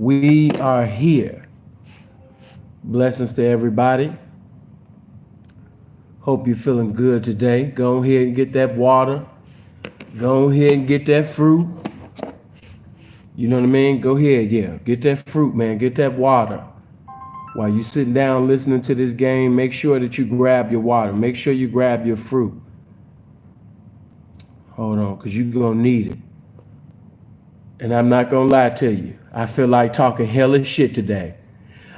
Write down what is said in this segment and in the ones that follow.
We are here. Blessings to everybody. Hope you're feeling good today. Go ahead and get that water. Go ahead and get that fruit. You know what I mean? Go ahead, yeah. Get that fruit, man. Get that water. While you sitting down listening to this game, make sure that you grab your water. Make sure you grab your fruit. Hold on, because you're going to need it. And I'm not going to lie to you. I feel like talking hella shit today.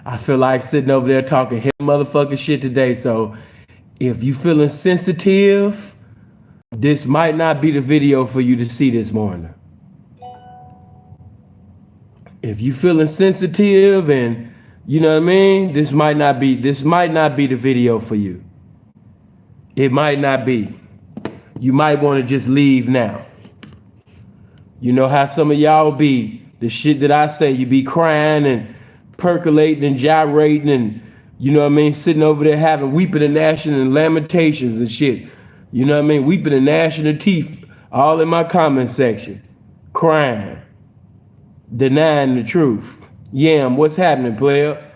I feel like sitting over there talking hella motherfucking shit today. So if you feeling sensitive, this might not be the video for you to see this morning. If you feeling sensitive and you know what I mean, this might not be the video for you. It might not be. You might want to just leave now. You know how some of y'all be, the shit that I say, you be crying and percolating and gyrating and, you know what I mean, sitting over there having weeping and gnashing and lamentations and shit. You know what I mean, weeping and gnashing of teeth, all in my comment section. Crying. Denying the truth. Yam, what's happening, player?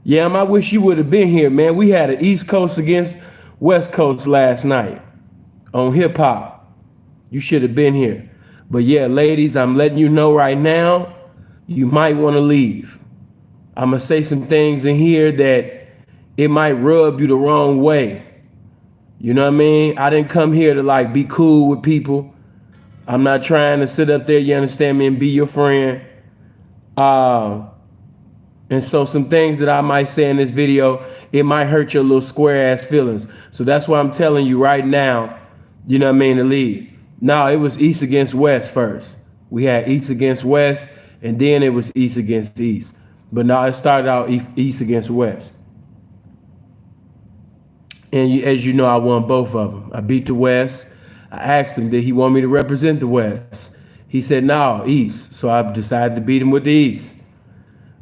Yam, I wish you would have been here, man. We had an East Coast against West Coast last night on hip hop. You should have been here. But yeah, ladies, I'm letting you know right now, you might want to leave. I'm going to say some things in here that it might rub you the wrong way. You know what I mean? I didn't come here to like be cool with people. I'm not trying to sit up there, you understand me, and be your friend. And so some things that I might say in this video, it might hurt your little square ass feelings. So that's why I'm telling you right now, you know what I mean, to leave. No, it was East against West first. We had East against West, and then it was East against East. But now it started out East against West. And as you know, I won both of them. I beat the West. I asked him, did he want me to represent the West? He said, no, East. So I decided to beat him with the East.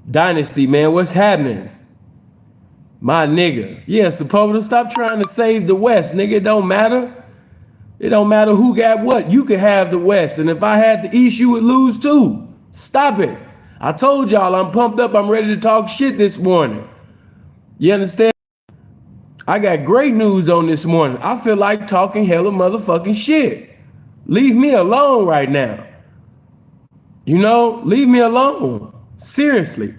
Dynasty, man, what's happening? My nigga. Yeah, supposed to stop trying to save the West, nigga. It don't matter. It don't matter who got what. You could have the West. And if I had the East, you would lose too. Stop it. I told y'all I'm pumped up. I'm ready to talk shit this morning. You understand? I got great news on this morning. I feel like talking hella motherfucking shit. Leave me alone right now. You know, leave me alone. Seriously.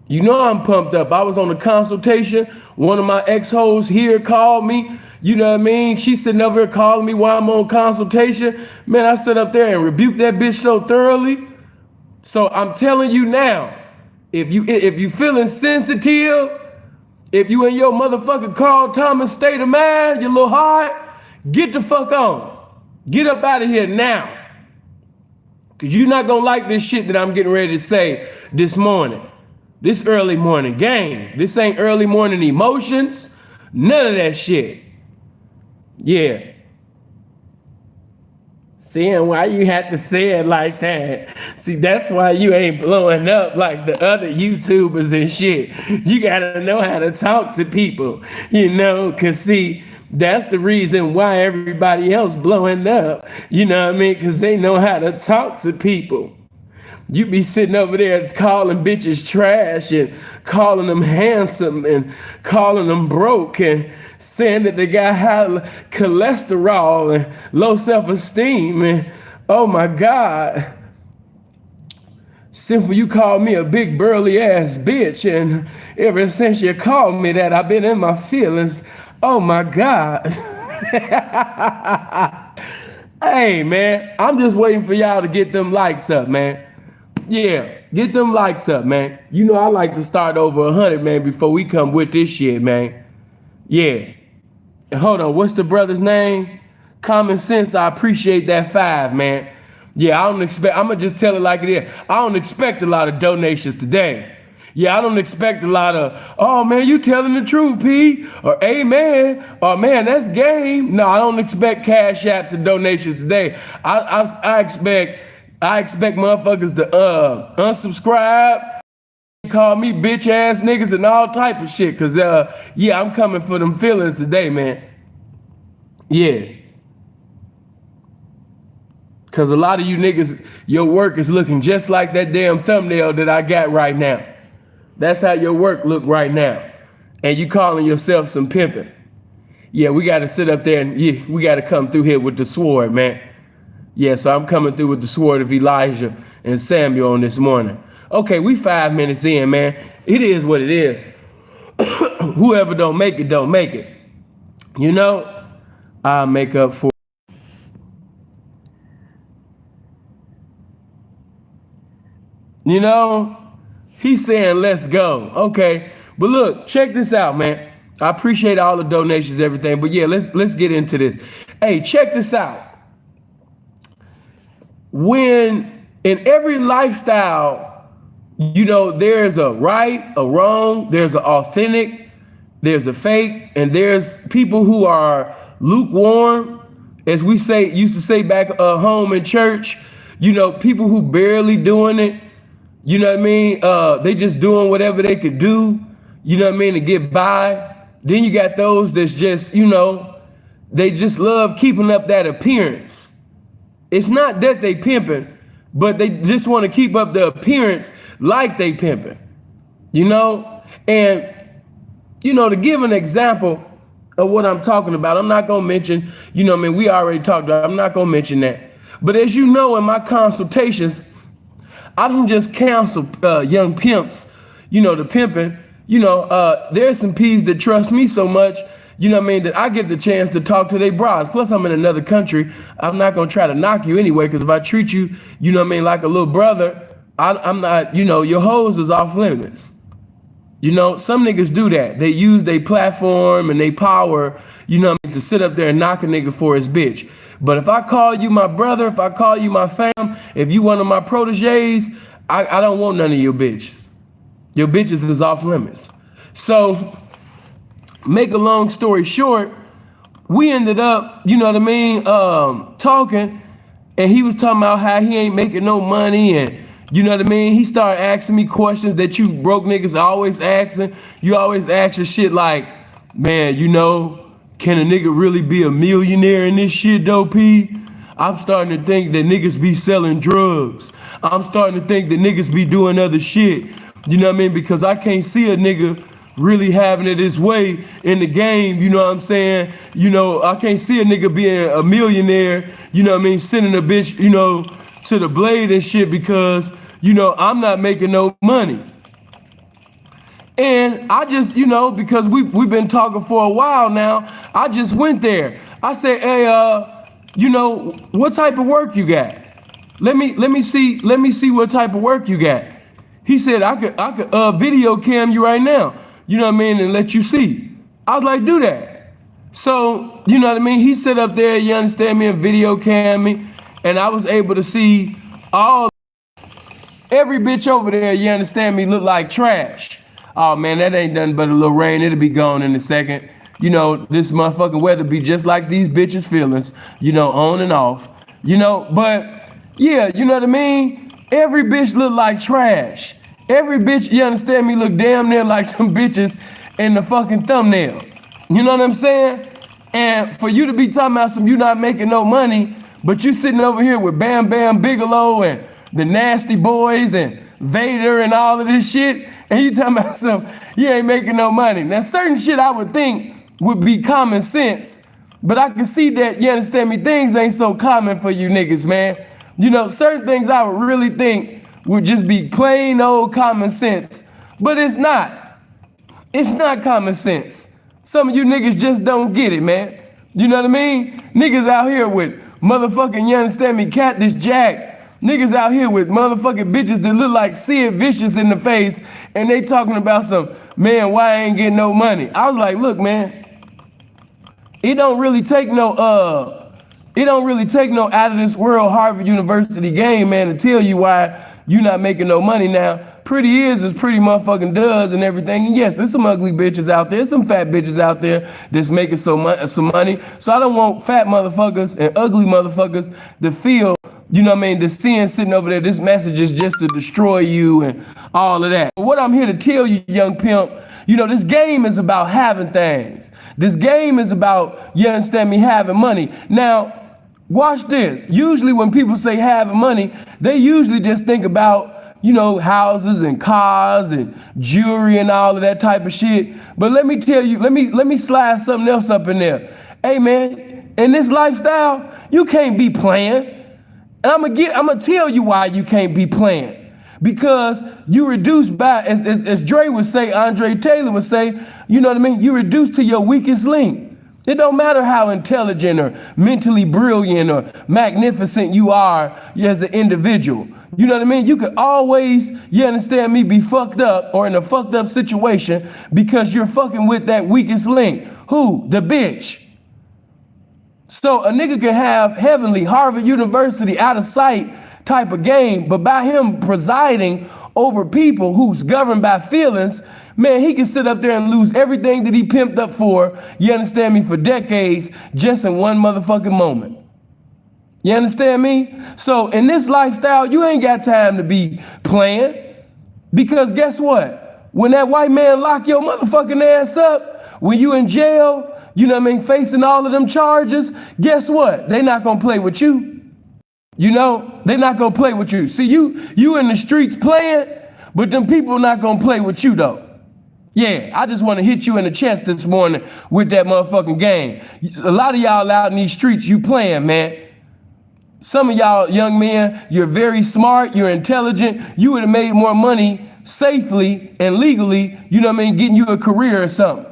You know I'm pumped up. I was on a consultation. One of my ex-hoes here called me. You know what I mean? She's sitting over here calling me while I'm on consultation. Man, I sit up there and rebuke that bitch so thoroughly. So I'm telling you now, if you feeling sensitive, if you in your motherfucking Carl Thomas state of mind, your little heart, get the fuck on. Get up out of here now. Because you're not going to like this shit that I'm getting ready to say this morning. This early morning game. This ain't early morning emotions. None of that shit. Yeah. Seeing why you had to say it like that. See, that's why you ain't blowing up like the other YouTubers and shit. You gotta know how to talk to people, you know, cause see, that's the reason why everybody else blowing up. You know what I mean? Cause they know how to talk to people. You be sitting over there calling bitches trash and calling them handsome and calling them broke and saying that they got high cholesterol and low self-esteem and oh my God. Simple, you called me a big burly ass bitch and ever since you called me that, I've been in my feelings. Oh my God. Hey man, I'm just waiting for y'all to get them likes up, man. Yeah, get them likes up, man. You know I like to start over 100, man, before we come with this shit, man. Yeah. Hold on, what's the brother's name? Common Sense, I appreciate that 5, man. Yeah, I'm gonna just tell it like it is. I don't expect a lot of donations today. Yeah, I don't expect a lot of, oh man, you telling the truth, P, or amen, or man, that's game. No, I don't expect cash apps and donations today. I expect motherfuckers to unsubscribe, call me bitch ass niggas and all type of shit. Cause yeah, I'm coming for them feelings today, man. Yeah. Cause a lot of you niggas, your work is looking just like that damn thumbnail that I got right now. That's how your work look right now. And you calling yourself some pimping. Yeah, we gotta sit up there and yeah, we gotta come through here with the sword, man. Yeah, so I'm coming through with the sword of Elijah and Samuel on this morning. Okay, we 5 minutes in, man. It is what it is. Whoever don't make it, don't make it. You know, I'll make up for it. You know, he's saying, let's go. Okay, but look, check this out, man. I appreciate all the donations, everything, but yeah, let's get into this. Hey, check this out. When in every lifestyle, you know, there's a right, a wrong, there's an authentic, there's a fake, and there's people who are lukewarm, as we used to say back home in church, you know, people who barely doing it, you know what I mean? They just doing whatever they could do, you know what I mean, to get by. Then you got those that's just, you know, they just love keeping up that appearance. It's not that they pimping, but they just want to keep up the appearance like they pimping, you know? And, you know, to give an example of what I'm talking about, I'm not going to mention, you know what I mean, we already talked about, I'm not going to mention that. But as you know, in my consultations, I don't just counsel young pimps, you know, the pimping, you know, there's some P's that trust me so much, you know what I mean, that I get the chance to talk to their brides. Plus, I'm in another country. I'm not going to try to knock you anyway, because if I treat you, you know what I mean, like a little brother, I'm not, you know, your hoes is off limits. You know, some niggas do that. They use their platform and their power, you know what I mean, to sit up there and knock a nigga for his bitch. But if I call you my brother, if I call you my fam, if you one of my proteges, I don't want none of your bitches. Your bitches is off limits. So, make a long story short, we ended up, you know what I mean, talking, and he was talking about how he ain't making no money, and you know what I mean, he started asking me questions that you broke niggas always asking. You always asking shit like, man, you know, can a nigga really be a millionaire in this shit though, P? I'm starting to think that niggas be selling drugs. I'm starting to think that niggas be doing other shit. You know what I mean? Because I can't see a nigga really having it his way in the game, you know what I'm saying? You know, I can't see a nigga being a millionaire, you know what I mean, sending a bitch, you know, to the blade and shit because, you know, I'm not making no money. And I just, you know, because we've been talking for a while now, I just went there. I said, hey, you know, what type of work you got? Let me see what type of work you got. He said, I could video cam you right now. You know what I mean, and let you see. I was like, do that. So, you know what I mean? He sat up there, you understand me, and video cam me, and I was able to see every bitch over there, you understand me, look like trash. Oh man, that ain't nothing but a little rain, it'll be gone in a second. You know, this motherfucking weather be just like these bitches' feelings, you know, on and off. You know, but yeah, you know what I mean? Every bitch look like trash. Every bitch, you understand me, look damn near like them bitches in the fucking thumbnail. You know what I'm saying? And for you to be talking about you not making no money, but you sitting over here with Bam Bam Bigelow and the Nasty Boys and Vader and all of this shit, and you talking about you ain't making no money. Now certain shit I would think would be common sense, but I can see that, you understand me, things ain't so common for you niggas, man. You know, certain things I would really think would just be plain old common sense, but it's not. It's not common sense. Some of you niggas just don't get it, man. You know what I mean? Niggas out here with motherfucking, you understand me, Cactus Jack. Niggas out here with motherfucking bitches that look like Sid Vicious in the face, and they talking about some, man, why I ain't getting no money? I was like, look, man, it don't really take no out of this world Harvard University game, man, to tell you why you not making no money. Now, pretty is pretty motherfucking does and everything. And yes, there's some ugly bitches out there, some fat bitches out there that's making some money. So I don't want fat motherfuckers and ugly motherfuckers to feel, you know what I mean, the sin sitting over there, this message is just to destroy you and all of that. But what I'm here to tell you, young pimp, you know, this game is about having things. This game is about, you understand me, having money. Now, Watch this. Usually when people say having money, they usually just think about, you know, houses and cars and jewelry and all of that type of shit. But let me tell you, let me slide something else up in there. Hey man, in this lifestyle, you can't be playing. And I'm gonna tell you why you can't be playing. Because you reduce by, as Dre would say, Andre Taylor would say, you know what I mean? You reduce to your weakest link. It don't matter how intelligent or mentally brilliant or magnificent you are as an individual. You know what I mean? You could always, you understand me, be fucked up or in a fucked up situation because you're fucking with that weakest link. Who? The bitch. So a nigga can have heavenly Harvard University out of sight type of game, but by him presiding over people who's governed by feelings, man, he can sit up there and lose everything that he pimped up for, you understand me, for decades, just in one motherfucking moment. You understand me? So in this lifestyle, you ain't got time to be playing, because guess what? When that white man lock your motherfucking ass up, when you in jail, you know what I mean, facing all of them charges, guess what? They not gonna play with you. You know, they not gonna play with you. See, you in the streets playing, but them people not gonna play with you though. Yeah, I just want to hit you in the chest this morning with that motherfucking game. A lot of y'all out in these streets, you playing, man. Some of y'all young men, you're very smart, you're intelligent. You would have made more money safely and legally, you know what I mean, getting you a career or something,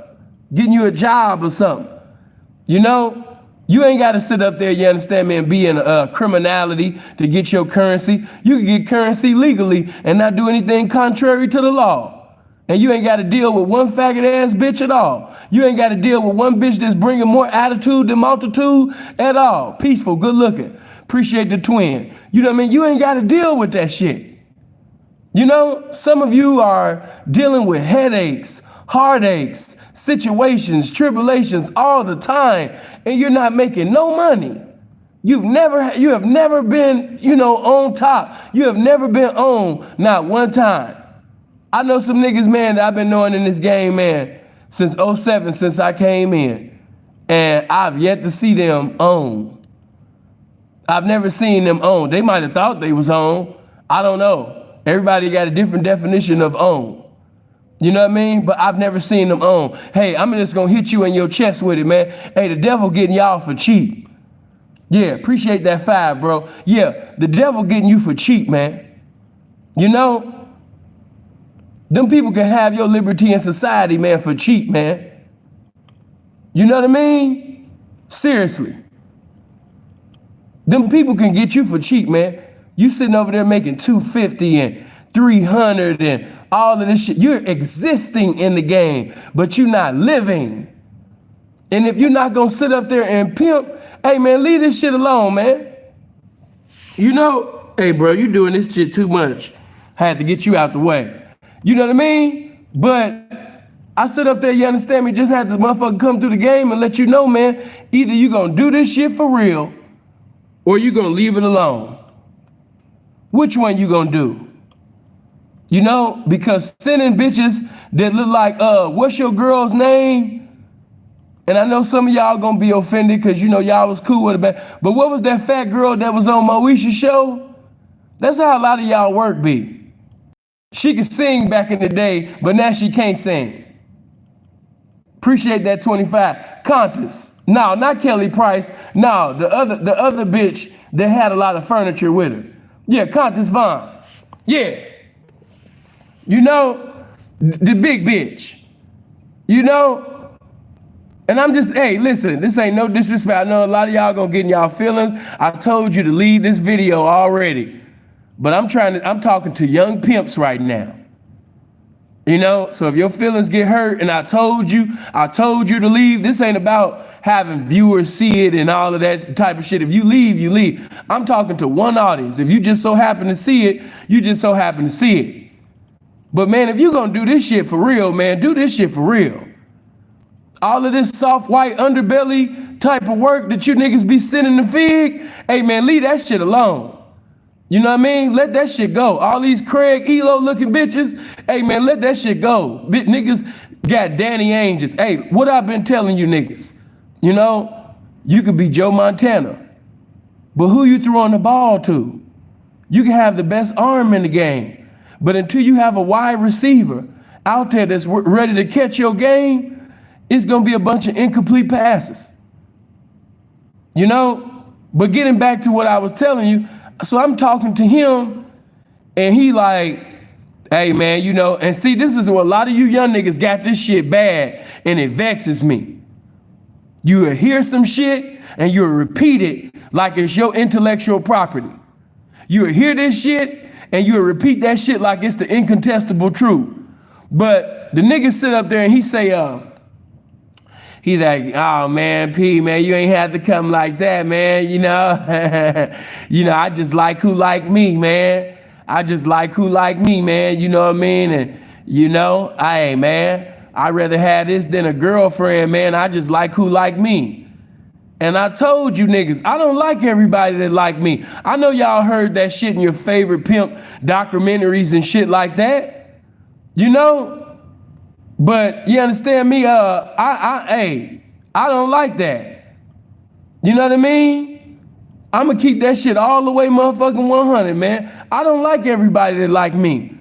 getting you a job or something. You know, you ain't got to sit up there, you understand me, and be in criminality to get your currency. You can get currency legally and not do anything contrary to the law. And you ain't got to deal with one faggot ass bitch at all. You ain't got to deal with one bitch that's bringing more attitude than multitude at all. Peaceful, good looking. Appreciate the twin. You know what I mean? You ain't got to deal with that shit. You know, some of you are dealing with headaches, heartaches, situations, tribulations all the time, and you're not making no money. You have never been, you know, on top. You have never been on, not one time. I know some niggas, man, that I've been knowing in this game, man, since 07, since I came in. And I've yet to see them own. I've never seen them own. They might have thought they was on. I don't know. Everybody got a different definition of own. You know what I mean? But I've never seen them own. Hey, I'm just gonna hit you in your chest with it, man. Hey, the devil getting y'all for cheap. Yeah, appreciate that 5, bro. Yeah, the devil getting you for cheap, man. You know? Them people can have your liberty in society, man, for cheap, man. You know what I mean? Seriously. Them people can get you for cheap, man. You sitting over there making $250 and $300 and all of this shit. You're existing in the game, but you're not living. And if you're not gonna sit up there and pimp, hey man, leave this shit alone, man. You know, hey bro, you doing this shit too much. I had to get you out the way. You know what I mean? But I sit up there, you understand me, just had to motherfucker come through the game and let you know, man, either you gonna do this shit for real or you gonna leave it alone. Which one you gonna do? You know, because sending bitches that look like, what's your girl's name? And I know some of y'all gonna be offended because you know y'all was cool with it, but what was that fat girl that was on Moesha's show? That's how a lot of y'all work be. She could sing back in the day, but now she can't sing. Appreciate that 25. Contis. No, not Kelly Price. No, the other bitch that had a lot of furniture with her. Yeah, Contis Vaughn. Yeah. You know, the big bitch. You know? And I'm just, hey, listen, this ain't no disrespect. I know a lot of y'all gonna get in y'all feelings. I told you to leave this video already. But I'm talking to young pimps right now. You know, so if your feelings get hurt and I told you to leave, this ain't about having viewers see it and all of that type of shit. If you leave, you leave. I'm talking to one audience. If you just so happen to see it, you just so happen to see it. But man, if you gonna do this shit for real, man, do this shit for real. All of this soft white underbelly type of work that you niggas be sending the fig, hey man, leave that shit alone. You know what I mean? Let that shit go. All these Craig Elo looking bitches, hey man, let that shit go. Niggas got Danny Angels. Hey, what I've been telling you niggas, you know, you could be Joe Montana. But who you throwing the ball to? You can have the best arm in the game, but until you have a wide receiver out there that's ready to catch your game, it's going to be a bunch of incomplete passes. You know? But getting back to what I was telling you, so I'm talking to him, and he like, hey man, you know, and see, this is what a lot of you young niggas got this shit bad, and it vexes me. You will hear some shit, and you'll repeat it like it's your intellectual property. You will hear this shit, and you'll repeat that shit like it's the incontestable truth. But the nigga sit up there and he say, he's like, oh man, P, man, you ain't had to come like that, man, you know? You know, I just like who like me, man. I just like who like me, man, you know what I mean? And, you know, hey, man, I'd rather have this than a girlfriend, man. I just like who like me. And I told you niggas, I don't like everybody that like me. I know y'all heard that shit in your favorite pimp documentaries and shit like that, you know? But you understand me? I don't like that. You know what I mean? I'm gonna keep that shit all the way motherfucking 100, man. I don't like everybody that like me.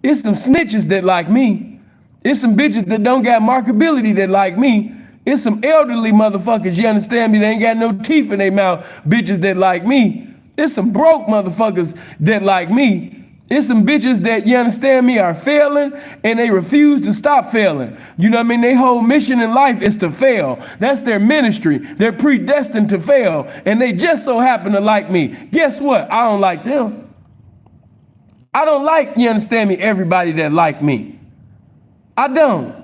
It's some snitches that like me. It's some bitches that don't got markability that like me. It's some elderly motherfuckers, you understand me, they ain't got no teeth in their mouth, bitches that like me. It's some broke motherfuckers that like me. It's some bitches that, you understand me, are failing and they refuse to stop failing. You know what I mean? Their whole mission in life is to fail. That's their ministry. They're predestined to fail, and they just so happen to like me. Guess what? I don't like them. I don't like, you understand me, everybody that like me. I don't.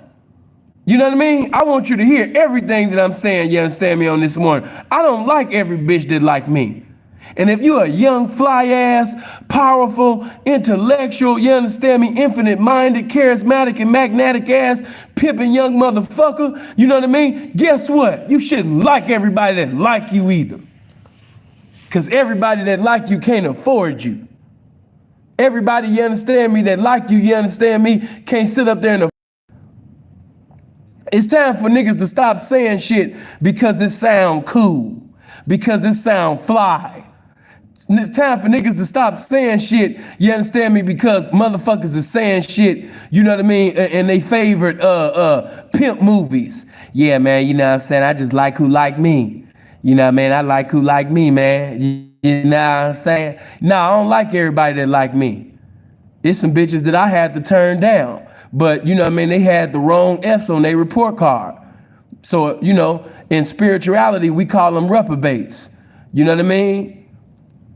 You know what I mean? I want you to hear everything that I'm saying, you understand me, on this morning. I don't like every bitch that like me. And if you're a young, fly-ass, powerful, intellectual, you understand me, infinite-minded, charismatic, and magnetic-ass, pimping young motherfucker, you know what I mean? Guess what? You shouldn't like everybody that like you either. Because everybody that like you can't afford you. Everybody, you understand me, that like you understand me, can't sit up there and It's time for niggas to stop saying shit because it sound cool, because it sound fly. It's time for niggas to stop saying shit, you understand me, because motherfuckers is saying shit, you know what I mean, and they favorite pimp movies. Yeah, man, you know what I'm saying? I just like who like me. You know what I mean? I like who like me, man. You know what I'm saying? No, I don't like everybody that like me. It's some bitches that I had to turn down. But, you know what I mean, they had the wrong F's on their report card. So, you know, in spirituality, we call them reprobates. You know what I mean?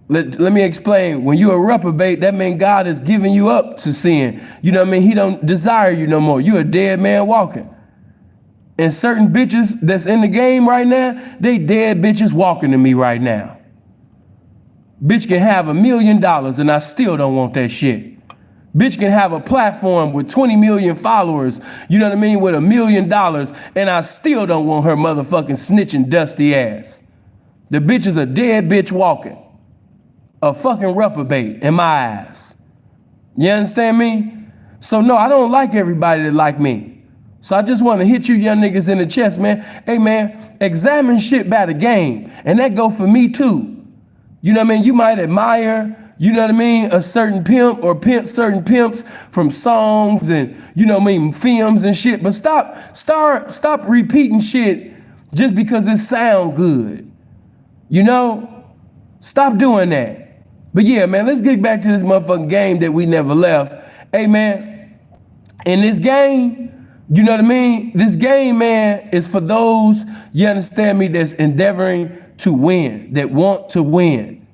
Let me explain. When you're a reprobate, that means God is giving you up to sin. You know what I mean? He don't desire you no more. You're a dead man walking. And certain bitches that's in the game right now, they dead bitches walking to me right now. Bitch can have $1 million and I still don't want that shit. Bitch can have a platform with 20 million followers, you know what I mean, with $1 million, and I still don't want her motherfucking snitching dusty ass. The bitch is a dead bitch walking. A fucking reprobate in my eyes. You understand me? So no, I don't like everybody that like me. So I just want to hit you young niggas in the chest, man. Hey man, examine shit by the game. And that go for me too. You know what I mean? You might admire, you know what I mean, a certain pimp or certain pimps from songs and, you know what I mean, films and shit. But stop repeating shit just because it sound good. You know? Stop doing that. But yeah, man, let's get back to this motherfucking game that we never left. Hey, man, in this game, you know what I mean? This game, man, is for those, you understand me, that's endeavoring to win, that want to win.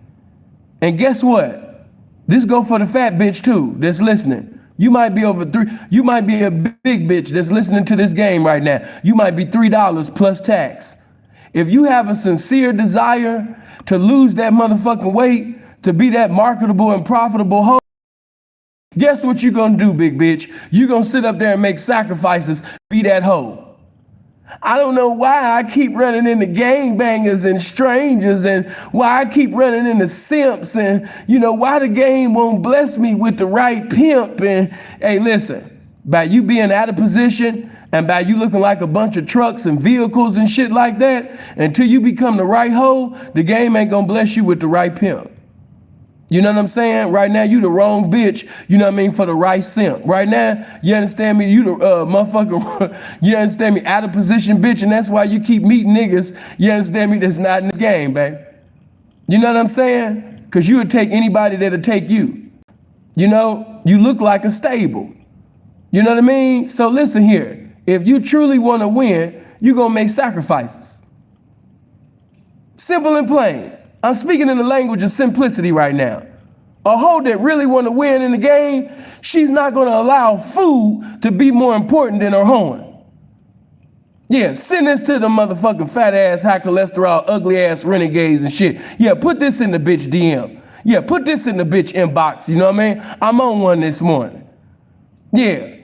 And guess what? This go for the fat bitch too that's listening. You might be you might be a big bitch that's listening to this game right now. You might be $3 plus tax. If you have a sincere desire to lose that motherfucking weight, to be that marketable and profitable hoe, guess what you gonna do, big bitch? You gonna sit up there and make sacrifices, be that hoe. I don't know why I keep running into gangbangers and strangers, and why I keep running into simps, and you know why the game won't bless me with the right pimp. And hey, listen, by you being out of position And by you looking like a bunch of trucks and vehicles and shit like that, until you become the right hoe, the game ain't gonna bless you with the right pimp. You know what I'm saying? Right now, you the wrong bitch, you know what I mean, for the right simp. Right now, you understand me? You the motherfucker, you understand me? Out of position bitch, and that's why you keep meeting niggas, you understand me, that's not in this game, babe. You know what I'm saying? Because you would take anybody that'll take you. You know, you look like a stable. You know what I mean? So listen here. If you truly want to win, you're going to make sacrifices. Simple and plain. I'm speaking in the language of simplicity right now. A hoe that really want to win in the game, she's not going to allow food to be more important than her hoeing. Yeah, send this to the motherfucking fat ass, high cholesterol, ugly ass renegades and shit. Yeah, put this in the bitch DM. Yeah, put this in the bitch inbox. You know what I mean? I'm on one this morning. Yeah.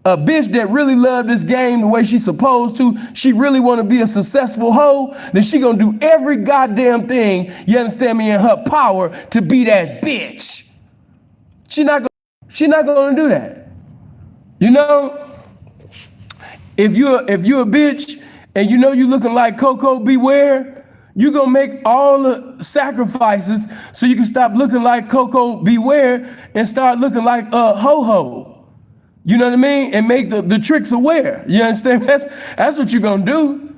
A bitch that really love this game the way she's supposed to, she really want to be a successful hoe, then she gonna do every goddamn thing, you understand me, in her power to be that bitch. She not gonna do that. You know, if you're a bitch and you know you looking like Coco Beware, you gonna make all the sacrifices so you can stop looking like Coco Beware and start looking like a ho-ho. You know what I mean? And make the tricks aware. You understand? That's what you're going to do.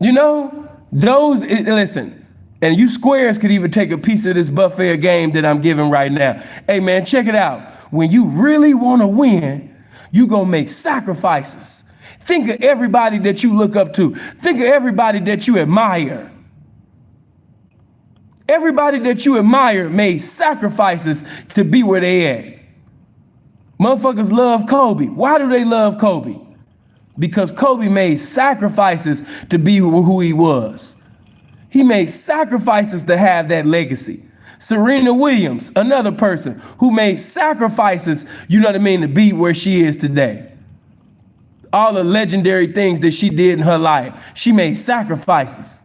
You know? Listen, and you squares could even take a piece of this buffet game that I'm giving right now. Hey, man, check it out. When you really want to win, you going to make sacrifices. Think of everybody that you look up to. Think of everybody that you admire. Everybody that you admire made sacrifices to be where they at. Motherfuckers love Kobe. Why do they love Kobe? Because Kobe made sacrifices to be who he was. He made sacrifices to have that legacy. Serena Williams, another person who made sacrifices, you know what I mean, to be where she is today. All the legendary things that she did in her life, she made sacrifices.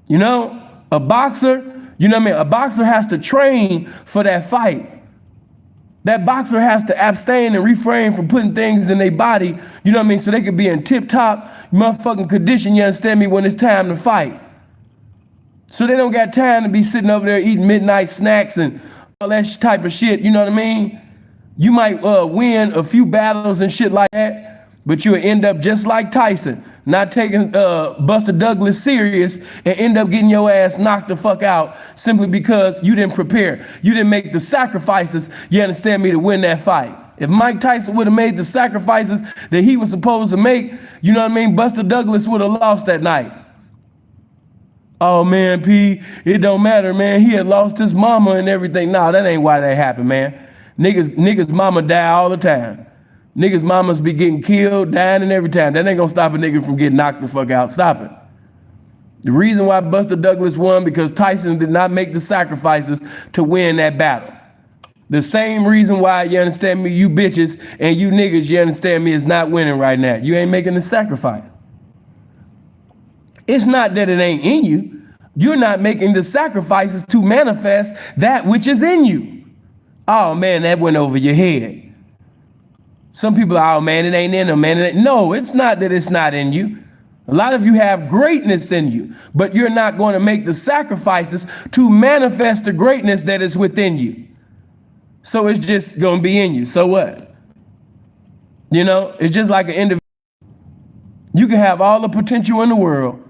You know, a boxer, you know what I mean, a boxer has to train for that fight. That boxer has to abstain and refrain from putting things in their body, you know what I mean, so they could be in tip-top motherfucking condition, you understand me, when it's time to fight. So they don't got time to be sitting over there eating midnight snacks and all that type of shit, you know what I mean? You might win a few battles and shit like that, but you'll end up just like Tyson, not taking Buster Douglas serious and end up getting your ass knocked the fuck out simply because you didn't prepare. You didn't make the sacrifices, you understand me, to win that fight. If Mike Tyson would have made the sacrifices that he was supposed to make, you know what I mean, Buster Douglas would have lost that night. Oh man, P, it don't matter, man. He had lost his mama and everything. No, that ain't why that happened, man. Niggas mama die all the time. Niggas mamas be getting killed, dying, and every time. That ain't gonna stop a nigga from getting knocked the fuck out. Stop it. The reason why Buster Douglas won, because Tyson did not make the sacrifices to win that battle. The same reason why, you understand me, you bitches and you niggas, you understand me, is not winning right now. You ain't making the sacrifice. It's not that it ain't in you. You're not making the sacrifices to manifest that which is in you. Oh man, that went over your head. Some people are, oh man, it ain't in them, man. No, it's not that it's not in you. A lot of you have greatness in you, but you're not going to make the sacrifices to manifest the greatness that is within you. So it's just going to be in you. So what? You know, it's just like an individual. You can have all the potential in the world.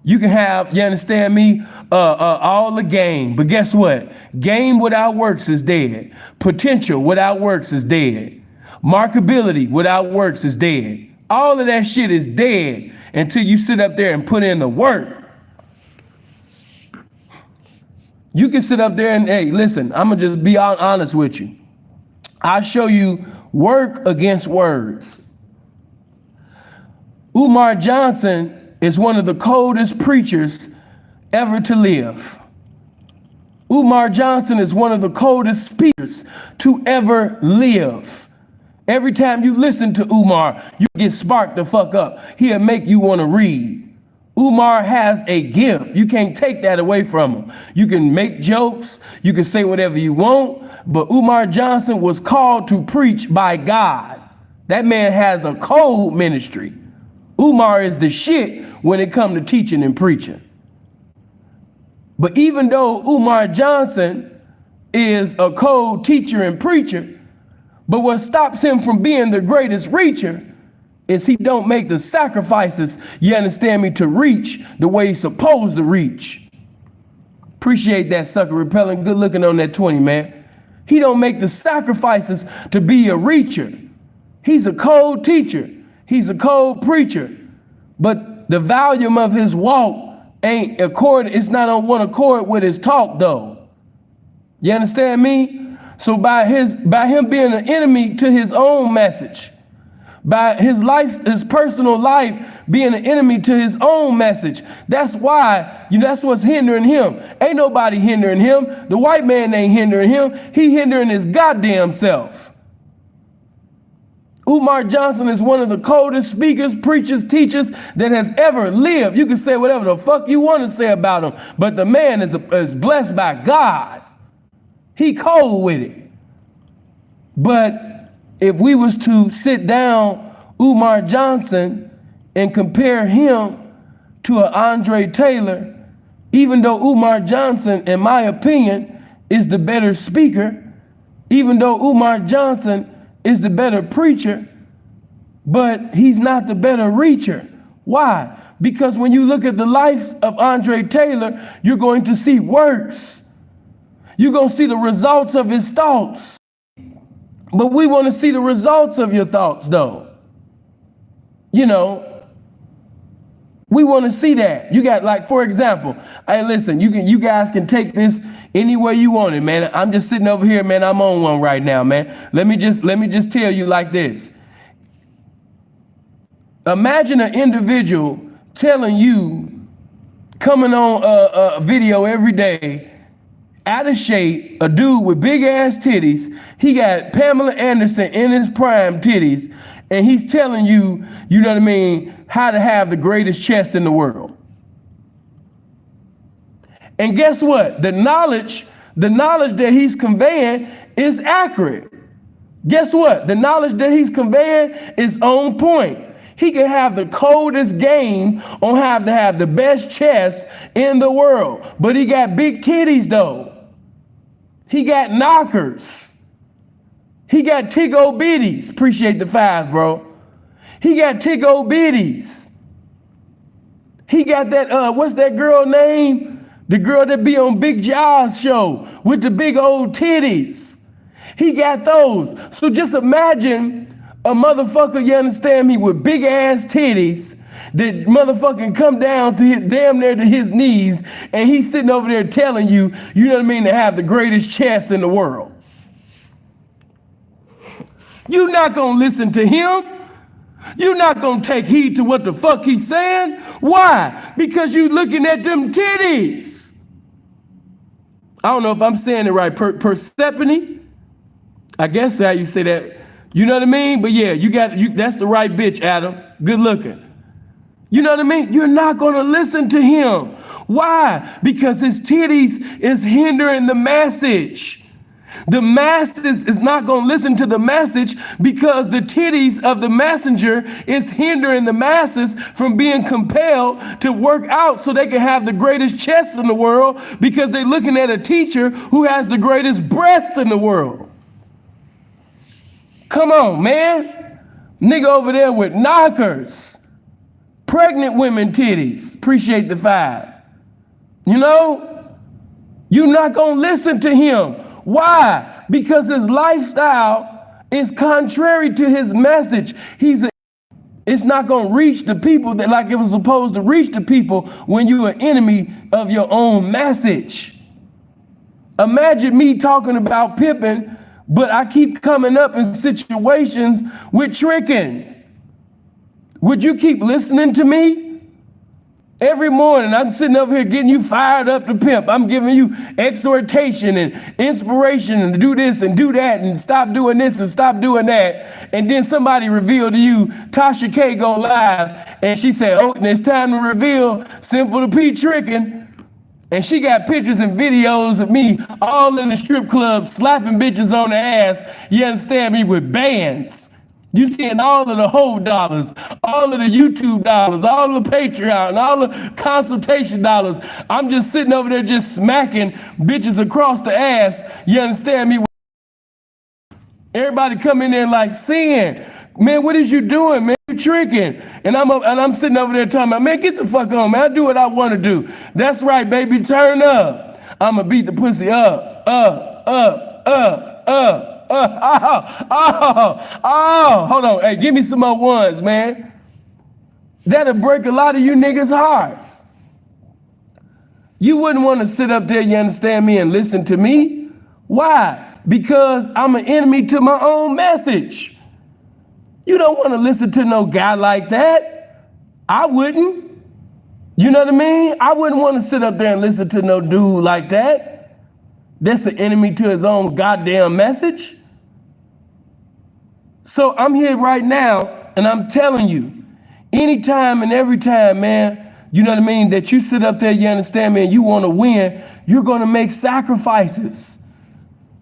You can have, you understand me, all the game. But guess what? Game without works is dead. Potential without works is dead. Markability without works is dead. All of that shit is dead until you sit up there and put in the work. You can sit up there and, hey, listen, I'm going to just be honest with you. I'll show you work against words. Umar Johnson is one of the coldest preachers ever to live. Umar Johnson is one of the coldest speakers to ever live. Every time you listen to Umar, you get sparked the fuck up. He'll make you want to read. Umar has a gift. You can't take that away from him. You can make jokes. You can say whatever you want. But Umar Johnson was called to preach by God. That man has a cold ministry. Umar is the shit when it comes to teaching and preaching. But even though Umar Johnson is a cold teacher and preacher, but what stops him from being the greatest reacher is he don't make the sacrifices, you understand me, to reach the way he's supposed to reach. Appreciate that, sucker repellent. Good looking on that 20, man. He don't make the sacrifices to be a reacher. He's a cold teacher. He's a cold preacher. But the volume of his walk ain't it's not on one accord with his talk though. You understand me? So by him being an enemy to his own message, by his personal life being an enemy to his own message, that's why, that's what's hindering him. Ain't nobody hindering him. The white man ain't hindering him. He hindering his goddamn self. Umar Johnson is one of the coldest speakers, preachers, teachers that has ever lived. You can say whatever the fuck you want to say about him, but the man is blessed by God. He cold with it. But if we was to sit down Umar Johnson and compare him to an Andre Taylor, even though Umar Johnson, in my opinion, is the better speaker, even though Umar Johnson is the better preacher, but he's not the better reacher. Why? Because when you look at the life of Andre Taylor, you're going to see works. You're going to see the results of his thoughts. But we want to see the results of your thoughts, though. We want to see that. You got, like, for example, hey, listen, you guys can take this any way you want it, man. I'm just sitting over here, man. I'm on one right now, man. Let me just tell you like this. Imagine an individual telling you, coming on a video every day, out of shape, a dude with big ass titties. He got Pamela Anderson in his prime titties, and he's telling you, you know what I mean, how to have the greatest chest in the world. And guess what? The knowledge that he's conveying is accurate. Guess what? The knowledge that he's conveying is on point. He can have the coldest game on how to have the best chest in the world. But he got big titties though. He got knockers. He got tiggo bitties. Appreciate the 5, bro. He got tiggo bitties. He got that, what's that girl name? The girl that be on Big Jaw's show with the big old titties. He got those. So just imagine a motherfucker, you understand me, with big ass titties that motherfucking come down to damn near to his knees, and he's sitting over there telling you, you know what I mean, to have the greatest chest in the world. You're not gonna listen to him. You're not gonna take heed to what the fuck he's saying. Why? Because you looking at them titties. I don't know if I'm saying it right. Persephone? I guess how you say that. You know what I mean? But yeah, that's the right bitch, Adam. Good looking. You know what I mean? You're not going to listen to him. Why? Because his titties is hindering the message. The masses is not going to listen to the message because the titties of the messenger is hindering the masses from being compelled to work out so they can have the greatest chest in the world because they're looking at a teacher who has the greatest breasts in the world. Come on, man. Nigga over there with knockers. Pregnant women titties. Appreciate the 5. You know? You're not going to listen to him. Why? Because his lifestyle is contrary to his message. It's not going to reach the people that like it was supposed to reach the people when you're an enemy of your own message. Imagine me talking about Pippin, but I keep coming up in situations with tricking. Would you keep listening to me? Every morning I'm sitting up here getting you fired up to pimp. I'm giving you exhortation and inspiration and do this and do that and stop doing this and stop doing that. And then somebody revealed to you, Tasha K go live, and she said, oh, it's time to reveal Simple to P tricking. And she got pictures and videos of me all in the strip club slapping bitches on the ass, you understand me, with bands. You seeing all of the whole dollars, all of the YouTube dollars, all of the Patreon, all the consultation dollars. I'm just sitting over there just smacking bitches across the ass. You understand me? Everybody come in there like, sin, man, what is you doing, man? You tricking. And I'm sitting over there talking about, man, get the fuck on, man. I do what I want to do. That's right, baby, turn up. I'ma beat the pussy up. Hold on. Hey, give me some more ones, man. That'll break a lot of you niggas' hearts. You wouldn't want to sit up there, you understand me, and listen to me. Why? Because I'm an enemy to my own message. You don't want to listen to no guy like that. I wouldn't. You know what I mean? I wouldn't want to sit up there and listen to no dude like that. That's an enemy to his own goddamn message. So I'm here right now, and I'm telling you, anytime and every time, man, you know what I mean, that you sit up there, you understand me, and you want to win, you're going to make sacrifices.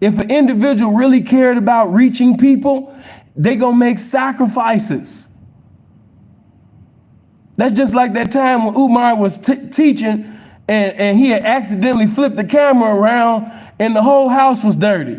If an individual really cared about reaching people, they're going to make sacrifices. That's just like that time when Umar was teaching and he had accidentally flipped the camera around and the whole house was dirty.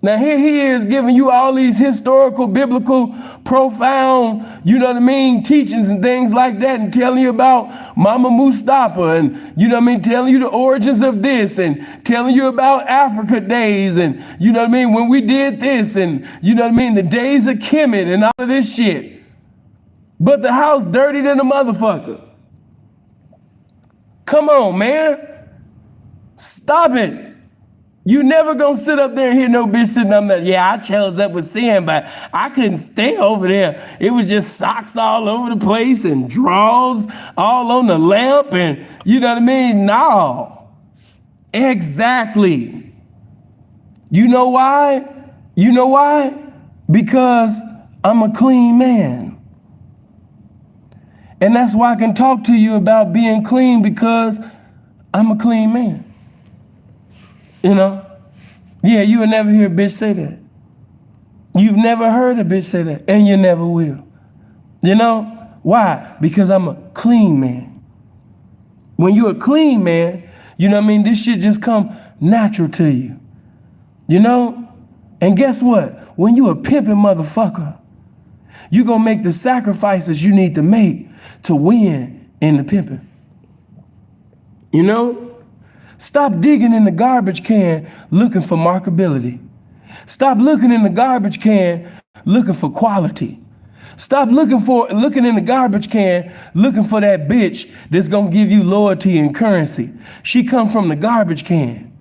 Now here he is giving you all these historical, biblical, profound, you know what I mean, teachings and things like that, and telling you about Mama Mustafa, and you know what I mean, telling you the origins of this, and telling you about Africa days, and you know what I mean, when we did this, and you know what I mean, the days of Kemet and all of this shit. But the house dirty than a motherfucker. Come on, man. Stop it. You never gonna sit up there and hear no bitch sitting up there, yeah, I chose up with sin, but I couldn't stay over there. It was just socks all over the place and drawers all on the lamp, and you know what I mean? No. Exactly. You know why? You know why? Because I'm a clean man. And that's why I can talk to you about being clean, because I'm a clean man. You know? Yeah, you would never hear a bitch say that. You've never heard a bitch say that, and you never will. You know? Why? Because I'm a clean man. When you're a clean man, you know what I mean, this shit just come natural to you. You know? And guess what? When you a pimping motherfucker, you're gonna make the sacrifices you need to make to win in the pimping. You know? Stop digging in the garbage can looking for markability. Stop looking in the garbage can looking for quality. Stop looking in the garbage can looking for that bitch that's gonna give you loyalty and currency. She come from the garbage can.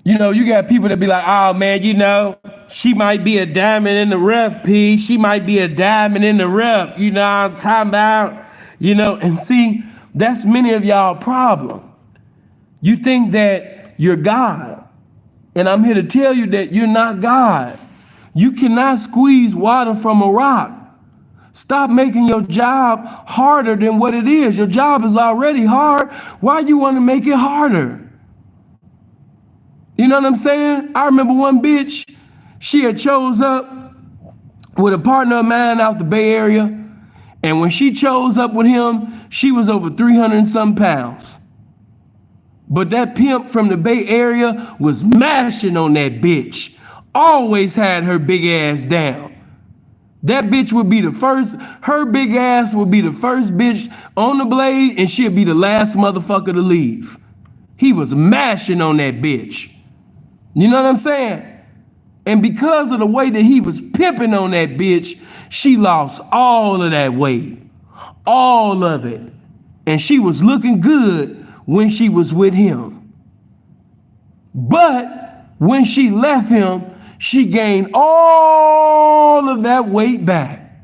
You know, you got people that be like, oh man, you know, she might be a diamond in the rough, P. She might be a diamond in the rough. You know what I'm talking about? You know, and see, that's many of y'all problem. You think that you're God. And I'm here to tell you that you're not God. You cannot squeeze water from a rock. Stop making your job harder than what it is. Your job is already hard. Why you want to make it harder? You know what I'm saying? I remember one bitch, she had chose up with a partner of mine out the Bay Area. And when she chose up with him, she was over 300 and some pounds. But that pimp from the Bay Area was mashing on that bitch. Always had her big ass down. That bitch would be the first, her big ass would be the first bitch on the blade, and she'd be the last motherfucker to leave. He was mashing on that bitch. You know what I'm saying? And because of the way that he was pimping on that bitch, she lost all of that weight. All of it. And she was looking good when she was with him. But when she left him, she gained all of that weight back.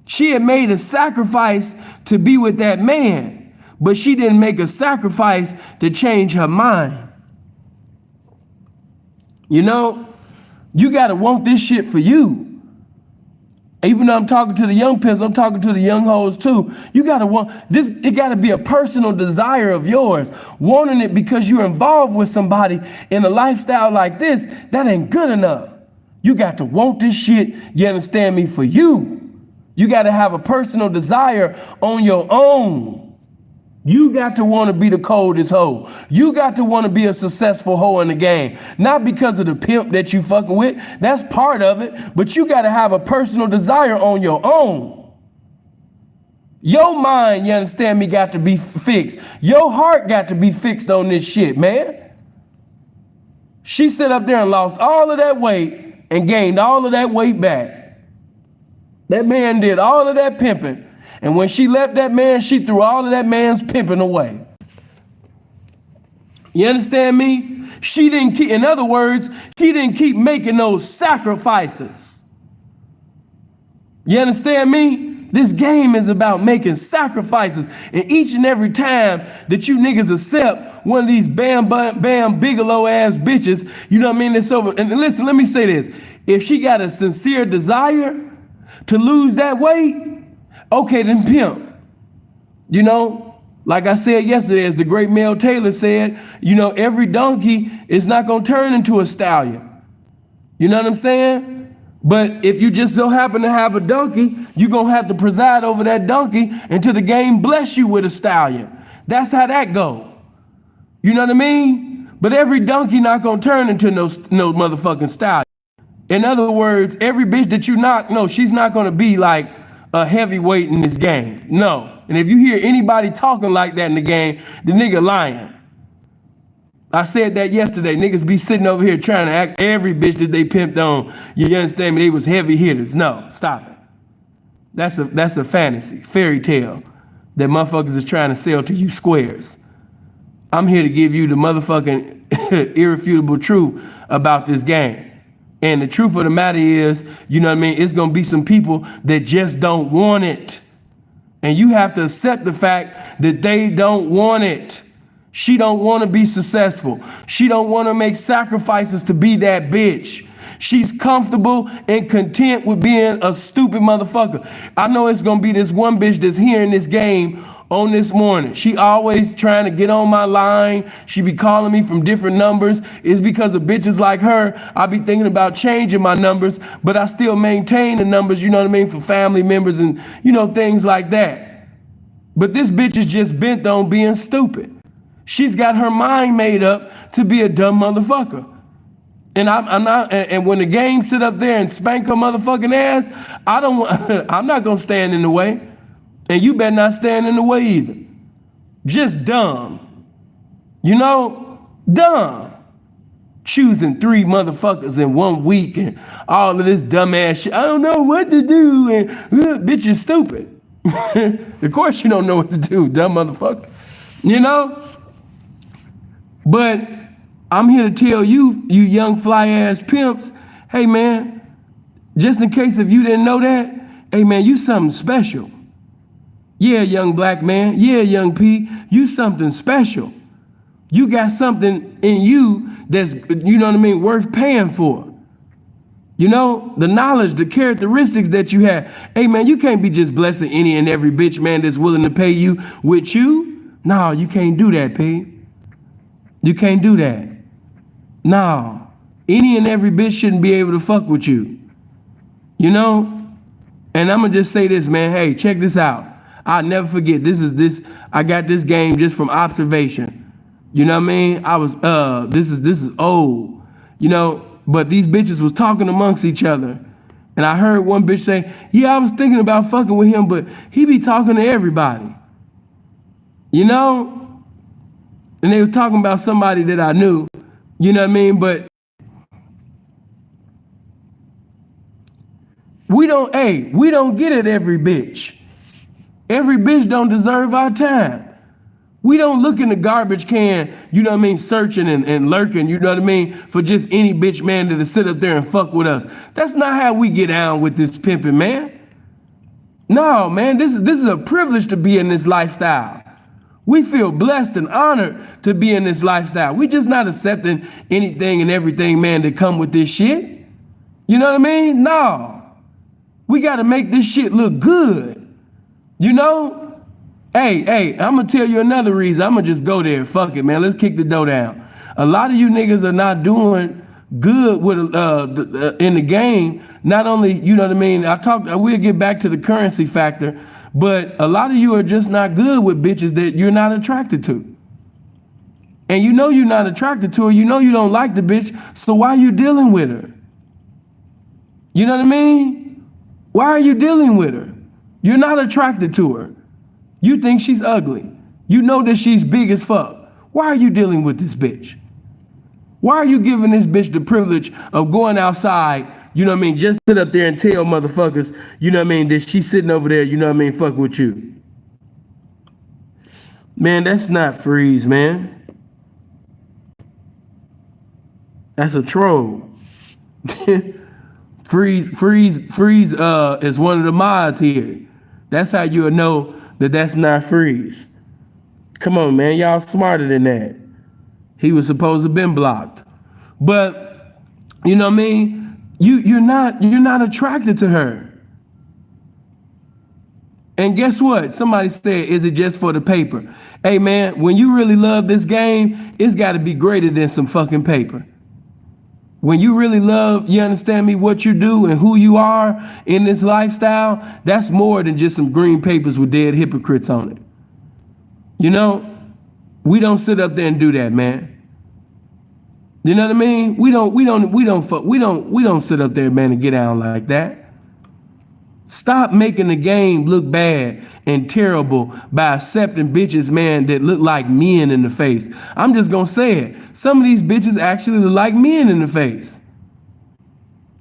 She had made a sacrifice to be with that man, but she didn't make a sacrifice to change her mind. You know, you gotta want this shit for you. Even though I'm talking to the young pimps, I'm talking to the young hoes too. You gotta want this, it gotta be a personal desire of yours. Wanting it because you're involved with somebody in a lifestyle like this, that ain't good enough. You got to want this shit, you understand me, for you. You gotta have a personal desire on your own. You got to want to be the coldest hoe. You got to want to be a successful hoe in the game. Not because of the pimp that you fucking with. That's part of it. But you got to have a personal desire on your own. Your mind, you understand me, got to be fixed. Your heart got to be fixed on this shit, man. She sat up there and lost all of that weight and gained all of that weight back. That man did all of that pimping. And when she left that man, she threw all of that man's pimping away. You understand me? She didn't keep, in other words, he didn't keep making those sacrifices. You understand me? This game is about making sacrifices. And each and every time that you niggas accept one of these bam bigelow ass bitches, you know what I mean? It's over. And listen, let me say this. If she got a sincere desire to lose that weight, okay, then pimp. You know, like I said yesterday, as the great Mel Taylor said, you know, every donkey is not going to turn into a stallion. You know what I'm saying? But if you just so happen to have a donkey, you're going to have to preside over that donkey until the game bless you with a stallion. That's how that go. You know what I mean? But every donkey not going to turn into no motherfucking stallion. In other words, every bitch that you knock, no, she's not going to be like a heavyweight in this game. No. And if you hear anybody talking like that in the game, the nigga lying. I said that yesterday. Niggas be sitting over here trying to act every bitch that they pimped on. You understand me? They was heavy hitters. No, stop it. That's a fantasy, fairy tale that motherfuckers is trying to sell to you squares. I'm here to give you the motherfucking irrefutable truth about this game. And the truth of the matter is, you know what I mean, it's going to be some people that just don't want it. And you have to accept the fact that they don't want it. She don't want to be successful. She don't want to make sacrifices to be that bitch. She's comfortable and content with being a stupid motherfucker. I know it's going to be this one bitch that's hearing this game on this morning. She always trying to get on my line. She be calling me from different numbers. It's because of bitches like her. I be thinking about changing my numbers, but I still maintain the numbers, you know what I mean, for family members and, you know, things like that. But this bitch is just bent on being stupid. She's got her mind made up to be a dumb motherfucker. And I'm not, and when the game sit up there and spank her motherfucking ass, I'm not gonna stand in the way. And you better not stand in the way either. Just dumb. You know, dumb. Choosing 3 motherfuckers in 1 week and all of this dumb ass shit. I don't know what to do. And bitch, you're stupid. Of course you don't know what to do, dumb motherfucker. You know? But I'm here to tell you, you young fly ass pimps, hey man, just in case if you didn't know that, hey man, you something special. Yeah, young black man. Yeah, young P. You something special. You got something in you that's, you know what I mean, worth paying for. You know, the knowledge, the characteristics that you have. Hey, man, you can't be just blessing any and every bitch, man, that's willing to pay you with you. No, you can't do that, P. You can't do that. No. Any and every bitch shouldn't be able to fuck with you. You know? And I'm going to just say this, man. Hey, check this out. I'll never forget. I got this game just from observation. You know what I mean? I was, this is old, you know, but these bitches was talking amongst each other. And I heard one bitch say, yeah, I was thinking about fucking with him, but he be talking to everybody. You know? And they was talking about somebody that I knew, you know what I mean? But we don't get it every bitch. Every bitch don't deserve our time. We don't look in the garbage can, you know what I mean, searching and lurking, you know what I mean, for just any bitch, man, to sit up there and fuck with us. That's not how we get down with this pimping, man. No, man, this is a privilege to be in this lifestyle. We feel blessed and honored to be in this lifestyle. We just not accepting anything and everything, man, that come with this shit. You know what I mean? No. We got to make this shit look good. You know? Hey, I'm going to tell you another reason. I'm going to just go there. Fuck it, man. Let's kick the dough down. A lot of you niggas are not doing good with in the game. Not only, you know what I mean? We'll get back to the currency factor, but a lot of you are just not good with bitches that you're not attracted to. And you know you're not attracted to her. You know you don't like the bitch. So why are you dealing with her? You know what I mean? Why are you dealing with her? You're not attracted to her. You think she's ugly. You know that she's big as fuck. Why are you dealing with this bitch? Why are you giving this bitch the privilege of going outside, you know what I mean, just sit up there and tell motherfuckers, you know what I mean, that she's sitting over there, you know what I mean, fuck with you. Man, that's not freeze, man. That's a troll. Freeze is one of the mods here. That's how you'll know that that's not freeze. Come on, man, y'all smarter than that. He was supposed to have been blocked. But, you know what I mean? You're not attracted to her. And guess what? Somebody said, is it just for the paper? Hey, man, when you really love this game, it's got to be greater than some fucking paper. When you really love, you understand me, what you do and who you are in this lifestyle, that's more than just some green papers with dead hypocrites on it. You know, we don't sit up there and do that, man. You know what I mean? We don't sit up there, man, and get down like that. Stop making the game look bad and terrible by accepting bitches, man, that look like men in the face. I'm just gonna say it. Some of these bitches actually look like men in the face.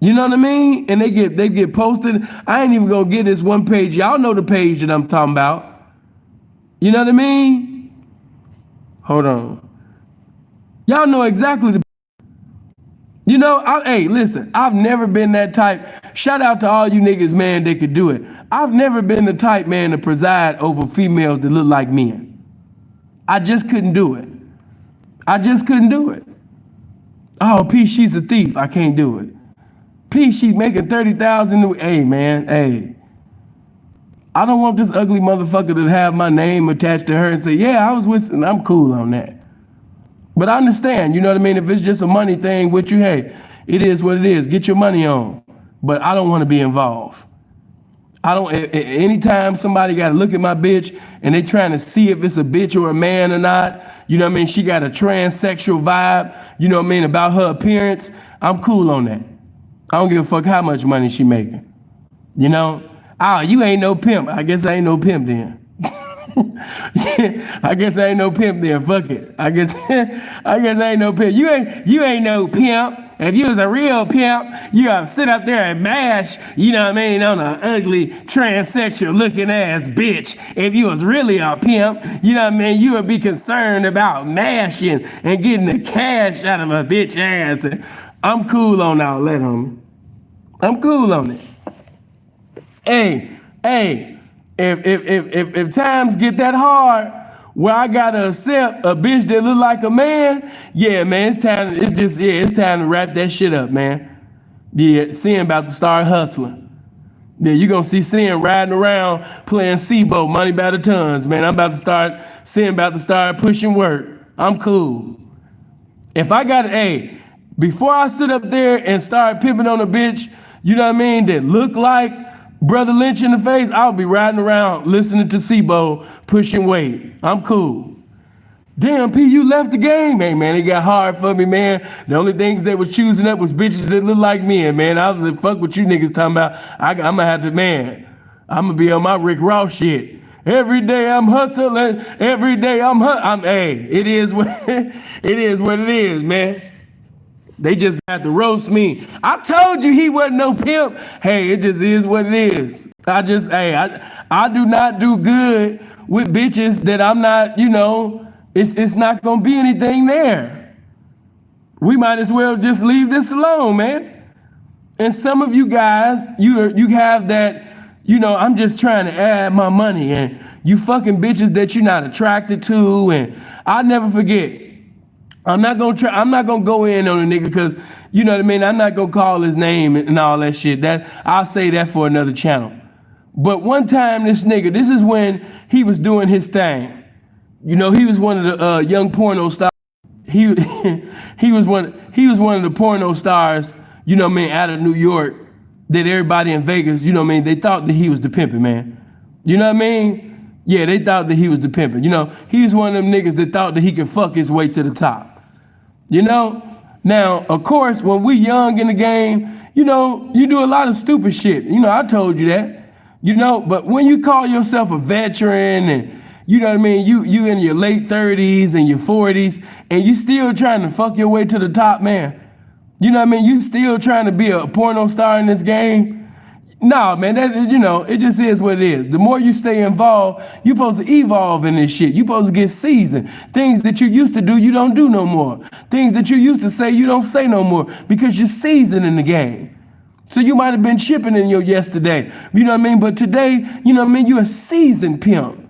You know what I mean? And they get posted. I ain't even gonna get this one page. Y'all know the page that I'm talking about. You know what I mean? Hold on. Y'all know exactly the. You know, hey, listen, I've never been that type. Shout out to all you niggas, man, that could do it. I've never been the type, man, to preside over females that look like men. I just couldn't do it. I just couldn't do it. Oh, P, she's a thief. I can't do it. P, she's making 30,000. Hey, man, hey. I don't want this ugly motherfucker to have my name attached to her and say, yeah, I was with, and I'm cool on that. But I understand, you know what I mean? If it's just a money thing with you, hey, it is what it is. Get your money on. But I don't want to be involved. Anytime somebody got to look at my bitch and they trying to see if it's a bitch or a man or not, you know what I mean? She got a transsexual vibe, you know what I mean, about her appearance. I'm cool on that. I don't give a fuck how much money she making. You know? Oh, you ain't no pimp. I guess I ain't no pimp then. I guess I ain't no pimp then. Fuck it. I guess I ain't no pimp. You ain't no pimp. If you was a real pimp, you gotta sit up there and mash, you know what I mean, on an ugly transsexual looking ass bitch. If you was really a pimp, you know what I mean, you would be concerned about mashing and getting the cash out of a bitch ass. I'm cool on all that, homie. I'm cool on it. Hey. If times get that hard where I gotta accept a bitch that look like a man, yeah, man, it's time to wrap that shit up, man. Yeah, Sin about to start hustling. Yeah, you gonna see Sin riding around playing SIBO, money by the tons, man. Sin about to start pushing work. I'm cool. If I gotta, before I sit up there and start pimping on a bitch, you know what I mean, that look like Brother Lynch in the face, I'll be riding around listening to SIBO pushing weight. I'm cool. Damn, P, you left the game. Hey, man, it got hard for me, man. The only things they was choosing up was bitches that look like me, man. I was like, fuck what you niggas talking about. I'm going to have to, man, I'm going to be on my Rick Ross shit. Every day I'm hustling. Every day it is what it is, man. They just got to roast me. I told you he wasn't no pimp. Hey, it just is what it is. I do not do good with bitches that I'm not, you know, it's not gonna be anything there. We might as well just leave this alone, man. And some of you guys, you have that, you know, I'm just trying to add my money, and you fucking bitches that you're not attracted to. And I'll never forget, I'm not gonna go in on a nigga because you know what I mean. I'm not gonna call his name and all that shit. That I'll say that for another channel. But one time, this nigga, this is when he was doing his thing. You know, he was one of the young porno stars. He he was one of the porno stars. You know what I mean, out of New York. That everybody in Vegas, you know what I mean, they thought that he was the pimpin', man. You know what I mean? Yeah, they thought that he was the pimpin'. You know, he was one of them niggas that thought that he could fuck his way to the top. You know? Now, of course, when we young in the game, you know, you do a lot of stupid shit. You know, I told you that. You know, but when you call yourself a veteran and, you know what I mean, you in your late 30s and your 40s, and you still trying to fuck your way to the top, man. You know what I mean? You still trying to be a porno star in this game? No, man, that, you know, it just is what it is. The more you stay involved, you're supposed to evolve in this shit. You're supposed to get seasoned. Things that you used to do, you don't do no more. Things that you used to say, you don't say no more because you're seasoned in the game. So you might have been chipping in your yesterday, you know what I mean? But today, you know what I mean, you're a seasoned pimp.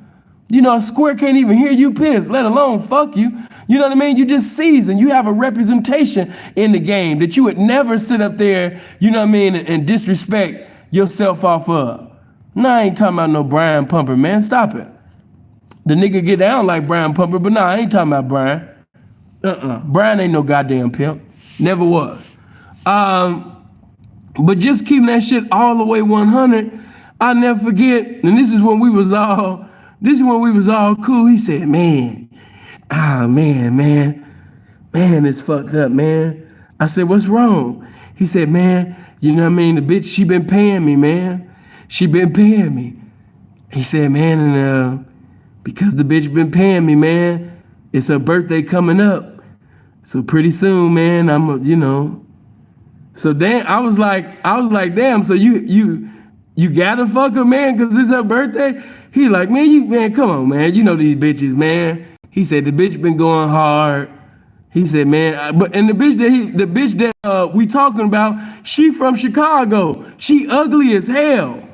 You know, a square can't even hear you piss, let alone fuck you. You know what I mean? You just seasoned. You have a representation in the game that you would never sit up there, you know what I mean, and disrespect yourself off of. No, I ain't talking about no Brian Pumper, man. Stop it. The nigga get down like Brian Pumper, but nah, I ain't talking about Brian. Brian ain't no goddamn pimp. Never was. But just keeping that shit all the way 100, I'll never forget, and this is when we was all cool. He said, man, it's fucked up, man. I said, what's wrong? He said, man, you know what I mean? The bitch, she been paying me, man. She been paying me. He said, man, and because the bitch been paying me, man, it's her birthday coming up. So pretty soon, man, you know. So damn, I was like, damn, so you gotta fuck her, man, because it's her birthday? He like, man, come on, man. You know these bitches, man. He said the bitch been going hard. He said, man, and the bitch that we talking about, she from Chicago. She ugly as hell.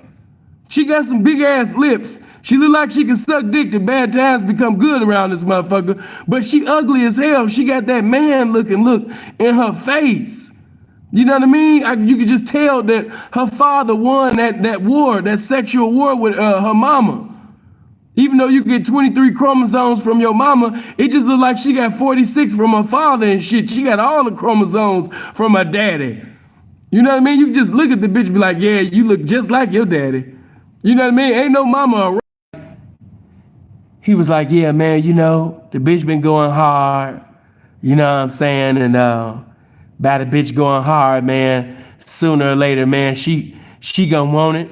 She got some big ass lips. She look like she can suck dick till bad times become good around this motherfucker. But she ugly as hell. She got that man looking look in her face. You know what I mean? You could just tell that her father won that war, that sexual war with her mama. Even though you get 23 chromosomes from your mama, it just look like she got 46 from her father and shit. She got all the chromosomes from her daddy. You know what I mean? You just look at the bitch and be like, yeah, you look just like your daddy. You know what I mean? Ain't no mama around. He was like, yeah, man, you know, the bitch been going hard. You know what I'm saying? And by the bitch going hard, man, sooner or later, man, she gonna want it.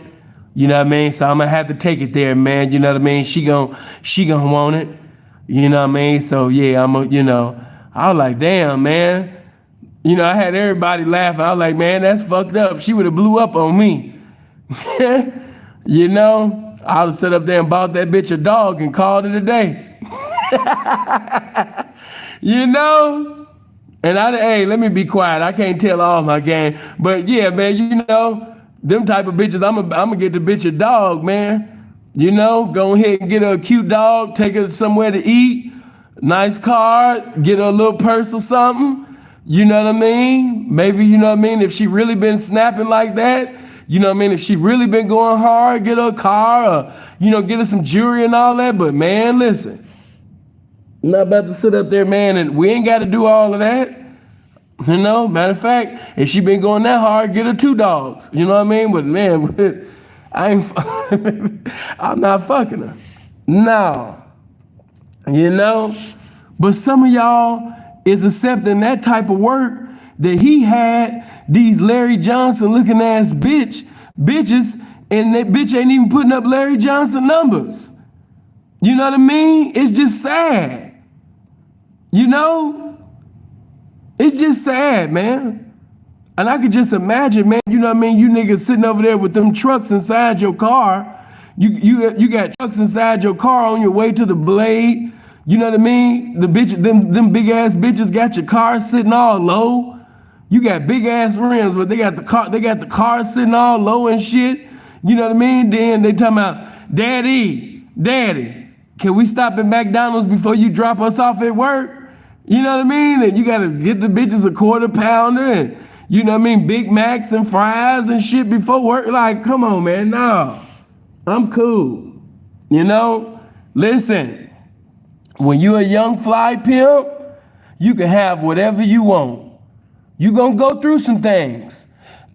You know what I mean? So I'm gonna have to take it there, man. You know what I mean? She gonna want it. You know what I mean? So yeah, you know, I was like, damn, man. You know, I had everybody laughing. I was like, man, that's fucked up. She would have blew up on me. You know, I would have sat up there and bought that bitch a dog and called it a day. You know? And hey, let me be quiet. I can't tell all my game. But yeah, man, you know, them type of bitches, I'm gonna get the bitch a dog, man. You know, go ahead and get her a cute dog, take her somewhere to eat, nice car, get her a little purse or something. You know what I mean? Maybe, you know what I mean, if she really been snapping like that, you know what I mean, if she really been going hard, get her a car or, you know, get her some jewelry and all that. But man, listen, I'm not about to sit up there, man, and we ain't got to do all of that. You know, matter of fact, if she been going that hard, get her 2 dogs. You know what I mean? But man, I'm not fucking her. No. You know? But some of y'all is accepting that type of work that he had these Larry Johnson looking ass bitches, and that bitch ain't even putting up Larry Johnson numbers. You know what I mean? It's just sad. You know? It's just sad, man. And I could just imagine, man, you know what I mean? You niggas sitting over there with them trucks inside your car. You got trucks inside your car on your way to the Blade. You know what I mean? The bitch, them big ass bitches got your car sitting all low. You got big ass rims, but they got the car sitting all low and shit. You know what I mean? Then they talking about, Daddy, can we stop at McDonald's before you drop us off at work? You know what I mean? And you gotta get the bitches a quarter pounder and, you know what I mean, Big Macs and fries and shit before work. Like, come on, man, no. I'm cool. You know? Listen, when you're a young fly pimp, you can have whatever you want. You're gonna go through some things.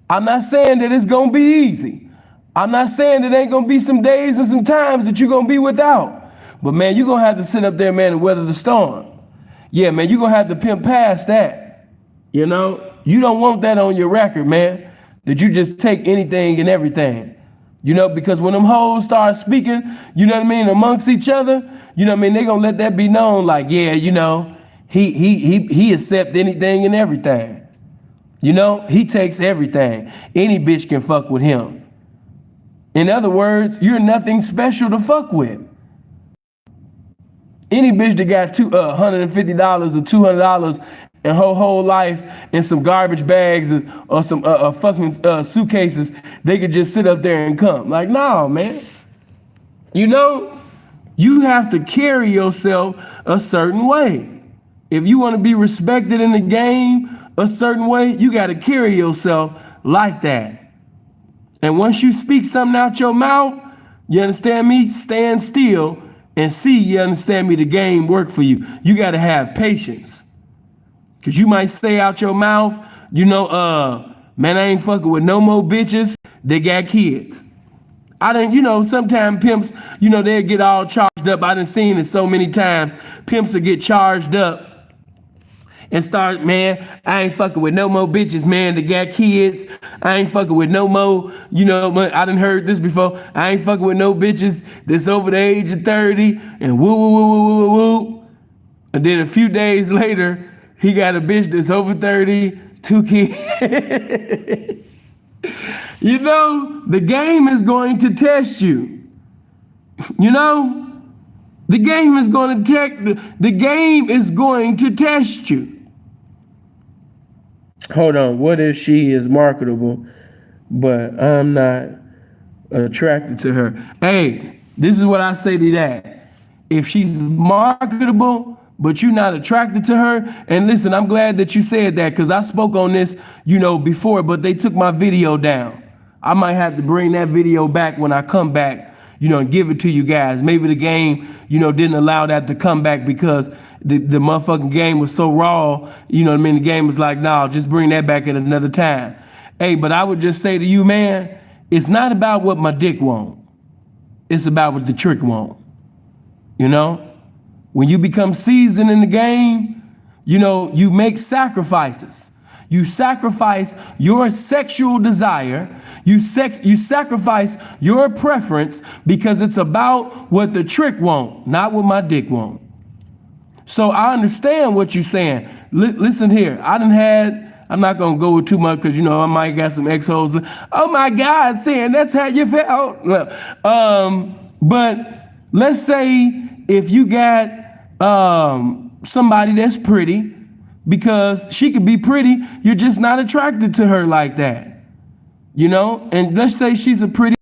I'm not saying that it's gonna be easy. I'm not saying that ain't gonna be some days and some times that you're gonna be without. But man, you're gonna have to sit up there, man, and weather the storm. Yeah, man, you're gonna have to pimp past that. You know? You don't want that on your record, man, that you just take anything and everything. You know, because when them hoes start speaking, you know what I mean, amongst each other, you know what I mean, they gonna let that be known like, yeah, you know, he accept anything and everything. You know, he takes everything. Any bitch can fuck with him. In other words, you're nothing special to fuck with. Any bitch that got $150 or $200 and her whole life in some garbage bags or some fucking suitcases, they could just sit up there and come. Like, no, man. You know, you have to carry yourself a certain way. If you want to be respected in the game a certain way, you got to carry yourself like that. And once you speak something out your mouth, you understand me? Stand still and see, you understand me, the game work for you. You got to have patience. Because you might say out your mouth, you know, man, I ain't fucking with no more bitches that got kids. I didn't, you know, sometimes pimps, you know, they'll get all charged up. I done seen it so many times. Pimps will get charged up and start, man, I ain't fucking with no more bitches, man, that got kids. I ain't fucking with no more, you know, I done heard this before. I ain't fucking with no bitches that's over the age of 30 and woo, woo, woo, woo, woo, woo. And then a few days later, he got a bitch that's over 30, 2 kids. You know, the game is going to test you. You know, the game is going to test you. Hold on, what if she is marketable, but I'm not attracted to her? Hey, this is what I say to that. If she's marketable, but you're not attracted to her, and listen, I'm glad that you said that because I spoke on this, you know, before, but they took my video down. I might have to bring that video back when I come back, you know, and give it to you guys. Maybe the game, you know, didn't allow that to come back because the motherfucking game was so raw, you know what I mean? The game was like, nah, just bring that back at another time. Hey, but I would just say to you, man, it's not about what my dick want. It's about what the trick want. You know? When you become seasoned in the game, you know, you make sacrifices. You sacrifice your sexual desire. You sacrifice your preference because it's about what the trick want, not what my dick want. So I understand what you're saying. Listen here, I'm not going to go with too much because, you know, I might got some ex-hoes. Oh my God, saying that's how you felt. But let's say if you got somebody that's pretty, because she could be pretty, you're just not attracted to her like that, you know? And let's say she's a pretty,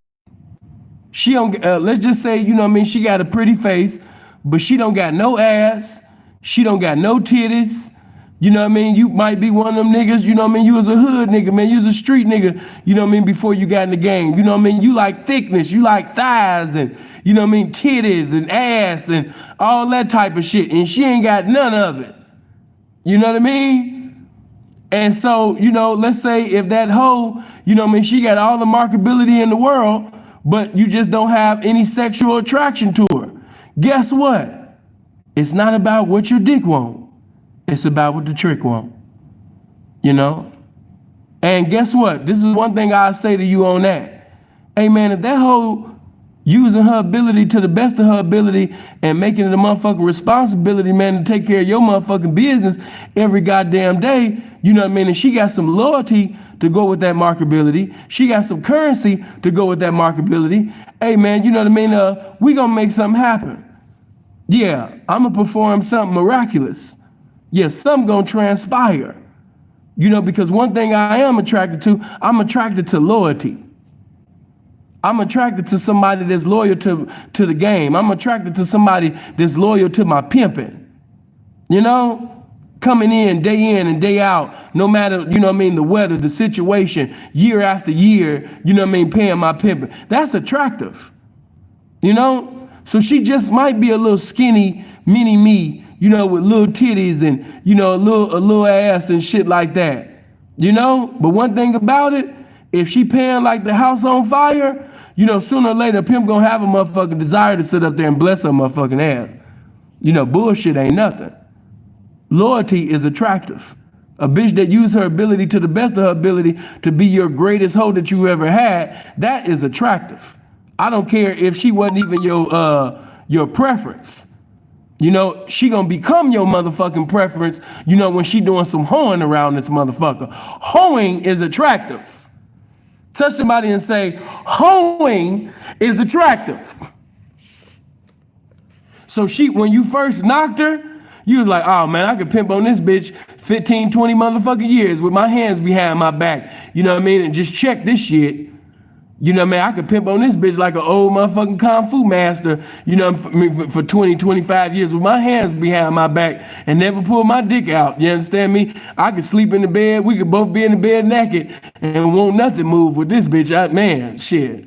she don't, let's just say, you know what I mean, she got a pretty face, but she don't got no ass, she don't got no titties, you know what I mean? You might be one of them niggas, you know what I mean? You was a hood nigga, man, you was a street nigga, you know what I mean, before you got in the game, you know what I mean? You like thickness, you like thighs and, you know what I mean, titties and ass and all that type of shit, and she ain't got none of it. You know what I mean? And so, you know, let's say if that hoe, you know what I mean, she got all the marketability in the world, but you just don't have any sexual attraction to her. Guess what? It's not about what your dick want. It's about what the trick want. You know? And guess what? This is one thing I'll say to you on that. Hey man, if that hoe using her ability to the best of her ability and making it a motherfucking responsibility, man, to take care of your motherfucking business every goddamn day, you know what I mean? And she got some loyalty to go with that marketability. She got some currency to go with that marketability. Hey, man, you know what I mean? We gonna make something happen. Yeah, I'm gonna perform something miraculous. Yeah, something gonna transpire. You know, because one thing I am attracted to, I'm attracted to loyalty. I'm attracted to somebody that's loyal to the game. I'm attracted to somebody that's loyal to my pimping. You know? coming in and day out, no matter, you know what I mean, the weather, the situation, year after year, you know what I mean, paying my pimping. That's attractive, you know? So she just might be a little skinny mini me, you know, with little titties and, you know, a little ass and shit like that, you know? But one thing about it, if she paying like the house on fire, you know, sooner or later, a pimp gonna have a motherfucking desire to sit up there and bless her motherfucking ass. You know, bullshit ain't nothing. Loyalty is attractive. A bitch that uses her ability to the best of her ability to be your greatest hoe that you ever had, that is attractive. I don't care if she wasn't even your preference. You know, she gonna become your motherfucking preference, you know, when she doing some hoeing around this motherfucker. Hoeing is attractive. Touch somebody and say, hoeing is attractive. So when you first knocked her, you was like, oh man, I could pimp on this bitch 15, 20 motherfucking years with my hands behind my back. You know what I mean? And just check this shit. You know what I mean? I could pimp on this bitch like an old motherfucking Kung Fu master, you know, for 20, 25 years with my hands behind my back and never pull my dick out. You understand me? I could sleep in the bed. We could both be in the bed naked and won't nothing move with this bitch. Man, shit.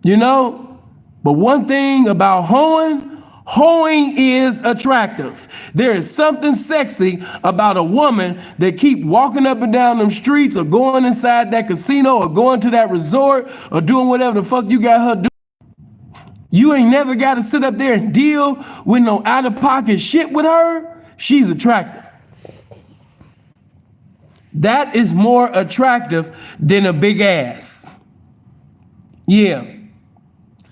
You know? But one thing about hoeing is attractive. There is something sexy about a woman that keep walking up and down them streets or going inside that casino or going to that resort or doing whatever the fuck you got her do. You ain't never got to sit up there and deal with no out-of-pocket shit with her. She's attractive. That is more attractive than a big ass. Yeah.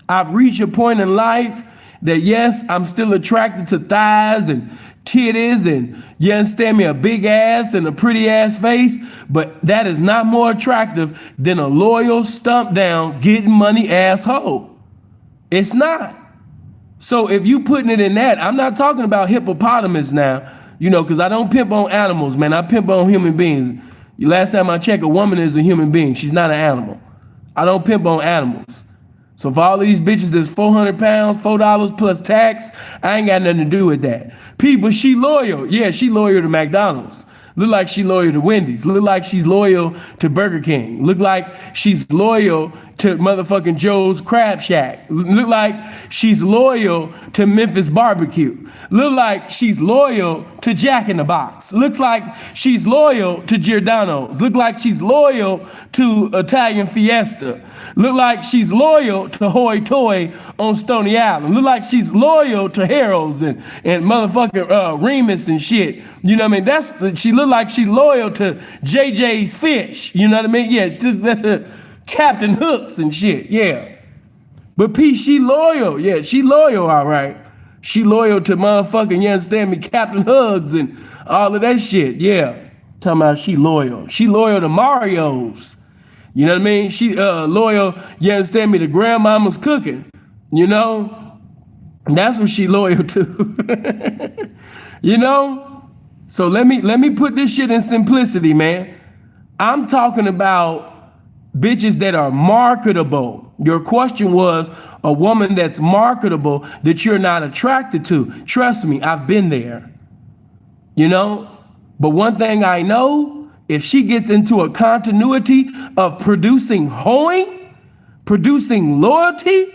I've reached a point in life that yes, I'm still attracted to thighs and titties and, you understand me, a big ass and a pretty ass face, but that is not more attractive than a loyal, stump down, getting money asshole. It's not. So if you putting it in that, I'm not talking about hippopotamus now, you know, because I don't pimp on animals, man. I pimp on human beings. Last time I checked, a woman is a human being. She's not an animal. I don't pimp on animals. So for all of these bitches that's 400 pounds, $4 plus tax, I ain't got nothing to do with that. But she loyal. Yeah, she loyal to McDonald's. Look like she loyal to Wendy's. Look like she's loyal to Burger King. Look like she's loyal to motherfucking Joe's Crab Shack. Look like she's loyal to Memphis Barbecue. Look like she's loyal to Jack in the Box. Looks like she's loyal to Giordano's. Look like she's loyal to Italian Fiesta. Look like she's loyal to Hoy Toy on Stony Island. Look like she's loyal to Harold's and motherfucking Remus and shit. You know what I mean? She look like she's loyal to JJ's Fish. You know what I mean? Yeah, just Captain Hooks and shit. Yeah. But P, she loyal. Yeah, she loyal, all right. She loyal to motherfucking, you understand me, Captain Hugs and all of that shit. Yeah. Talking about she loyal. She loyal to Mario's. You know what I mean? She loyal, you understand me, to grandmama's cooking. You know? That's what she loyal to. You know? So let me put this shit in simplicity, man. I'm talking about bitches that are marketable. Your question was a woman that's marketable that you're not attracted to. Trust me, I've been there. You know? But one thing I know, if she gets into a continuity of producing hoeing, producing loyalty,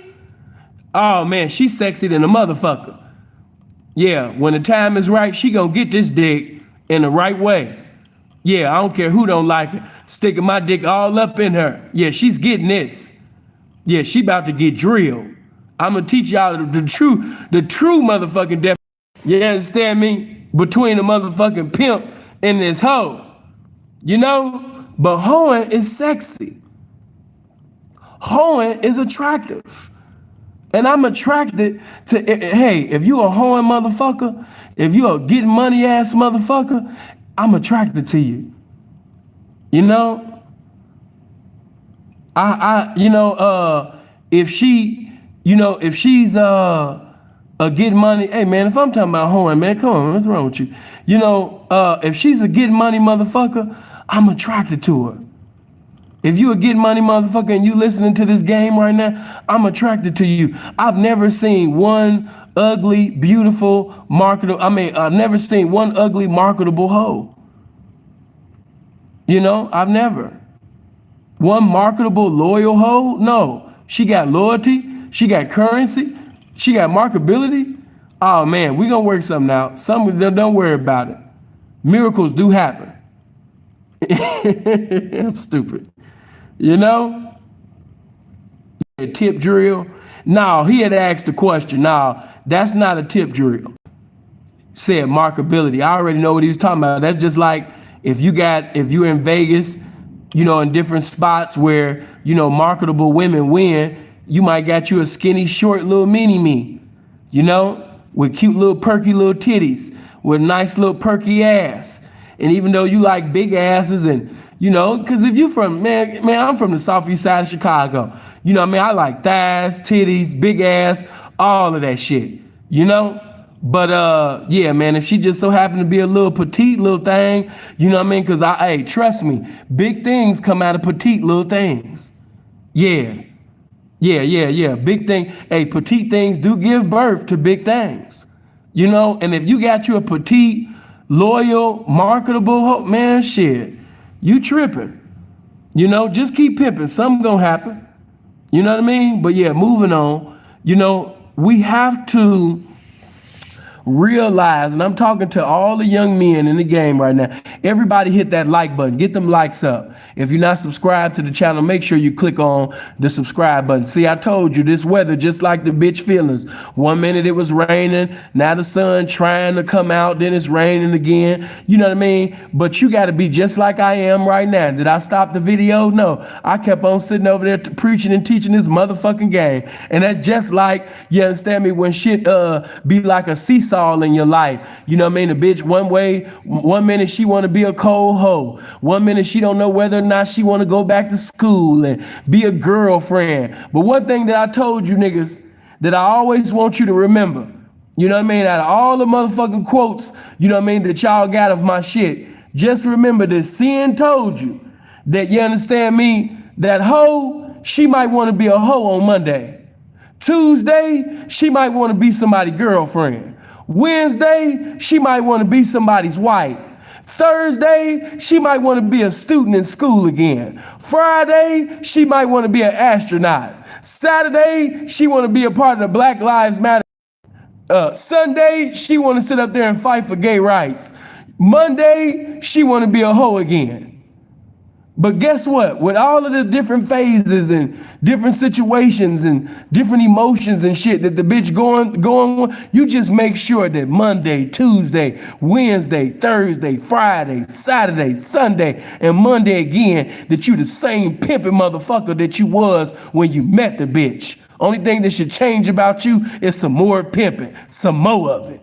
oh man, she's sexy than a motherfucker. Yeah, when the time is right, she gonna get this dick in the right way. Yeah, I don't care who don't like it. Sticking my dick all up in her. Yeah, she's getting this. Yeah, she about to get drilled. I'm gonna teach y'all the true motherfucking definition. You understand me? Between the motherfucking pimp and this hoe. You know? But hoeing is sexy. Hoeing is attractive. And I'm attracted to, hey, if you a hoeing motherfucker, if you a getting money ass motherfucker, I'm attracted to you. You know? If she's a getting money, hey man, if I'm talking about hoeing, man, come on, what's wrong with you? You know, if she's a getting money motherfucker, I'm attracted to her. If you a getting money motherfucker and you listening to this game right now, I'm attracted to you. I've never seen one ugly, beautiful, marketable. I mean, I've never seen one ugly, marketable hoe. You know, I've never. One marketable, loyal hoe? No. She got loyalty. She got currency. She got marketability. Oh man, we gonna work something out. Don't worry about it. Miracles do happen. I'm stupid. You know? A tip drill. No, he had asked the question. No, that's not a tip drill. Said marketability. I already know what he was talking about. That's just like if you're in Vegas, you know, in different spots where, you know, marketable women win, you might got you a skinny, short little mini-me, you know, with cute little perky little titties, with nice little perky ass. And even though you like big asses and, you know, because if you from, man, I'm from the southeast side of Chicago. You know what I mean? I like thighs, titties, big ass, all of that shit, you know? But yeah, man, if she just so happened to be a little petite little thing, you know what I mean? Because hey, trust me, big things come out of petite little things. Yeah. Big thing. Hey, petite things do give birth to big things. You know, and if you got you a petite, loyal, marketable, man, shit, you tripping. You know, just keep pimping. Something gonna happen. You know what I mean? But yeah, moving on. You know, we have to realize, and I'm talking to all the young men in the game right now, everybody hit that like button, get them likes up. If you're not subscribed to the channel, make sure you click on the subscribe button. See, I told you this weather just like the bitch feelings. 1 minute it was raining, now the sun trying to come out, then it's raining again. You know what I mean? But you got to be just like I am right now. Did I stop the video? No, I kept on sitting over there preaching and teaching this motherfucking game. And that's just like, you understand me, when shit be like a seesaw in your life. You know what I mean? The bitch one minute she want to be a cold hoe. 1 minute she don't know whether or not she want to go back to school and be a girlfriend. But one thing that I told you niggas that I always want you to remember, you know what I mean? Out of all the motherfucking quotes, you know what I mean, that y'all got of my shit, just remember that sin told you that, you understand me, that hoe, she might want to be a hoe on Monday. Tuesday, she might want to be somebody's girlfriend. Wednesday, she might want to be somebody's wife. Thursday, she might want to be a student in school again. Friday, she might want to be an astronaut. Saturday, she want to be a part of the Black Lives Matter. Sunday, she want to sit up there and fight for gay rights. Monday, she want to be a hoe again. But guess what? With all of the different phases and different situations and different emotions and shit that the bitch going on, you just make sure that Monday, Tuesday, Wednesday, Thursday, Friday, Saturday, Sunday, and Monday again, that you the same pimping motherfucker that you was when you met the bitch. Only thing that should change about you is some more pimping, some more of it.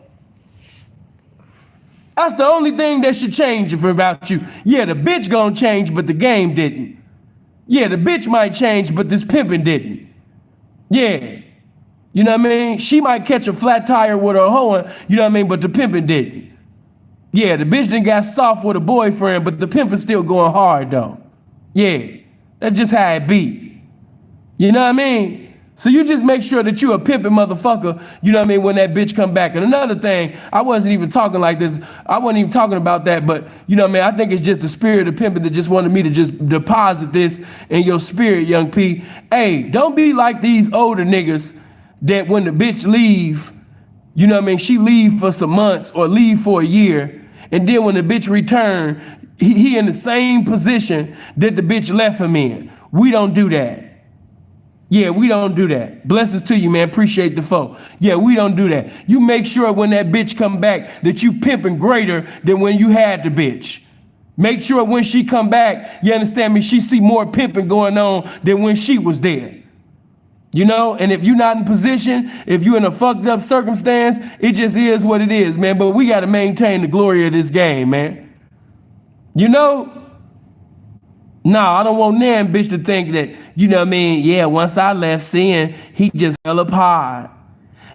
That's the only thing that should change about you. Yeah, the bitch gonna change, but the game didn't. Yeah, the bitch might change, but this pimping didn't. Yeah. You know what I mean? She might catch a flat tire with her hoeing, you know what I mean, but the pimping didn't. Yeah, the bitch done got soft with a boyfriend, but the pimping still going hard though. Yeah, that's just how it be. You know what I mean? So you just make sure that you a pimping motherfucker, you know what I mean, when that bitch come back. And another thing, I wasn't even talking like this. I wasn't even talking about that, but you know what I mean, I think it's just the spirit of pimping that just wanted me to just deposit this in your spirit, young P. Hey, don't be like these older niggas that when the bitch leave, you know what I mean, she leave for some months or leave for a year, and then when the bitch return, he in the same position that the bitch left him in. We don't do that. Yeah, we don't do that. Blessings to you, man. Appreciate the foe. Yeah, we don't do that. You make sure when that bitch come back that you pimping greater than when you had the bitch. Make sure when she come back, you understand me, she see more pimping going on than when she was there. You know, and if you're not in position, if you're in a fucked up circumstance, it just is what it is, man. But we got to maintain the glory of this game, man. You know? No, I don't want nan bitch to think that, you know what I mean, yeah, once I left sin, he just fell apart.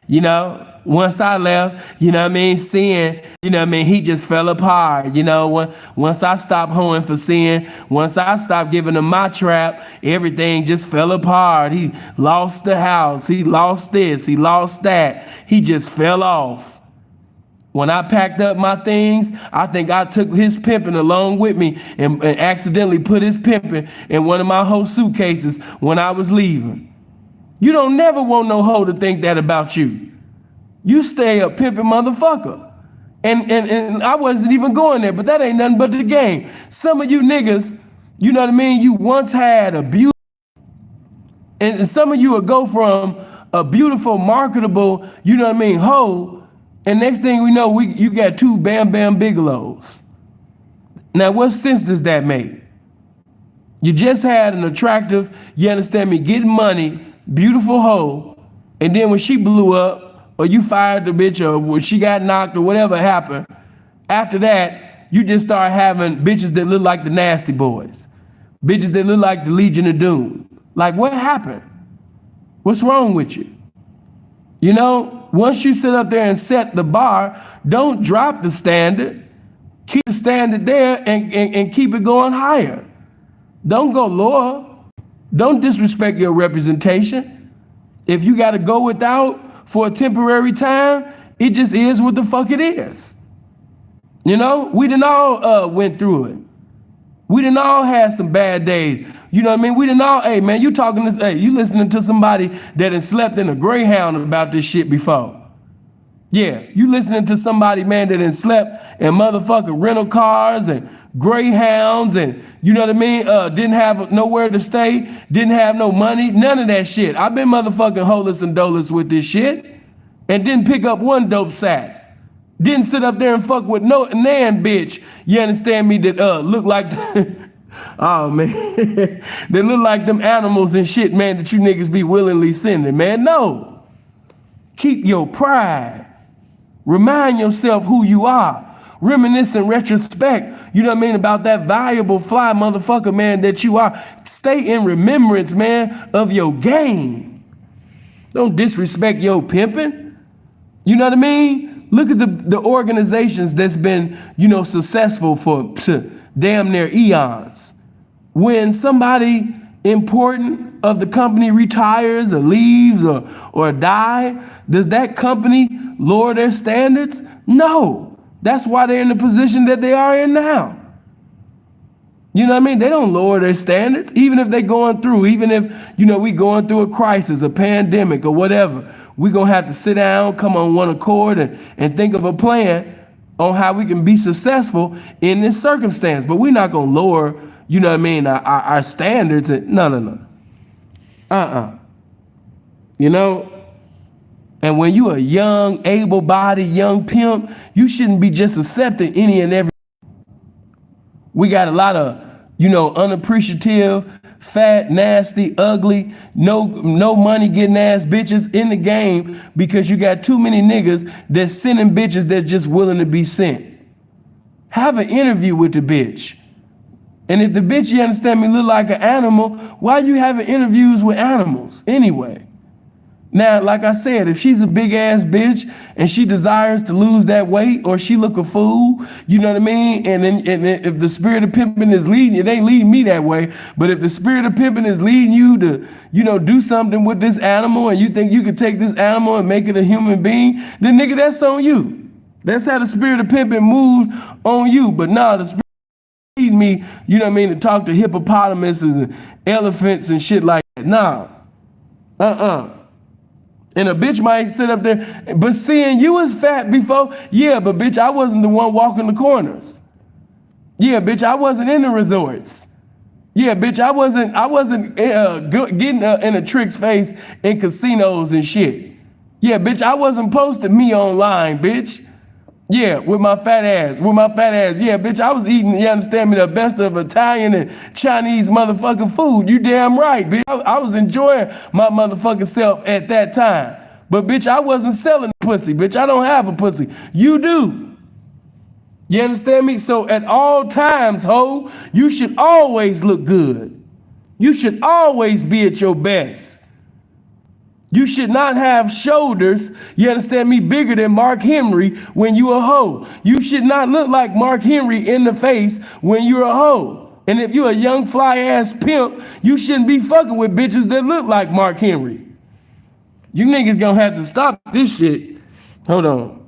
You know, once I left, you know what I mean, Sin, you know what I mean, he just fell apart. You know, once I stopped hoeing for Sin, once I stopped giving him my trap, everything just fell apart. He lost the house, he lost this, he lost that. He just fell off. When I packed up my things, I think I took his pimping along with me and accidentally put his pimping in one of my whole suitcases when I was leaving. You don't never want no hoe to think that about you. You stay a pimping motherfucker. And I wasn't even going there, but that ain't nothing but the game. Some of you niggas, you know what I mean, you once had a beautiful, and some of you will go from a beautiful, marketable, you know what I mean, hoe, and next thing we know, you got 2 Bam Bam Bigelows. Now, what sense does that make? You just had an attractive, you understand me, getting money, beautiful hoe, and then when she blew up, or you fired the bitch, or when she got knocked, or whatever happened, after that, you just start having bitches that look like the Nasty Boys. Bitches that look like the Legion of Doom. Like, what happened? What's wrong with you? You know, once you sit up there and set the bar, don't drop the standard. Keep the standard there and keep it going higher. Don't go lower. Don't disrespect your representation. If you got to go without for a temporary time, it just is what the fuck it is. You know, we done all went through it. We done all had some bad days. You know what I mean? We done all, hey man, you talking this, hey, you listening to somebody that has slept in a Greyhound about this shit before. Yeah, you listening to somebody, man, that has slept in motherfucking rental cars and Greyhounds and, you know what I mean? Didn't have nowhere to stay, didn't have no money, none of that shit. I've been motherfucking holeless and doleless with this shit and didn't pick up one dope sack. Didn't sit up there and fuck with no nan bitch, you understand me, that look like, oh man, they look like them animals and shit, man, that you niggas be willingly sending, man. No. Keep your pride. Remind yourself who you are. Reminisce in retrospect, you know what I mean, about that valuable fly motherfucker, man, that you are. Stay in remembrance, man, of your game. Don't disrespect your pimping. You know what I mean? Look at the organizations that's been, you know, successful for damn near eons. When somebody important of the company retires or leaves or die, does that company lower their standards? No. That's why they're in the position that they are in now. You know what I mean? They don't lower their standards, even if they're going through, even if, you know, we going through a crisis, a pandemic or whatever. We're going to have to sit down, come on one accord and think of a plan on how we can be successful in this circumstance. But we're not going to lower, you know what I mean, our standards. No. You know, and when you a young, able-bodied young pimp, you shouldn't be just accepting any and every. We got a lot of, you know, unappreciative, fat, nasty, ugly, no money getting ass bitches in the game because you got too many niggas that's sending bitches that's just willing to be sent. Have an interview with the bitch. And if the bitch, you understand me, look like an animal, why you having interviews with animals anyway? Now, like I said, if she's a big ass bitch and she desires to lose that weight or she look a fool, you know what I mean? And then if the spirit of pimping is leading, it ain't leading me that way. But if the spirit of pimping is leading you to, you know, do something with this animal and you think you could take this animal and make it a human being, then nigga, that's on you. That's how the spirit of pimping moves on you. But nah, the spirit leading me, you know what I mean, to talk to hippopotamuses and elephants and shit like that. Nah. And a bitch might sit up there, but seeing you was fat before, yeah, but bitch, I wasn't the one walking the corners. Yeah, bitch, I wasn't in the resorts. Yeah, bitch, I wasn't getting in a trick's face in casinos and shit. Yeah, bitch, I wasn't posting me online, bitch. Yeah, with my fat ass. Yeah, bitch, I was eating, you understand me, the best of Italian and Chinese motherfucking food. You damn right, bitch. I was enjoying my motherfucking self at that time. But bitch, I wasn't selling pussy, bitch. I don't have a pussy. You do. You understand me? So at all times, ho, you should always look good. You should always be at your best. You should not have shoulders, you understand me, bigger than Mark Henry when you a hoe. You should not look like Mark Henry in the face when you're a hoe. And if you're a young fly ass pimp, you shouldn't be fucking with bitches that look like Mark Henry. You niggas gonna have to stop this shit. Hold on.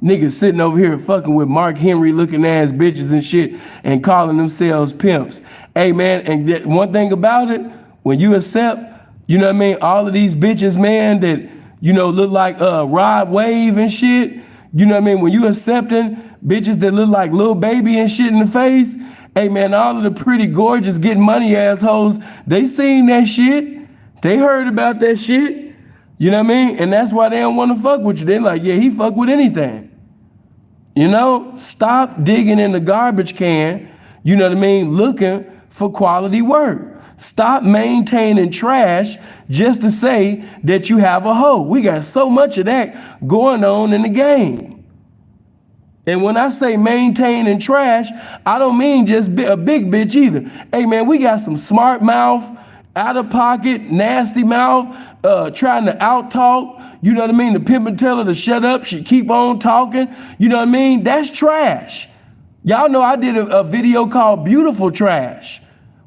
Niggas sitting over here fucking with Mark Henry looking ass bitches and shit and calling themselves pimps. Hey man, and one thing about it, when you accept, you know what I mean, all of these bitches, man, that, you know, look like Rod Wave and shit, you know what I mean, when you accepting bitches that look like Lil Baby and shit in the face, hey man, all of the pretty, gorgeous, getting money assholes, they seen that shit. They heard about that shit. You know what I mean? And that's why they don't want to fuck with you. They like, yeah, he fuck with anything. You know, stop digging in the garbage can, you know what I mean, looking for quality work. Stop maintaining trash just to say that you have a hoe. We got so much of that going on in the game. And when I say maintaining trash, I don't mean just a big bitch either. Hey man, we got some smart mouth, out of pocket, nasty mouth, trying to out talk. You know what I mean? The pimp and tell her to shut up. She keep on talking. You know what I mean? That's trash. Y'all know I did a video called Beautiful Trash.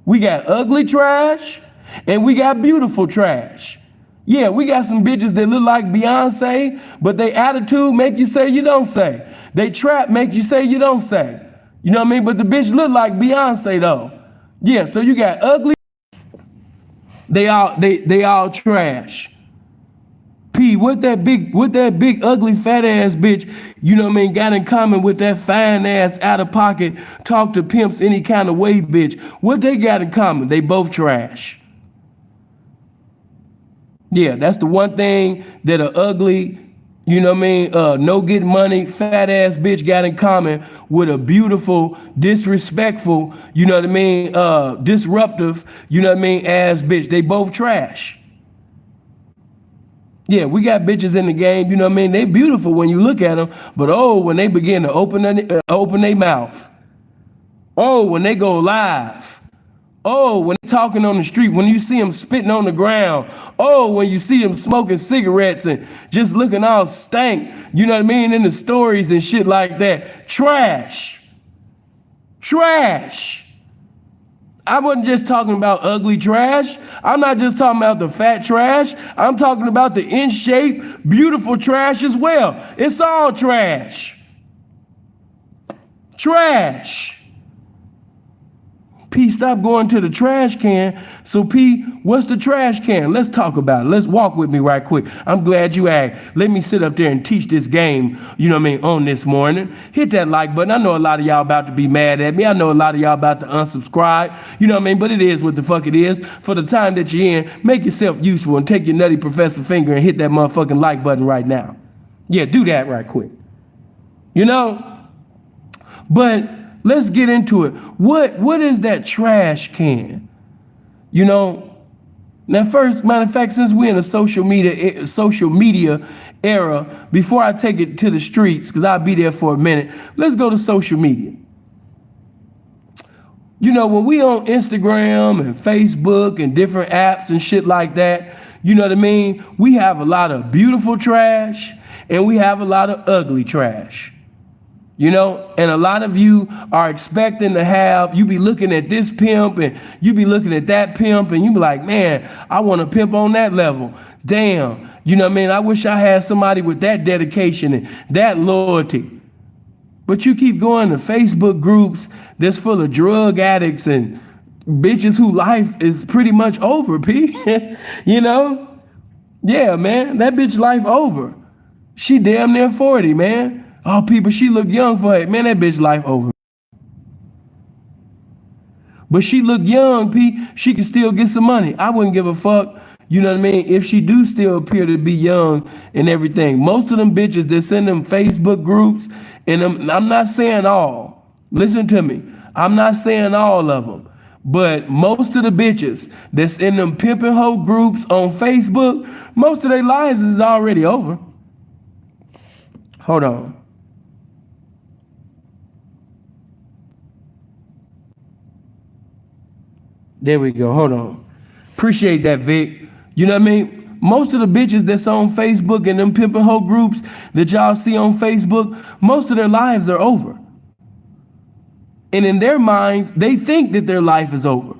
We got ugly trash and we got beautiful trash. Yeah, we got some bitches that look like Beyonce, but they attitude make you say you don't say. They trap make you say you don't say. You know what I mean? But the bitch look like Beyonce though. Yeah, so you got ugly. They all trash. P, what that big ugly fat ass bitch, you know what I mean, got in common with that fine ass out of pocket talk to pimps any kind of way bitch? What they got in common? They both trash. Yeah, that's the one thing that a ugly, you know what I mean, no get money, fat ass bitch got in common with a beautiful, disrespectful, you know what I mean, disruptive, you know what I mean, ass bitch. They both trash. Yeah, we got bitches in the game, you know what I mean? They beautiful when you look at them, but oh, when they begin to open their mouth. Oh, when they go live. Oh, when they're talking on the street, when you see them spitting on the ground. Oh, when you see them smoking cigarettes and just looking all stank, you know what I mean, in the stories and shit like that. Trash. Trash. I wasn't just talking about ugly trash. I'm not just talking about the fat trash. I'm talking about the in shape, beautiful trash as well. It's all trash. Trash. P, stop going to the trash can. So P, what's the trash can? Let's talk about it. Let's walk with me right quick. I'm glad you asked. Let me sit up there and teach this game, you know what I mean, on this morning. Hit that like button. I know a lot of y'all about to be mad at me. I know a lot of y'all about to unsubscribe. You know what I mean? But it is what the fuck it is. For the time that you're in, make yourself useful and take your nutty professor finger and hit that motherfucking like button right now. Yeah, do that right quick. You know? But let's get into it. What is that trash can? You know, now first, matter of fact, since we're in a social media era, before I take it to the streets, because I'll be there for a minute, let's go to social media. You know, when we on Instagram and Facebook and different apps and shit like that, you know what I mean? We have a lot of beautiful trash and we have a lot of ugly trash. You know, and a lot of you are expecting to have, you be looking at this pimp and you be looking at that pimp and you be like, man, I want to pimp on that level. Damn, you know what I mean? I wish I had somebody with that dedication and that loyalty. But you keep going to Facebook groups that's full of drug addicts and bitches whose life is pretty much over, P. You know? Yeah, man, that bitch life over. She damn near 40, man. Oh, people, she look young for it. Man, that bitch life over. But she look young, P. She can still get some money. I wouldn't give a fuck, you know what I mean, if she do still appear to be young and everything. Most of them bitches that's in them Facebook groups, and I'm not saying all. Listen to me. I'm not saying all of them. But most of the bitches that's in them pimping hoe groups on Facebook, most of their lives is already over. Hold on. There we go. Hold on. Appreciate that, Vic. You know what I mean? Most of the bitches that's on Facebook and them pimping hoe groups that y'all see on Facebook, most of their lives are over. And in their minds, they think that their life is over.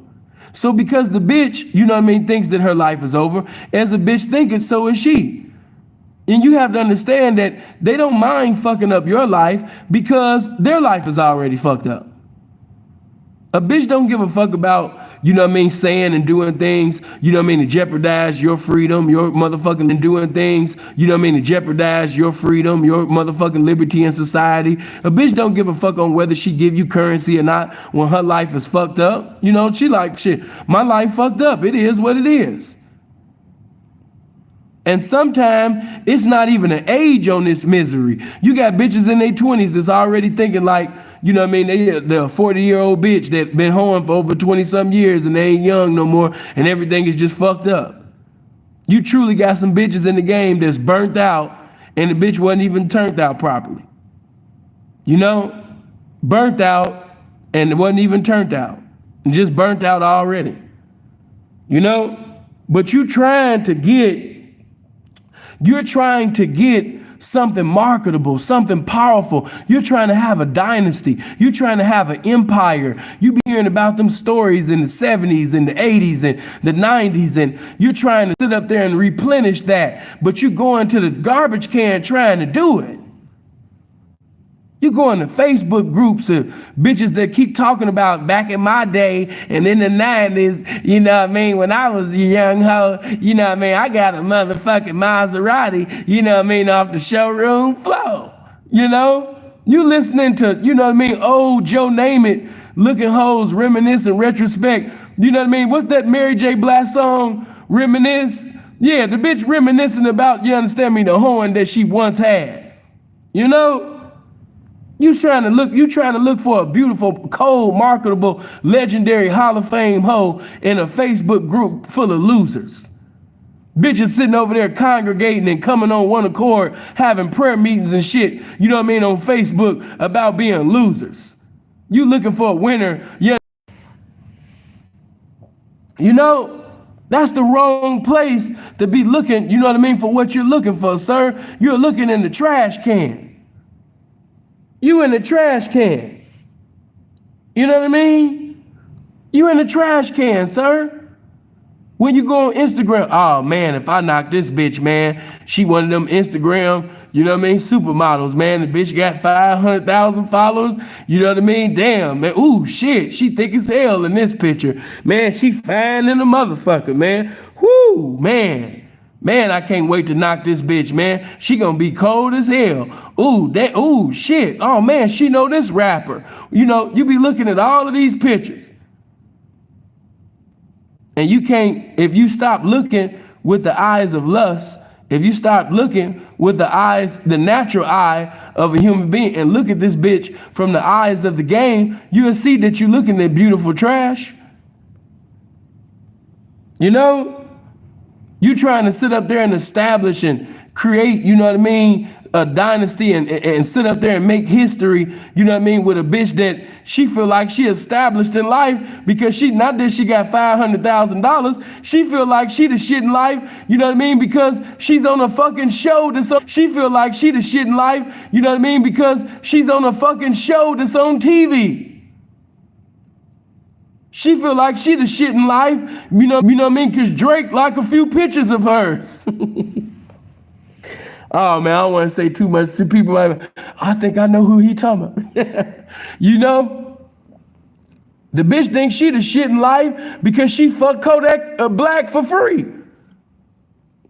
So because the bitch, you know what I mean, thinks that her life is over, as a bitch thinking, so is she. And you have to understand that they don't mind fucking up your life because their life is already fucked up. A bitch don't give a fuck about, you know what I mean, saying and doing things, you know what I mean, to jeopardize your freedom, your motherfucking and doing things, you know what I mean, to jeopardize your freedom, your motherfucking liberty in society. A bitch don't give a fuck on whether she give you currency or not when her life is fucked up. You know, she like, shit, my life fucked up. It is what it is. And sometimes it's not even an age on this misery. You got bitches in their 20s that's already thinking like, you know what I mean, they're a 40-year-old bitch that been hoeing for over 20-some years and they ain't young no more and everything is just fucked up. You truly got some bitches in the game that's burnt out and the bitch wasn't even turned out properly. You know, burnt out and it wasn't even turned out. Just burnt out already. You know, but you're trying to get something marketable, something powerful. You're trying to have a dynasty. You're trying to have an empire. You be hearing about them stories in the 70s and the 80s and the 90s, and you're trying to sit up there and replenish that, but you're going to the garbage can trying to do it. You go into Facebook groups of bitches that keep talking about back in my day and in the 90s, you know what I mean, when I was a young hoe, you know what I mean, I got a motherfucking Maserati, you know what I mean, off the showroom floor. You know? You listening to, you know what I mean, old Joe Name It, looking hoes, reminisce in retrospect. You know what I mean? What's that Mary J. Blige song, Reminisce? Yeah, the bitch reminiscing about, you understand me, the hoeing that she once had. You know? You trying to look for a beautiful, cold, marketable, legendary Hall of Fame hoe in a Facebook group full of losers. Bitches sitting over there congregating and coming on one accord, having prayer meetings and shit, you know what I mean, on Facebook about being losers. You looking for a winner, yeah. You know, that's the wrong place to be looking, you know what I mean, for what you're looking for, sir. You're looking in the trash can. You in the trash can. You know what I mean? You in the trash can, sir. When you go on Instagram, oh man, if I knock this bitch, man, she one of them Instagram, you know what I mean, supermodels, man. The bitch got 500,000 followers, you know what I mean? Damn, man, ooh, shit, she thick as hell in this picture. Man, she fine in a motherfucker, man. Whoo, man. Man, I can't wait to knock this bitch, man. She gonna be cold as hell. Ooh, shit. Oh man, she know this rapper. You know, you be looking at all of these pictures. And you can't, if you stop looking with the eyes of lust, if you stop looking with the eyes, the natural eye of a human being, and look at this bitch from the eyes of the game, you'll see that you're looking at beautiful trash. You know? You trying to sit up there and establish and create, you know what I mean, a dynasty and sit up there and make history, you know what I mean, with a bitch that she feel like she established in life because she, not that she got $500,000, she feel like she the shit in life, you know what I mean, because she's on a fucking show that's on, she feel like she the shit in life, you know what I mean, because she's on a fucking show that's on TV. She feel like she the shit in life, you know what I mean? Because Drake like a few pictures of hers. Oh man, I don't want to say too much to people. I think I know who he talking about. You know, the bitch thinks she the shit in life because she fucked Kodak Black for free.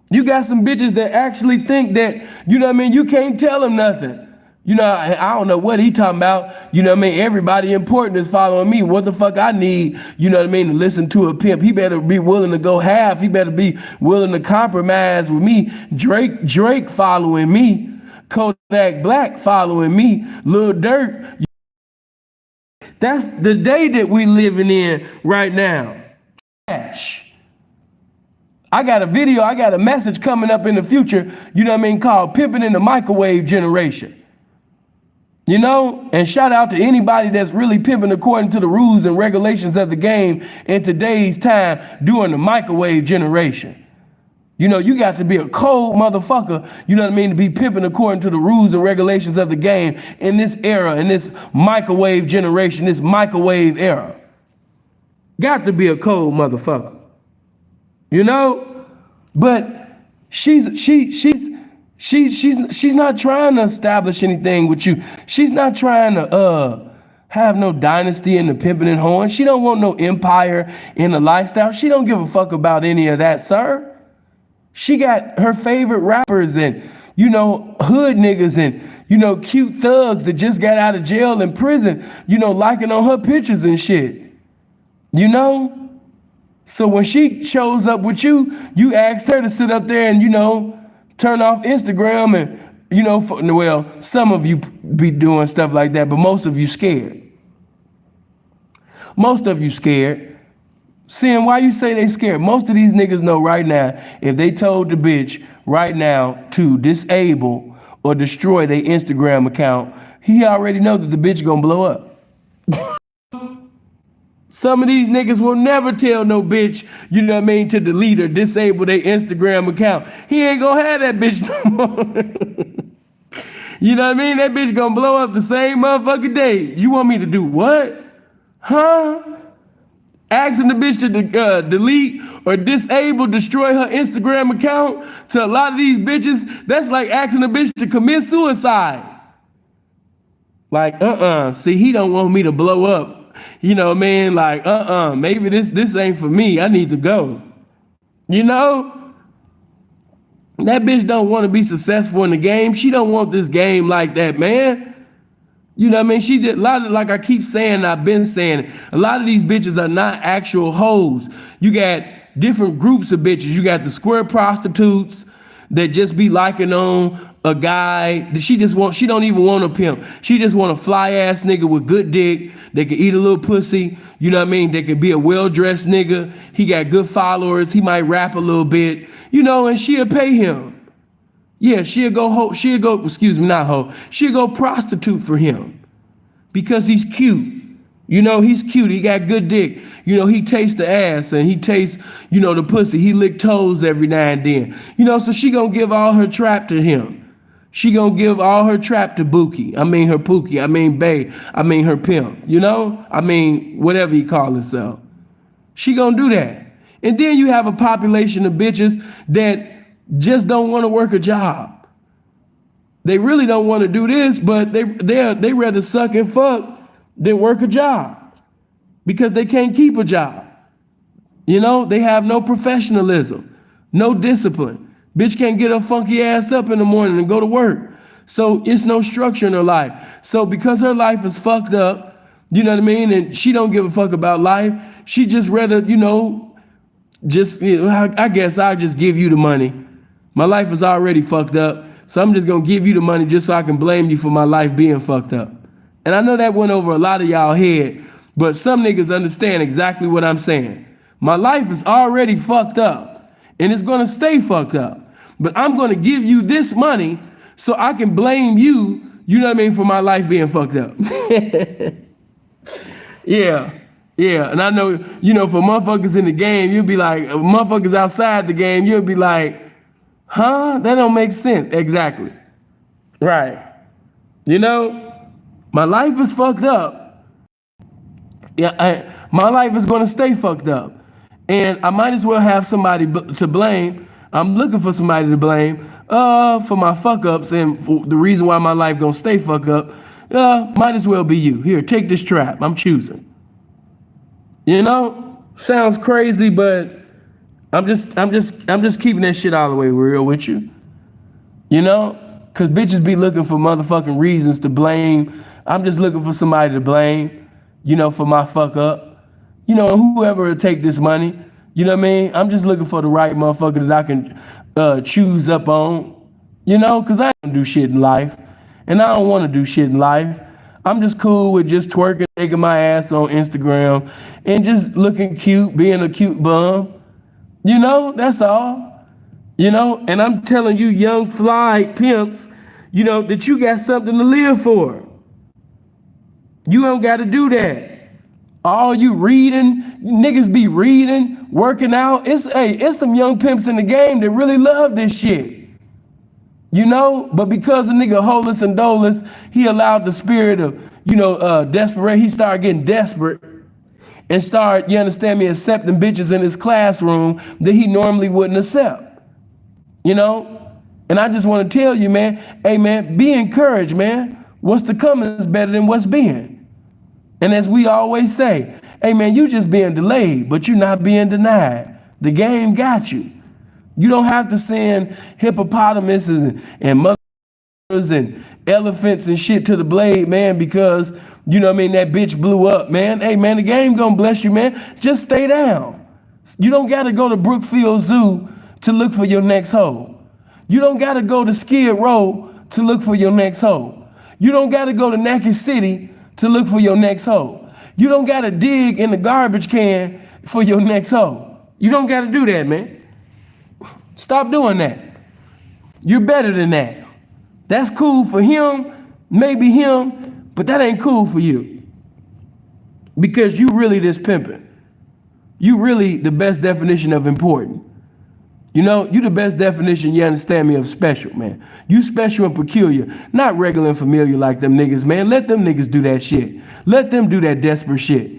You got some bitches that actually think that, you know what I mean, you can't tell them nothing. You know, I don't know what he talking about. You know what I mean? Everybody important is following me. What the fuck I need, you know what I mean, to listen to a pimp. He better be willing to go half. He better be willing to compromise with me. Drake following me. Kodak Black following me. Lil Durk. That's the day that we living in right now. I got a video, I got a message coming up in the future, you know what I mean, called Pimping in the Microwave Generation. You know, and shout out to anybody that's really pimping according to the rules and regulations of the game in today's time during the microwave generation. You know, you got to be a cold motherfucker, you know what I mean, to be pimping according to the rules and regulations of the game in this era, in this microwave generation, this microwave era. Got to be a cold motherfucker. You know? But she's not trying to establish anything with you. She's not trying to have no dynasty in the pimping and horn. She don't want no empire in the lifestyle. She don't give a fuck about any of that, sir. She got her favorite rappers and, you know, hood niggas and, you know, cute thugs that just got out of jail and prison, you know, liking on her pictures and shit. You know? So when she shows up with you, you asked her to sit up there and, you know, turn off Instagram and, you know, well, some of you be doing stuff like that, but most of you scared. Most of you scared. Seeing why you say they scared. Most of these niggas know right now, if they told the bitch right now to disable or destroy their Instagram account, he already know that the bitch gonna blow up. Some of these niggas will never tell no bitch, you know what I mean, to delete or disable their Instagram account. He ain't gonna have that bitch no more. You know what I mean? That bitch gonna blow up the same motherfucking day. You want me to do what? Huh? Asking the bitch to delete or disable, destroy her Instagram account. To a lot of these bitches, that's like asking a bitch to commit suicide. Like, see, he don't want me to blow up. You know what I mean? Like, maybe this ain't for me. I need to go. You know? That bitch don't want to be successful in the game. She don't want this game like that, man. You know what I mean? She did a lot of, like I keep saying, I've been saying, a lot of these bitches are not actual hoes. You got different groups of bitches. You got the square prostitutes that just be liking on a guy that she don't even want a pimp. She just want a fly ass nigga with good dick. They can eat a little pussy. You know what I mean? They can be a well-dressed nigga. He got good followers. He might rap a little bit, you know, and she'll pay him. Yeah, she'll go prostitute for him because he's cute. You know, he's cute. He got good dick. You know, he tastes the ass and he tastes, you know, the pussy. He lick toes every now and then. You know, so she gonna give all her trap to him. She gonna give all her trap to Bookie. I mean her Pookie. I mean Bae. I mean her pimp. You know? I mean, whatever he call himself. She gonna do that. And then you have a population of bitches that just don't want to work a job. They really don't want to do this, but they rather suck and fuck than work a job because they can't keep a job. You know, they have no professionalism, no discipline. Bitch can't get her funky ass up in the morning and go to work. So it's no structure in her life. So because her life is fucked up, you know what I mean? And she don't give a fuck about life. She just rather, you know, I guess I'll just give you the money. My life is already fucked up, so I'm just gonna give you the money just so I can blame you for my life being fucked up. And I know that went over a lot of y'all head, but some niggas understand exactly what I'm saying. My life is already fucked up, and it's gonna stay fucked up. But I'm gonna give you this money so I can blame you, you know what I mean, for my life being fucked up. Yeah. And I know, you know, for motherfuckers in the game, you'll be like, motherfuckers outside the game, you'll be like, huh? That don't make sense. Exactly. Right. You know, my life is fucked up. Yeah, my life is going to stay fucked up. And I might as well have somebody to blame. I'm looking for somebody to blame for my fuck ups and for the reason why my life going to stay fucked up. Might as well be you. Here, take this trap. I'm choosing. You know, sounds crazy, but I'm just keeping that shit all the way real with you. You know? Cause bitches be looking for motherfucking reasons to blame. I'm just looking for somebody to blame, you know, for my fuck up. You know, whoever will take this money, you know what I mean? I'm just looking for the right motherfucker that I can choose up on, you know, cause I don't do shit in life. And I don't want to do shit in life. I'm just cool with just twerking, taking my ass on Instagram and just looking cute, being a cute bum. You know, that's all. You know, and I'm telling you young fly pimps, you know, that you got something to live for. You don't got to do that. All you reading, niggas be reading, working out. It's some young pimps in the game that really love this shit. You know, but because the nigga holus and dolus, he allowed the spirit of, desperate. He started getting desperate and started, you understand me, accepting bitches in his classroom that he normally wouldn't accept. You know? And I just want to tell you, man, hey man, be encouraged, man. What's to come is better than what's been. And as we always say, hey man, you just being delayed, but you're not being denied. The game got you. You don't have to send hippopotamuses and mothers and elephants and shit to the blade, man, because, you know what I mean, that bitch blew up, man. Hey, man, the game gonna bless you, man. Just stay down. You don't gotta go to Brookfield Zoo to look for your next hoe. You don't gotta go to Skid Row to look for your next hoe. You don't gotta go to Naked City to look for your next hoe. You don't gotta dig in the garbage can for your next hoe. You don't gotta do that, man. Stop doing that. You're better than that. That's cool for him, maybe him, but that ain't cool for you. Because you really this pimping. You really the best definition of important. You know, you the best definition, you understand me, of special, man. You special and peculiar, not regular and familiar like them niggas, man. Let them niggas do that shit. Let them do that desperate shit.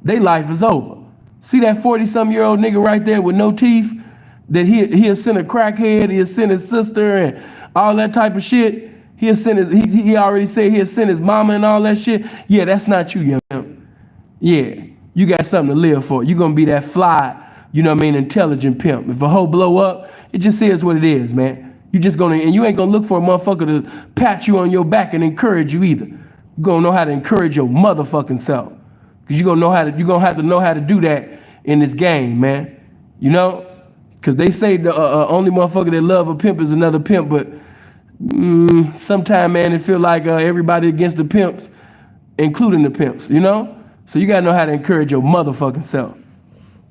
They life is over. See that 40-some-year-old nigga right there with no teeth? That he'll send a crackhead, he'll send his sister and all that type of shit. He'll send he already said he'll send his mama and all that shit. Yeah, that's not you, young pimp. Yeah, you got something to live for. You're gonna be that fly, you know what I mean, intelligent pimp. If a hoe blow up, it just is what it is, man. You just gonna, and you ain't gonna look for a motherfucker to pat you on your back and encourage you either. You gonna know how to encourage your motherfucking self. Cause you gonna have to know how to do that in this game, man. You know? Because they say the only motherfucker that love a pimp is another pimp, but sometimes, man, it feel like everybody against the pimps, including the pimps, you know? So you got to know how to encourage your motherfucking self.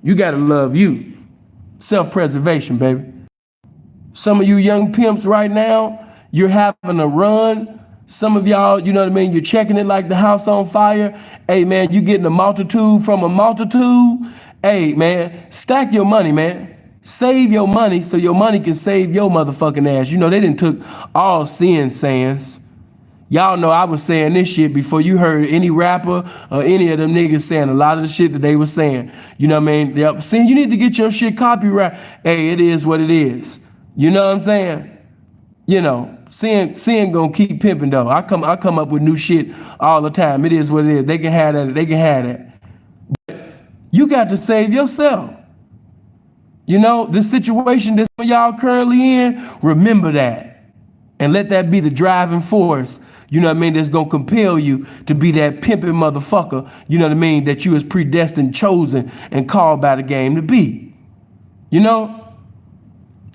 You got to love you. Self-preservation, baby. Some of you young pimps right now, you're having a run. Some of y'all, you know what I mean, you're checking it like the house on fire. Hey, man, you getting a multitude from a multitude. Hey, man, stack your money, man. Save your money so your money can save your motherfucking ass. You know, they done took all sin sayings. Y'all know I was saying this shit before you heard any rapper or any of them niggas saying a lot of the shit that they were saying. You know what I mean? Yep. Saying you need to get your shit copyright. Hey, it is what it is. You know what I'm saying? You know, sin gonna keep pimping though. I come up with new shit all the time. It is what it is. They can have that. They can have that. But you got to save yourself. You know, the situation that y'all currently in, remember that. And let that be the driving force, you know what I mean, that's going to compel you to be that pimping motherfucker, you know what I mean, that you was predestined, chosen, and called by the game to be. You know?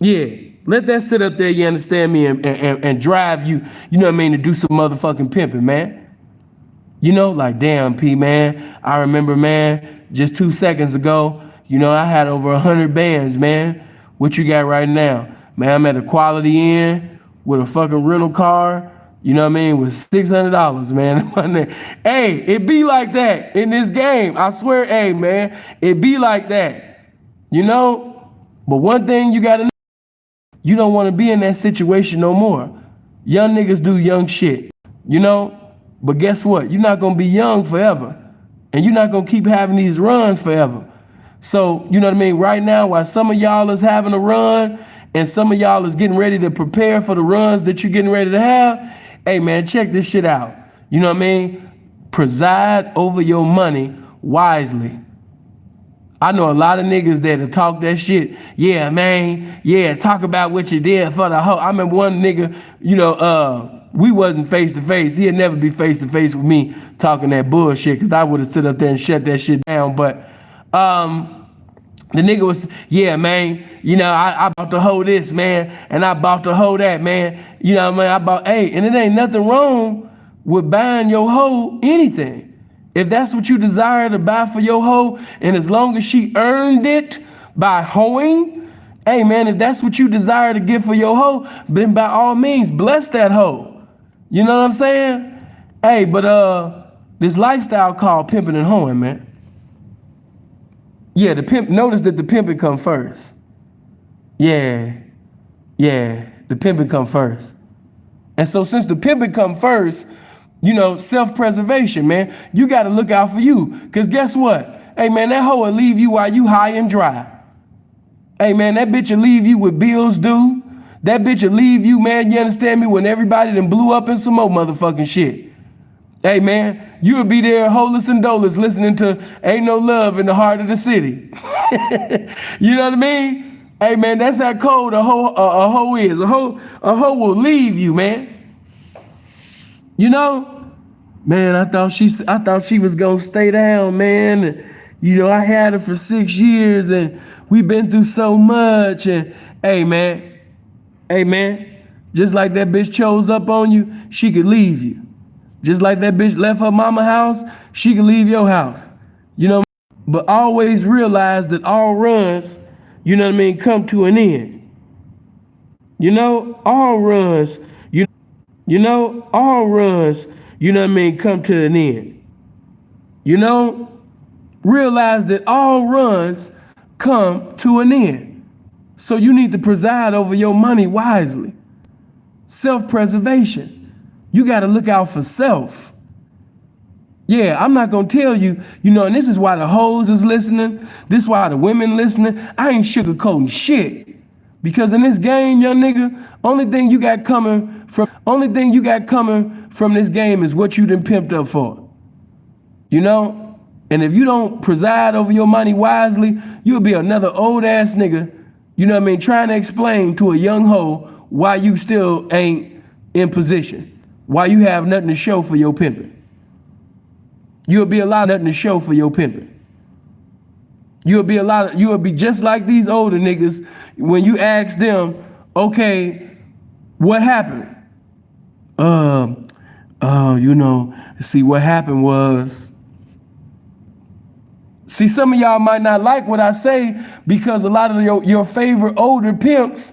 Yeah. Let that sit up there, you understand me, and drive you, you know what I mean, to do some motherfucking pimping, man. You know, like, damn, P, man, I remember, man, just 2 seconds ago, you know, I had over 100 bands, man. What you got right now? Man, I'm at a Quality Inn with a fucking rental car, you know what I mean, with $600, man. Hey, it be like that in this game. I swear, hey, man, it be like that, you know? But one thing you gotta know, you don't want to be in that situation no more. Young niggas do young shit, you know? But guess what? You're not gonna be young forever. And you're not gonna keep having these runs forever. So, you know what I mean? Right now, while some of y'all is having a run and some of y'all is getting ready to prepare for the runs that you're getting ready to have, hey, man, check this shit out. You know what I mean? Preside over your money wisely. I know a lot of niggas that talk that shit. Yeah, man. Yeah, talk about what you did for the hoe. I remember one nigga, you know, we wasn't face to face. He'd never be face to face with me talking that bullshit because I would have stood up there and shut that shit down. But the nigga was, yeah, man, you know, I bought the hoe this, man, and I bought the hoe that, man. You know what I mean? Hey, and it ain't nothing wrong with buying your hoe anything. If that's what you desire to buy for your hoe, and as long as she earned it by hoeing, hey, man, if that's what you desire to get for your hoe, then by all means, bless that hoe. You know what I'm saying? Hey, but this lifestyle called pimping and hoeing, man. Yeah, the pimp. Notice that the pimping come first. Yeah, yeah, the pimping come first. And so since the pimping come first, self-preservation, man. You got to look out for you. Because guess what? Hey, man, that hoe will leave you while you high and dry. Hey, man, that bitch will leave you with bills due. That bitch will leave you, man, you understand me, when everybody done blew up in some more motherfucking shit. Hey, man, you would be there holeless and doleless listening to Ain't No Love in the Heart of the City. You know what I mean? Hey, man, that's how cold a hoe is. A hoe will leave you, man. You know? Man, I thought she was gonna stay down, man. And, I had her for 6 years and we've been through so much. And hey, man, just like that bitch chose up on you, she could leave you. Just like that bitch left her mama house, she could leave your house. But always realize that all runs, come to an end. All runs, come to an end. Realize that all runs come to an end. So you need to preside over your money wisely. Self-preservation. You got to look out for self. Yeah, I'm not going to tell you, and this is why the hoes is listening. This is why the women listening. I ain't sugarcoating shit. Because in this game, young nigga, only thing you got coming from this game is what you done pimped up for. And if you don't preside over your money wisely, you'll be another old ass nigga, trying to explain to a young hoe why you still ain't in position. Why you have nothing to show for your pimping. You'll be nothing to show for your pimping. You'll be just like these older niggas when you ask them, okay, what happened? See, what happened was, some of y'all might not like what I say because a lot of your favorite older pimps,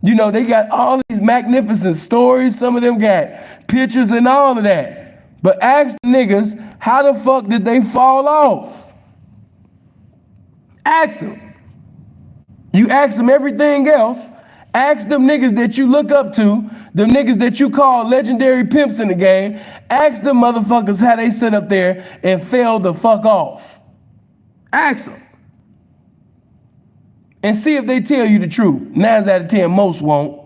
they got all these magnificent stories. Some of them got pictures and all of that. But ask the niggas, how the fuck did they fall off? Ask them. You ask them everything else. Ask them niggas that you look up to, them niggas that you call legendary pimps in the game. Ask them motherfuckers how they sit up there and fell the fuck off. Ask them. And see if they tell you the truth. 9 out of 10, most won't.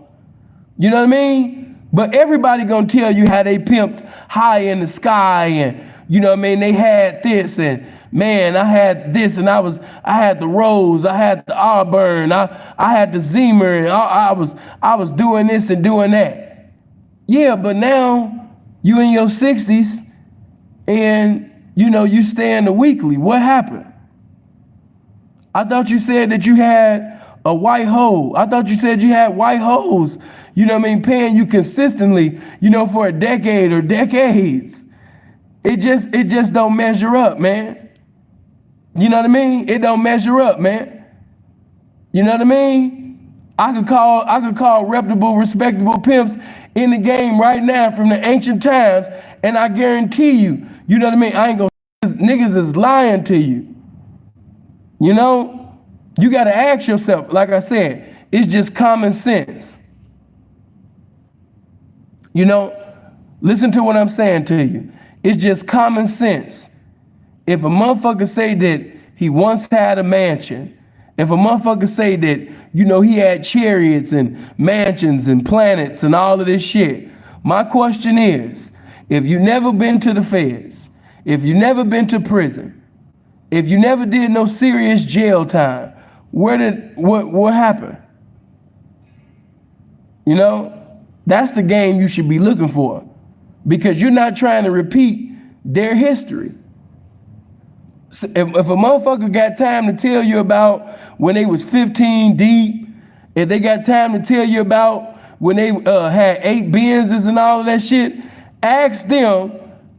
You know what I mean? But everybody gonna tell you how they pimped high in the sky and, they had this and man, I had this and I had the Rose, I had the Auburn, I had the Zimmer, and I was doing this and doing that. Yeah, but now you in your 60s and, you stay in the weekly. What happened? I thought you said that you had a white hoe. I thought you said you had white hoes, paying you consistently, for a decade or decades. It just don't measure up, man. You know what I mean? It don't measure up, man. You know what I mean? I could call reputable, respectable pimps in the game right now from the ancient times, and I guarantee you, you know what I mean? I ain't gonna, niggas is lying to you. You got to ask yourself, like I said, it's just common sense. Listen to what I'm saying to you. It's just common sense. If a motherfucker say that he once had a mansion, if a motherfucker say that, he had chariots and mansions and planets and all of this shit, my question is, if you never been to the feds, if you never been to prison, if you never did no serious jail time, what happened? That's the game you should be looking for, because you're not trying to repeat their history. If a motherfucker got time to tell you about when they was 15 deep, if they got time to tell you about when they had 8 Benzes and all of that shit, ask them,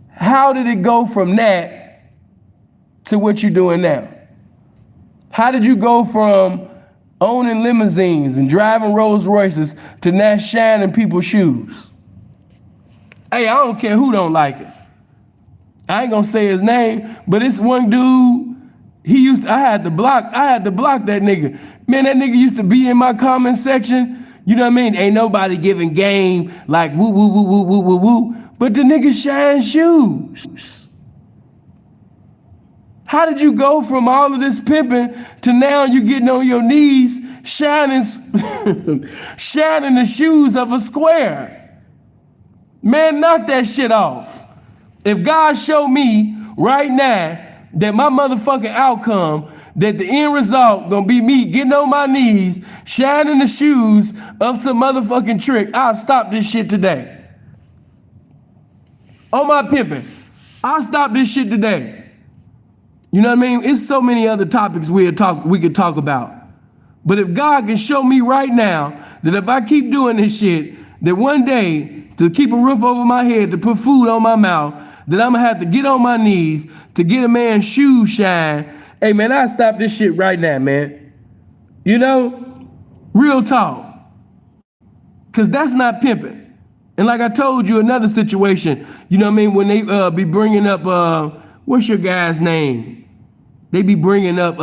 how did it go from that to what you're doing now? How did you go from owning limousines and driving Rolls Royces to now shining people's shoes? Hey, I don't care who don't like it. I ain't gonna say his name, but it's one dude, I had to block that nigga. Man, that nigga used to be in my comment section. You know what I mean? Ain't nobody giving game like woo woo woo woo woo woo woo. But the nigga shine shoes. How did you go from all of this pimping to now you getting on your knees shining shining the shoes of a square? Man, knock that shit off. If God showed me right now that my motherfucking outcome, that the end result gonna be me getting on my knees, shining the shoes of some motherfucking trick, I'll stop this shit today. On my pimping, I'll stop this shit today. You know what I mean? It's so many other topics we could talk about. But if God can show me right now that if I keep doing this shit, that one day to keep a roof over my head, to put food on my mouth, that I'm gonna have to get on my knees to get a man's shoes shine. Hey man, I stop this shit right now, man. You know, real talk. Cause that's not pimping. And like I told you, another situation, you know what I mean? When they be bringing up, what's your guy's name? They be bringing up,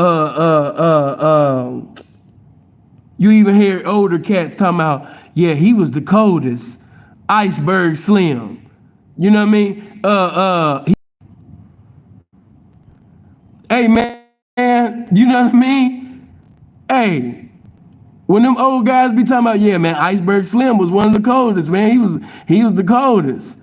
you even hear older cats talking about, yeah, he was the coldest, Iceberg Slim. You know what I mean? Hey man, you know what I mean? Hey, when them old guys be talking about, yeah man, Iceberg Slim was one of the coldest, man. He was the coldest.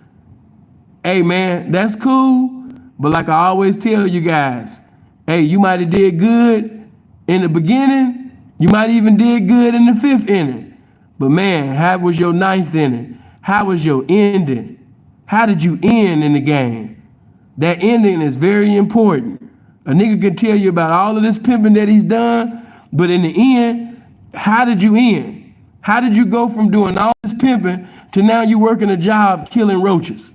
Hey man, that's cool. But like I always tell you guys, hey, you might have did good in the beginning. You might even did good in the 5th inning. But man, how was your 9th inning? How was your ending? How did you end in the game? That ending is very important. A nigga can tell you about all of this pimping that he's done, but in the end, how did you end? How did you go from doing all this pimping to now you working a job killing roaches?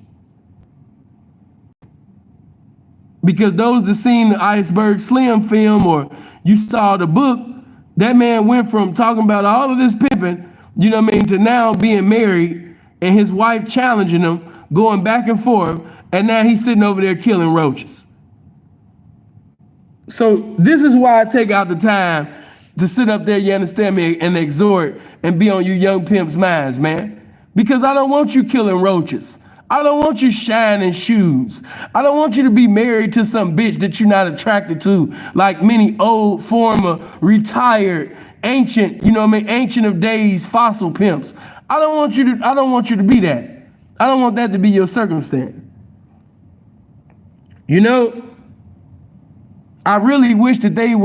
Because those that seen the Iceberg Slim film or you saw the book, that man went from talking about all of this pimping, you know what I mean, to now being married and his wife challenging him, going back and forth, and now he's sitting over there killing roaches. So this is why I take out the time to sit up there, you understand me, and exhort and be on you young pimps' minds, man. Because I don't want you killing roaches. I don't want you shining shoes. I don't want you to be married to some bitch that you're not attracted to, like many old, former, retired, ancient, you know what I mean, ancient of days fossil pimps. I don't want you to be that. I don't want that to be your circumstance. You know, I really wish that they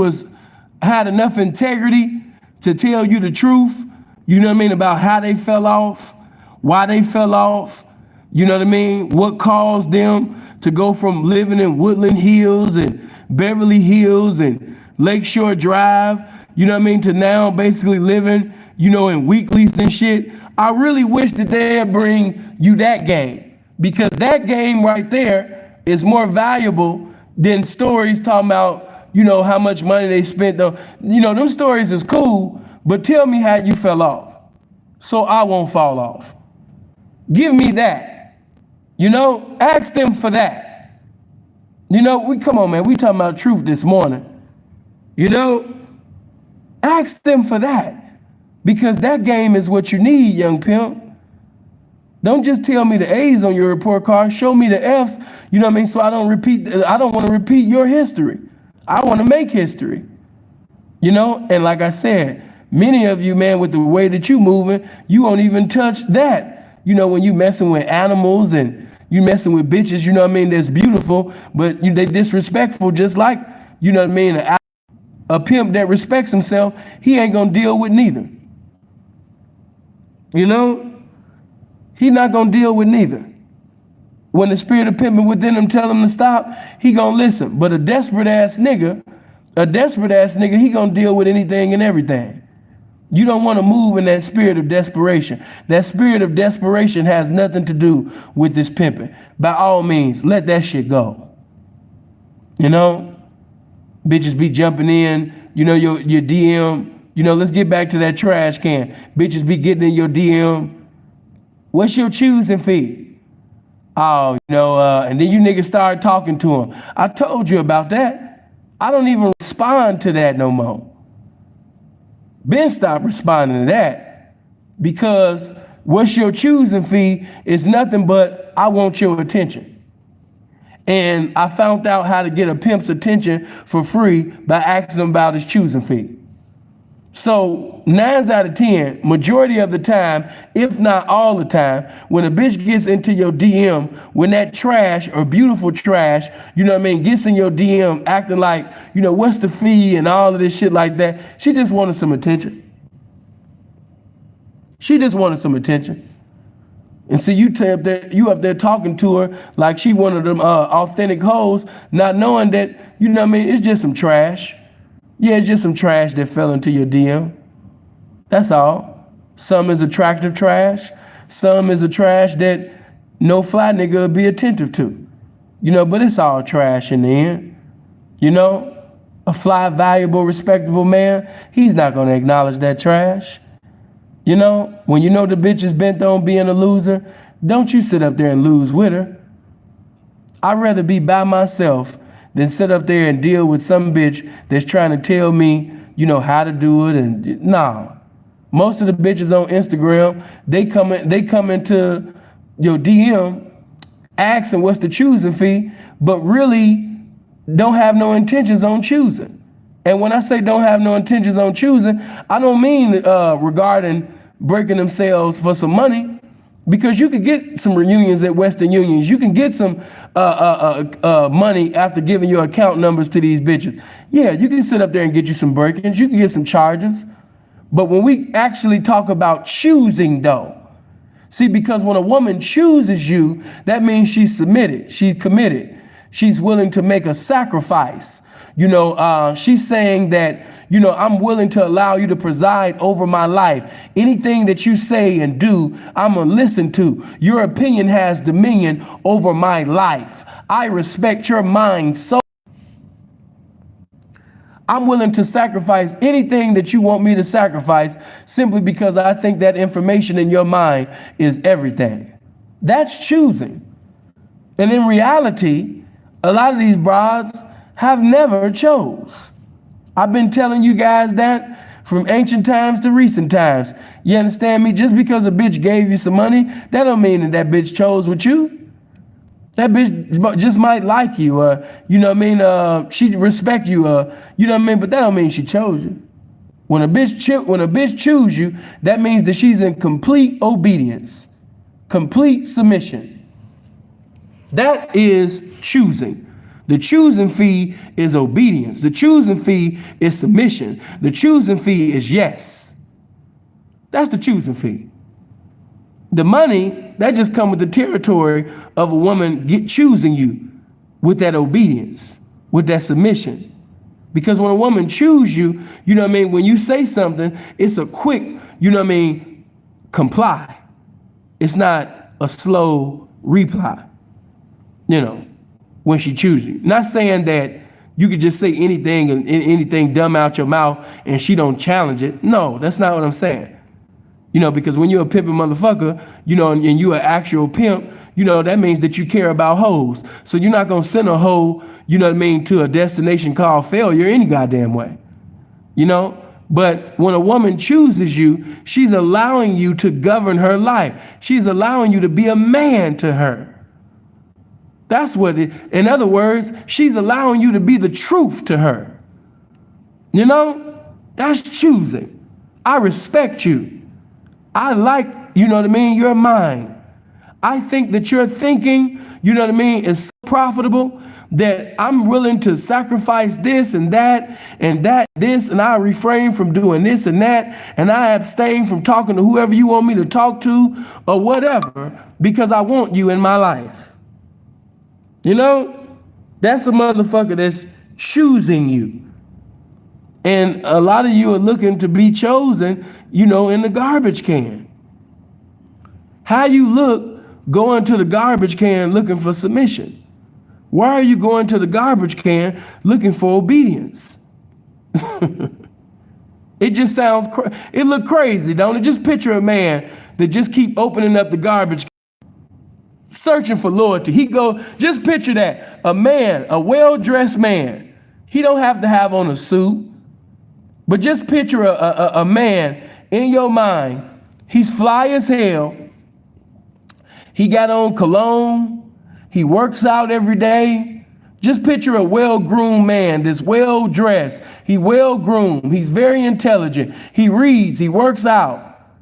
had enough integrity to tell you the truth, you know what I mean, about how they fell off, why they fell off. You know what I mean? What caused them to go from living in Woodland Hills and Beverly Hills and Lakeshore Drive, you know what I mean, to now basically living, you know, in weeklies and shit. I really wish that they'd bring you that game, because that game right there is more valuable than stories talking about, you know, how much money they spent. Though, you know, them stories is cool, but tell me how you fell off so I won't fall off. Give me that. You know, ask them for that. You know, come on, man. We talking about truth this morning. You know, ask them for that, because that game is what you need, young pimp. Don't just tell me the A's on your report card. Show me the F's. You know what I mean? So I don't want to repeat your history. I want to make history. You know, and like I said, many of you, man, with the way that you moving, you won't even touch that. You know, when you messing with animals and you messing with bitches, you know what I mean, that's beautiful, but they disrespectful, just like, you know what I mean, a pimp that respects himself, he ain't gonna deal with neither. You know, he not gonna deal with neither. When the spirit of pimping within him tell him to stop, he gonna listen. But a desperate ass nigga, he gonna deal with anything and everything. You don't want to move in that spirit of desperation. That spirit of desperation has nothing to do with this pimping. By all means, let that shit go. You know, bitches be jumping in, you know, your DM. You know, let's get back to that trash can. Bitches be getting in your DM. What's your choosing fee? Oh, you know, and then you niggas start talking to them. I told you about that. I don't even respond to that no more. Ben stopped responding to that because what's your choosing fee is nothing but I want your attention. And I found out how to get a pimp's attention for free by asking him about his choosing fee. So 9 out of 10, majority of the time, if not all the time, when a bitch gets into your DM, when that trash or beautiful trash, you know what I mean, gets in your DM acting like, you know, what's the fee and all of this shit like that, she just wanted some attention. She just wanted some attention. And so you up there talking to her like she one of them authentic hoes, not knowing that, you know what I mean, it's just some trash. Yeah, it's just some trash that fell into your DM. That's all. Some is attractive trash. Some is a trash that no fly nigga would be attentive to. You know, but it's all trash in the end. You know, a fly, valuable, respectable man, he's not going to acknowledge that trash. You know, when you know the bitch is bent on being a loser, don't you sit up there and lose with her. I'd rather be by myself than sit up there and deal with some bitch that's trying to tell me, you know, how to do it. And nah, most of the bitches on Instagram, they come into your DM asking what's the choosing fee, but really don't have no intentions on choosing. And when I say don't have no intentions on choosing, I don't mean regarding breaking themselves for some money, because you could get some reunions at Western Unions. You can get some money after giving your account numbers to these bitches. Yeah, you can sit up there and get you some break-ins. You can get some charges. But when we actually talk about choosing, though, see, because when a woman chooses you, that means she's submitted, she's committed, she's willing to make a sacrifice. You know, she's saying that, you know, I'm willing to allow you to preside over my life. Anything that you say and do, I'm going to listen to. Your opinion has dominion over my life. I respect your mind so. I'm willing to sacrifice anything that you want me to sacrifice simply because I think that information in your mind is everything. That's choosing. And in reality, a lot of these broads have never chose. I've been telling you guys that from ancient times to recent times. You understand me? Just because a bitch gave you some money, that don't mean that bitch chose with you. That bitch just might like you, you know what I mean? She respect you, you know what I mean? But that don't mean she chose you. When a bitch choose you, that means that she's in complete obedience, complete submission. That is choosing. The choosing fee is obedience. The choosing fee is submission. The choosing fee is yes. That's the choosing fee. The money, that just comes with the territory of a woman choosing you with that obedience, with that submission. Because when a woman chooses you, you know what I mean, when you say something, it's a quick, you know what I mean, comply. It's not a slow reply, you know, when she chooses you. Not saying that you could just say anything and anything dumb out your mouth and she don't challenge it. No, that's not what I'm saying. You know, because when you're a pimping motherfucker, you know, and you're an actual pimp, you know, that means that you care about hoes. So you're not going to send a hoe, you know what I mean, to a destination called failure any goddamn way. You know, but when a woman chooses you, she's allowing you to govern her life. She's allowing you to be a man to her. That's what it, in other words, she's allowing you to be the truth to her. You know, that's choosing. I respect you. I like, you know what I mean, you're mine. I think that your thinking, you know what I mean, is so profitable that I'm willing to sacrifice this and that, this, and I refrain from doing this and that, and I abstain from talking to whoever you want me to talk to or whatever, because I want you in my life. You know, that's a motherfucker that's choosing you. And a lot of you are looking to be chosen, you know, in the garbage can. How you look going to the garbage can looking for submission? Why are you going to the garbage can looking for obedience? It just sounds, it look crazy, don't it? Just picture a man that just keep opening up the garbage can, searching for loyalty. Just picture that, a man, a well-dressed man, He don't have to have on a suit. But just picture a man in your mind. He's fly as hell. He got on cologne. He works out every day. Just picture a well-groomed man that's well-dressed. He well-groomed. He's very intelligent. He reads. He works out.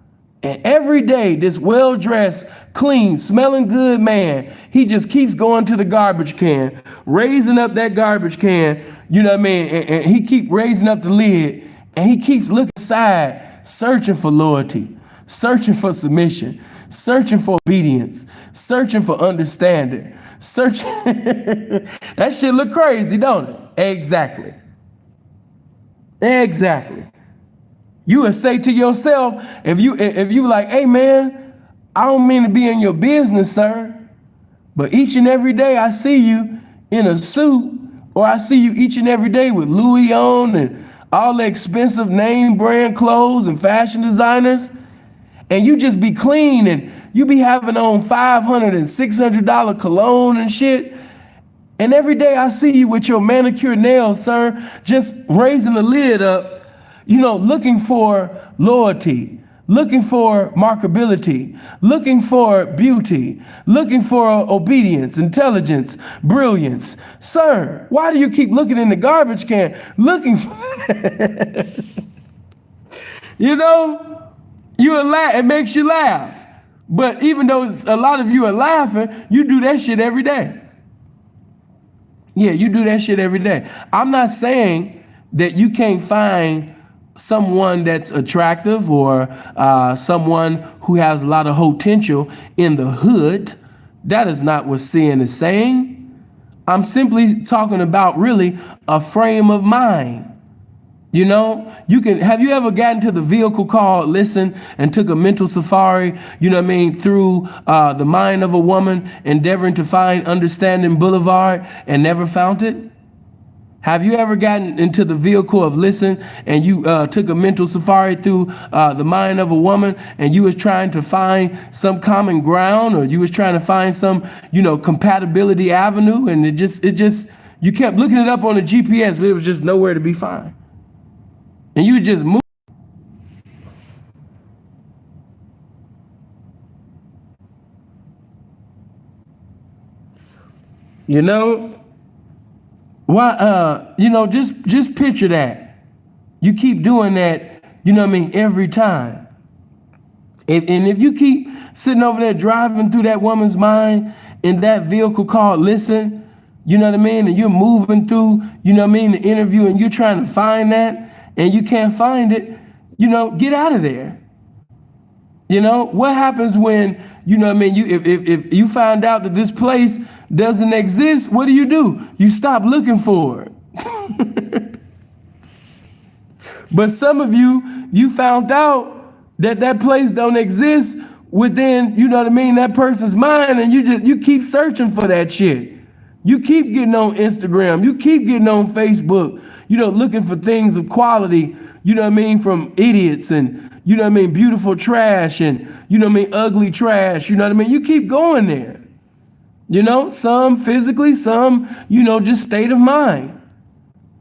And every day, this well-dressed, clean, smelling good man, he just keeps going to the garbage can, raising up that garbage can, you know what I mean? And he keeps raising up the lid, and he keeps looking inside, searching for loyalty, searching for submission, searching for obedience, searching for understanding, searching. That shit look crazy, don't it? Exactly. Exactly. You would say to yourself, if you like, hey man, I don't mean to be in your business, sir, but each and every day I see you in a suit, or I see you each and every day with Louis on and all the expensive name brand clothes and fashion designers, and you just be clean and you be having on $500 and $600 cologne and shit. And every day I see you with your manicured nails, sir, just raising the lid up, you know, looking for loyalty, looking for marketability, looking for beauty, looking for obedience, intelligence, brilliance. Sir, why do you keep looking in the garbage can? Looking for, you know, it makes you laugh. But even though a lot of you are laughing, you do that shit every day. Yeah, you do that shit every day. I'm not saying that you can't find someone that's attractive or someone who has a lot of potential in the hood. That is not what sin is saying. I'm simply talking about really a frame of mind. You know, have you ever gotten to the vehicle called Listen and took a mental safari, you know what I mean, through the mind of a woman, endeavoring to find Understanding Boulevard and never found it? Have you ever gotten into the vehicle of Listen and you took a mental safari through the mind of a woman and you was trying to find some common ground, or you was trying to find some, you know, compatibility avenue, and it just you kept looking it up on the GPS, but it was just nowhere to be found. And you just move. You know? Why, you know, just picture that. You keep doing that, you know what I mean, every time. And if you keep sitting over there driving through that woman's mind in that vehicle called Listen, you know what I mean, and you're moving through, you know what I mean, the interview, and you're trying to find that, and you can't find it, you know, get out of there. You know, what happens when, you know what I mean, if you find out that this place doesn't exist, what do? You stop looking for it. But some of you found out that place don't exist within, you know what I mean, that person's mind, and you keep searching for that shit. You keep getting on Instagram, you keep getting on Facebook, you know, looking for things of quality, you know what I mean, from idiots and, you know what I mean, beautiful trash and, you know what I mean, ugly trash, you know what I mean? You keep going there. You know, some physically, some, you know, just state of mind.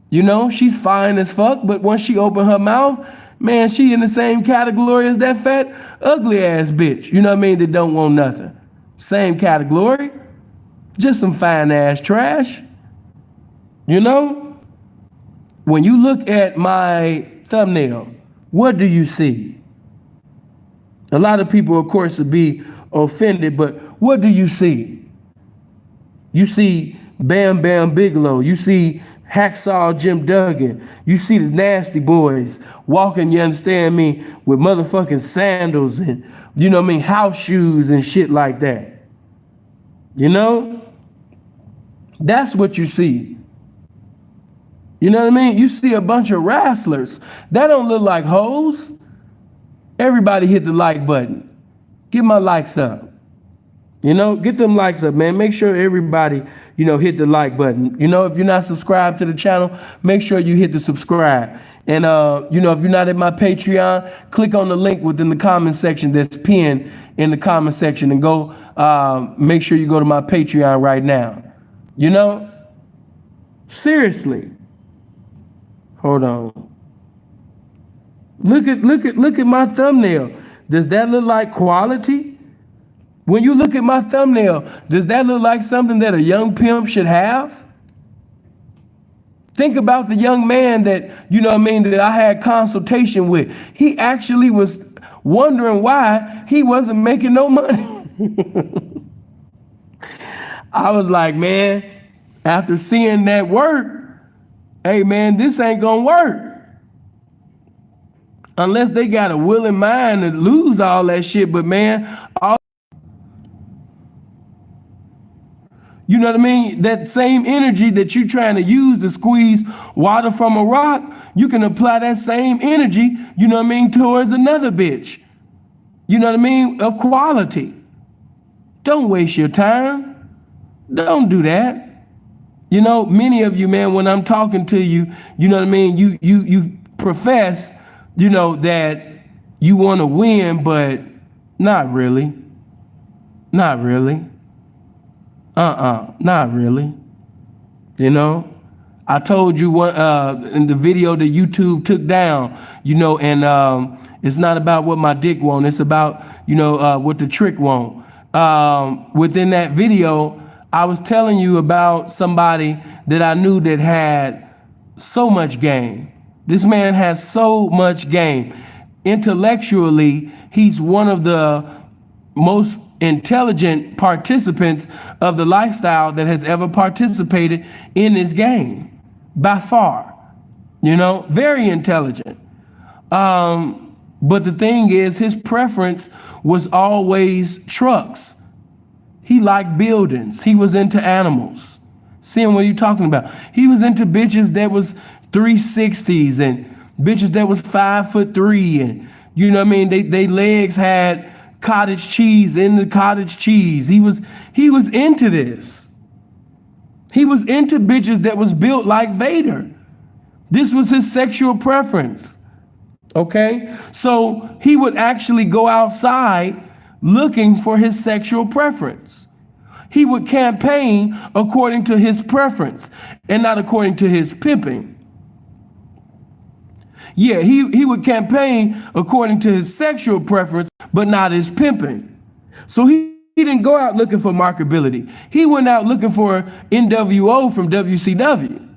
You know, she's fine as fuck, but once she open her mouth, man, she in the same category as that fat, ugly ass bitch, you know what I mean, that don't want nothing. Same category, just some fine ass trash. You know, when you look at my thumbnail, what do you see? A lot of people, of course, would be offended, but what do you see? You see Bam Bam Bigelow. You see Hacksaw Jim Duggan. You see the Nasty Boys walking, you understand me, with motherfucking sandals and, you know what I mean, house shoes and shit like that. You know? That's what you see. You know what I mean? You see a bunch of wrestlers. That don't look like hoes. Everybody hit the like button. Get my likes up. You know, get them likes up, man. Make sure everybody, you know, hit the like button. You know, if you're not subscribed to the channel, make sure you hit the subscribe. And, you know, if you're not at my Patreon, click on the link within the comment section that's pinned in the comment section and go, make sure you go to my Patreon right now. You know, seriously, Hold on. Look at my thumbnail. Does that look like quality? When you look at my thumbnail, does that look like something that a young pimp should have? Think about the young man that, that I had consultation with. He actually was wondering why he wasn't making no money. I was like, man, after seeing that work, hey man, this ain't gonna work. Unless they got a willing mind to lose all that shit. But man, you know what I mean? That same energy that you're trying to use to squeeze water from a rock, you can apply that same energy, towards another bitch. You know what I mean? Of quality. Don't waste your time. Don't do that. Many of you, man, when I'm talking to you, you know what I mean? You profess, that you want to win, but not really. Not really. Not really. I told you what in the video that YouTube took down, and it's not about what my dick want. It's about, what the trick want. Within that video, I was telling you about somebody that I knew that had so much game. This man has so much game. Intellectually, he's one of the most intelligent participants of the lifestyle that has ever participated in this game, by far. Very intelligent. But the thing is, his preference was always trucks. He liked buildings. He was into animals. Seeing what you're talking about. He was into bitches that was 360s and bitches that was 5'3", and they legs had cottage cheese in the cottage cheese. He was into this. He was into bitches that was built like Vader. This was his sexual preference. Okay? So he would actually go outside looking for his sexual preference. He would campaign according to his preference and not according to his pimping. Yeah, he would campaign according to his sexual preference, but not his pimping. So he didn't go out looking for marketability. He went out looking for NWO from WCW.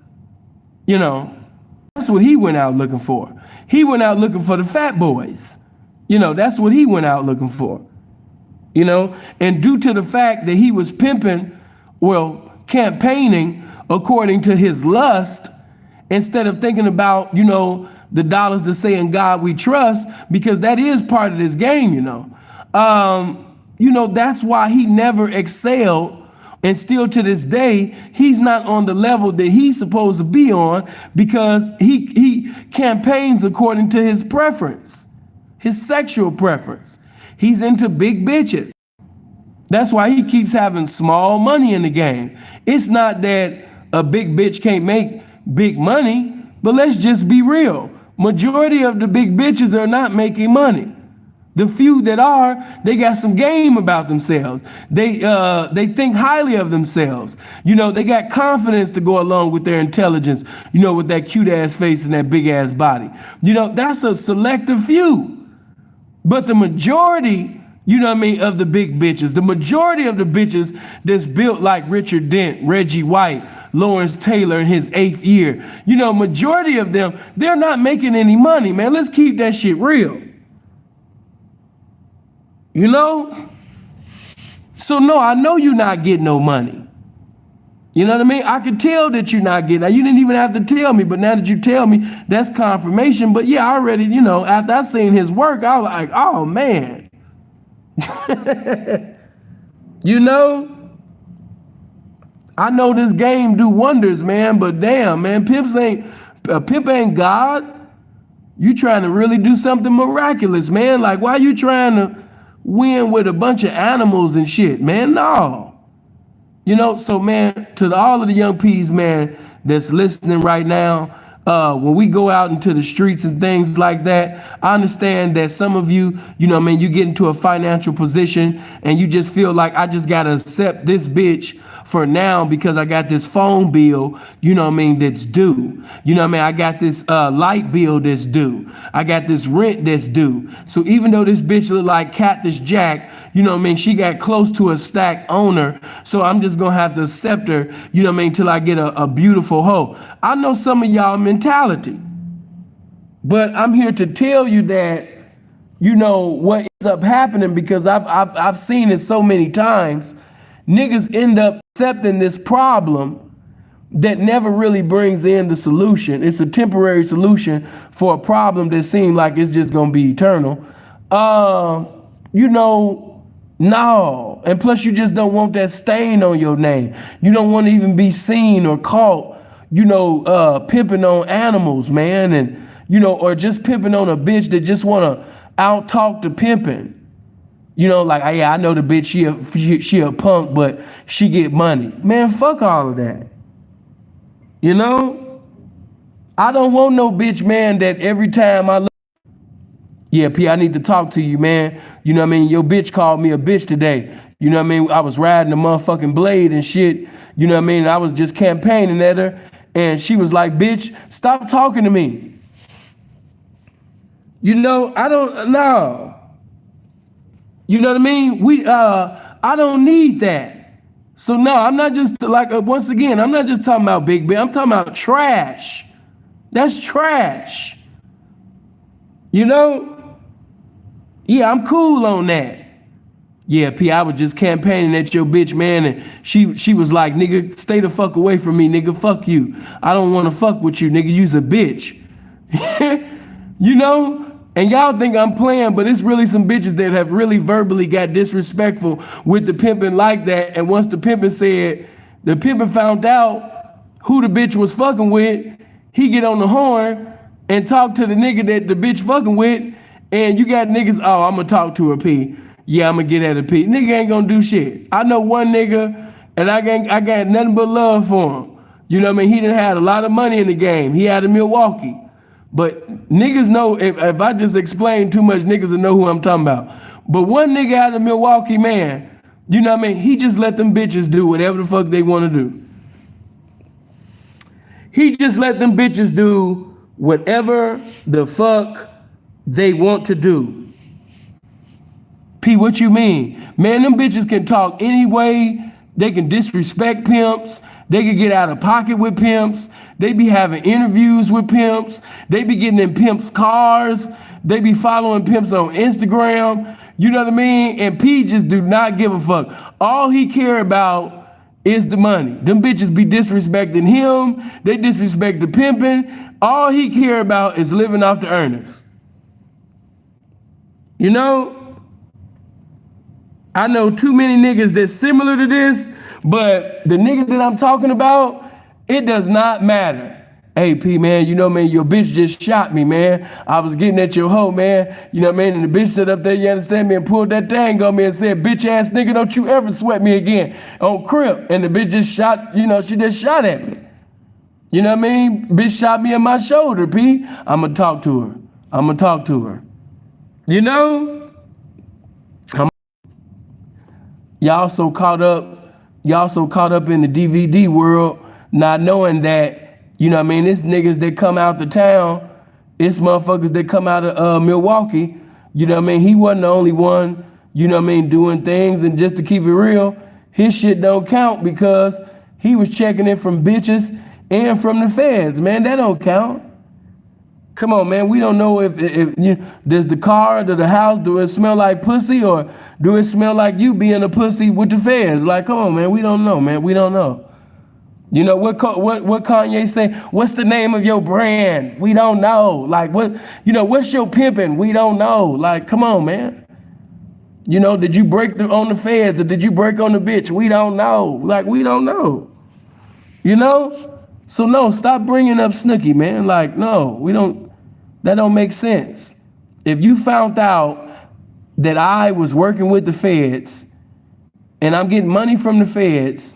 That's what he went out looking for. He went out looking for the fat boys. That's what he went out looking for. And due to the fact that he was campaigning according to his lust, instead of thinking about, the dollars to say in God we trust, because that is part of this game, that's why he never excelled. And still to this day, he's not on the level that he's supposed to be on, because he campaigns according to his preference, his sexual preference. He's into big bitches. That's why he keeps having small money in the game. It's not that a big bitch can't make big money, but let's just be real. Majority of the big bitches are not making money. The few that are, they got some game about themselves. They think highly of themselves. They got confidence to go along with their intelligence, with that cute ass face and that big ass body. That's a selective few. But the majority, of the big bitches, the majority of the bitches that's built like Richard Dent, Reggie White, Lawrence Taylor in his 8th year, majority of them, they're not making any money, man. Let's keep that shit real. So no, I know you're not getting no money. You know what I mean? I could tell that you're not getting. You didn't even have to tell me, but now that you tell me, that's confirmation. But yeah, I already, after I seen his work, I was like, oh man. I know this game do wonders, man, but damn, man, pimp ain't God. You trying to really do something miraculous, man. Like, why you trying to win with a bunch of animals and shit, man? No. So man, to all of the young P's, man, that's listening right now, when we go out into the streets and things like that, I understand that some of you, you get into a financial position and you just feel like, I just got to accept this bitch for now because I got this phone bill, you know what I mean, that's due. You know what I mean? I got this light bill that's due. I got this rent that's due. So even though this bitch look like Cactus Jack, you know what I mean, she got close to a stack owner. So I'm just gonna have to accept her, you know what I mean, till I get a beautiful hoe. I know some of y'all mentality, but I'm here to tell you that, you know, what ends up happening, because I've seen it so many times. Niggas end up accepting this problem that never really brings in the solution. It's a temporary solution for a problem that seems like it's just gonna be eternal. You know, no. And plus you just don't want that stain on your name. You don't want to even be seen or caught, you know, pimping on animals, man. And, you know, or just pimping on a bitch that just want to out talk the pimping. You know, like, yeah, I know the bitch, she a punk, but she get money. Man, fuck all of that. You know? I don't want no bitch, man, that every time I look, yeah, P, I need to talk to you, man. You know what I mean? Your bitch called me a bitch today. You know what I mean? I was riding a motherfucking blade and shit. You know what I mean? I was just campaigning at her, and she was like, bitch, stop talking to me. You know, I don't know. You know what I mean? I don't need that. So no, I'm not just like, once again, I'm not just talking about big bitch. I'm talking about trash. That's trash. You know? Yeah, I'm cool on that. Yeah, P, I was just campaigning at your bitch, man, and she was like, nigga, stay the fuck away from me, nigga, fuck you. I don't want to fuck with you, nigga, you's a bitch. You know? And y'all think I'm playing, but it's really some bitches that have really verbally got disrespectful with the pimping like that. And once the pimping found out who the bitch was fucking with, he get on the horn and talk to the nigga that the bitch fucking with. And you got niggas, oh, I'm gonna talk to her, P. Yeah, I'm gonna get at her, P. Nigga ain't gonna do shit. I know one nigga, and I got nothing but love for him. You know what I mean? He done had a lot of money in the game. He had a Milwaukee. But niggas know, if I just explain too much, niggas will know who I'm talking about. But one nigga out of Milwaukee, man, you know what I mean? He just let them bitches do whatever the fuck they want to do. He just let them bitches do whatever the fuck they want to do. P, what you mean? Man, them bitches can talk anyway. They can disrespect pimps. They can get out of pocket with pimps. They be having interviews with pimps. They be getting in pimps' cars. They be following pimps on Instagram. You know what I mean? And P just do not give a fuck. All he care about is the money. Them bitches be disrespecting him. They disrespect the pimping. All he care about is living off the earnings. You know? I know too many niggas that's similar to this, but the nigga that I'm talking about, it does not matter. Hey, P, man, you know, man, your bitch just shot me, man. I was getting at your hoe, man. You know what I mean? And the bitch sat up there, you understand me, and pulled that thing on me and said, bitch ass nigga, don't you ever sweat me again on Crip. And the bitch just shot, you know, she just shot at me. You know what I mean? Bitch shot me in my shoulder, P. I'ma talk to her. I'ma talk to her. You know? Y'all so caught up in the DVD world, not knowing that, you know what I mean, it's niggas that come out the town, it's motherfuckers that come out of Milwaukee, you know what I mean? He wasn't the only one, you know what I mean, doing things. And just to keep it real, his shit don't count because he was checking it from bitches and from the feds, man. That don't count. Come on, man. We don't know if does the car, does the house, do it smell like pussy, or do it smell like you being a pussy with the feds? Like, come on, man. We don't know, man. We don't know. You know what Kanye say? What's the name of your brand? We don't know. Like, what? You know, what's your pimping? We don't know. Like, come on, man. You know, did you break on the feds or did you break on the bitch? We don't know. Like, we don't know. You know? So no, stop bringing up Snooki, man. Like, no, we don't. That don't make sense. If you found out that I was working with the feds and I'm getting money from the feds,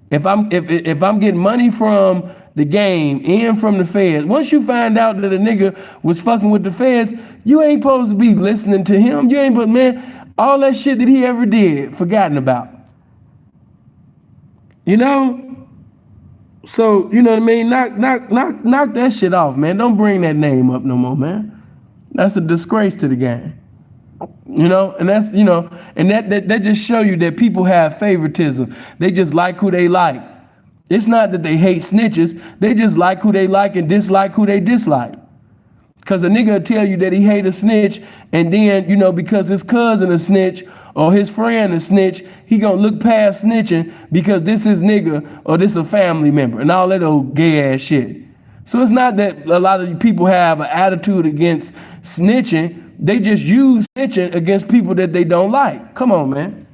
if I'm getting money from the game and from the feds, once you find out that a nigga was fucking with the feds, you ain't supposed to be listening to him. You ain't, but man, all that shit that he ever did, forgotten about. You know? So, you know what I mean? Knock that shit off, man. Don't bring that name up no more, man. That's a disgrace to the game. You know, and that's, you know, and that just show you that people have favoritism. They just like who they like. It's not that they hate snitches. They just like who they like and dislike who they dislike. Cause a nigga will tell you that he hate a snitch, and then, you know, because his cousin a snitch or his friend a snitch, he gonna look past snitching because this is nigga or this a family member and all that old gay ass shit. So it's not that a lot of people have an attitude against snitching. They just use snitching against people that they don't like. Come on, man.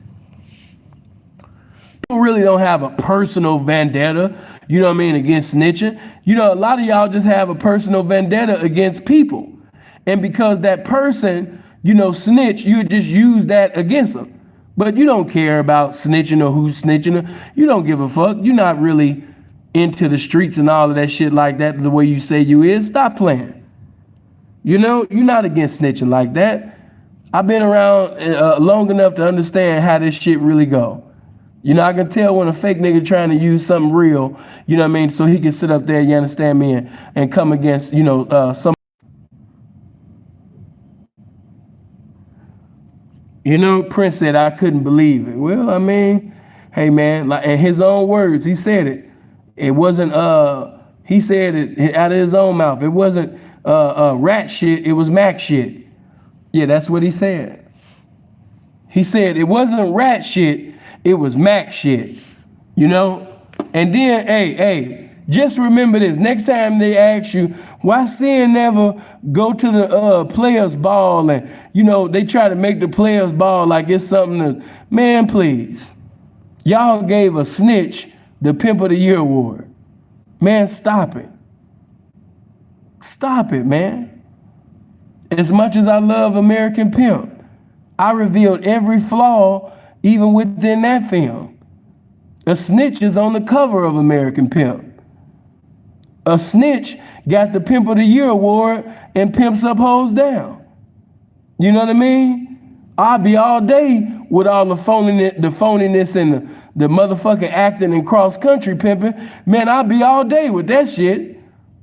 People really don't have a personal vendetta, you know what I mean, against snitching. You know, a lot of y'all just have a personal vendetta against people. And because that person, you know, snitch, you just use that against them. But you don't care about snitching or who's snitching. You don't give a fuck. You're not really into the streets and all of that shit like that the way you say you is. Stop playing. You know, you're not against snitching like that. I've been around long enough to understand how this shit really go. You know, I can tell when a fake nigga trying to use something real, you know what I mean, so he can sit up there, you understand me, and come against, you know, some. You know, Prince said, I couldn't believe it. Well, I mean, hey, man, like in his own words, he said it. It wasn't, he said it out of his own mouth. It wasn't rat shit, it was Mac shit. Yeah, that's what he said. He said it wasn't rat shit, it was Mac shit, you know? And then, hey, just remember this. Next time they ask you, why Sin never go to the players ball and, you know, they try to make the players ball like it's something to, man, please. Y'all gave a snitch the Pimp of the Year award. Man, stop it. Stop it, man. As much as I love American Pimp, I revealed every flaw even within that film. A snitch is on the cover of American Pimp. A snitch got the Pimp of the Year award and pimps up hoes down. You know what I mean? I'll be all day with all the phoniness and the motherfucking acting and cross country pimping. Man, I'll be all day with that shit.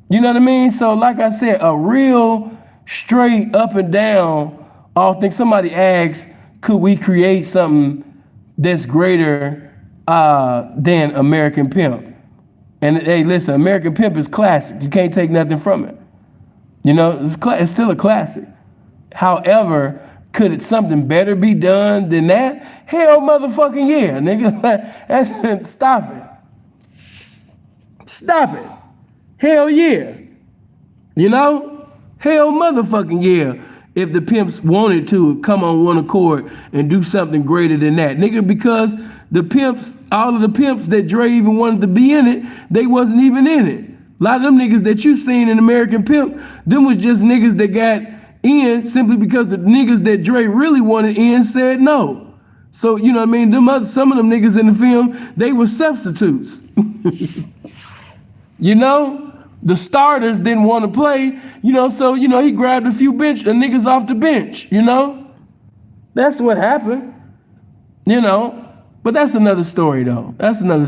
You know what I mean? So like I said, a real straight up and down all thing. Somebody asked, could we create something that's greater than American Pimp? And hey, listen, American Pimp is classic. You can't take nothing from it. You know, it's still a classic. However, could it something better be done than that? Hell motherfucking yeah, nigga. Stop it. Stop it. Hell yeah. You know? Hell motherfucking yeah. If the pimps wanted to come on one accord and do something greater than that. Nigga, because the pimps, all of the pimps that Dre even wanted to be in it, they wasn't even in it. A lot of them niggas that you seen in American Pimp, them was just niggas that got in simply because the niggas that Dre really wanted in said no. So, you know what I mean? Some of them niggas in the film, they were substitutes. You know? The starters didn't want to play, you know, so, you know, he grabbed a few niggas off the bench, you know? That's what happened, you know? But that's another story, though. That's another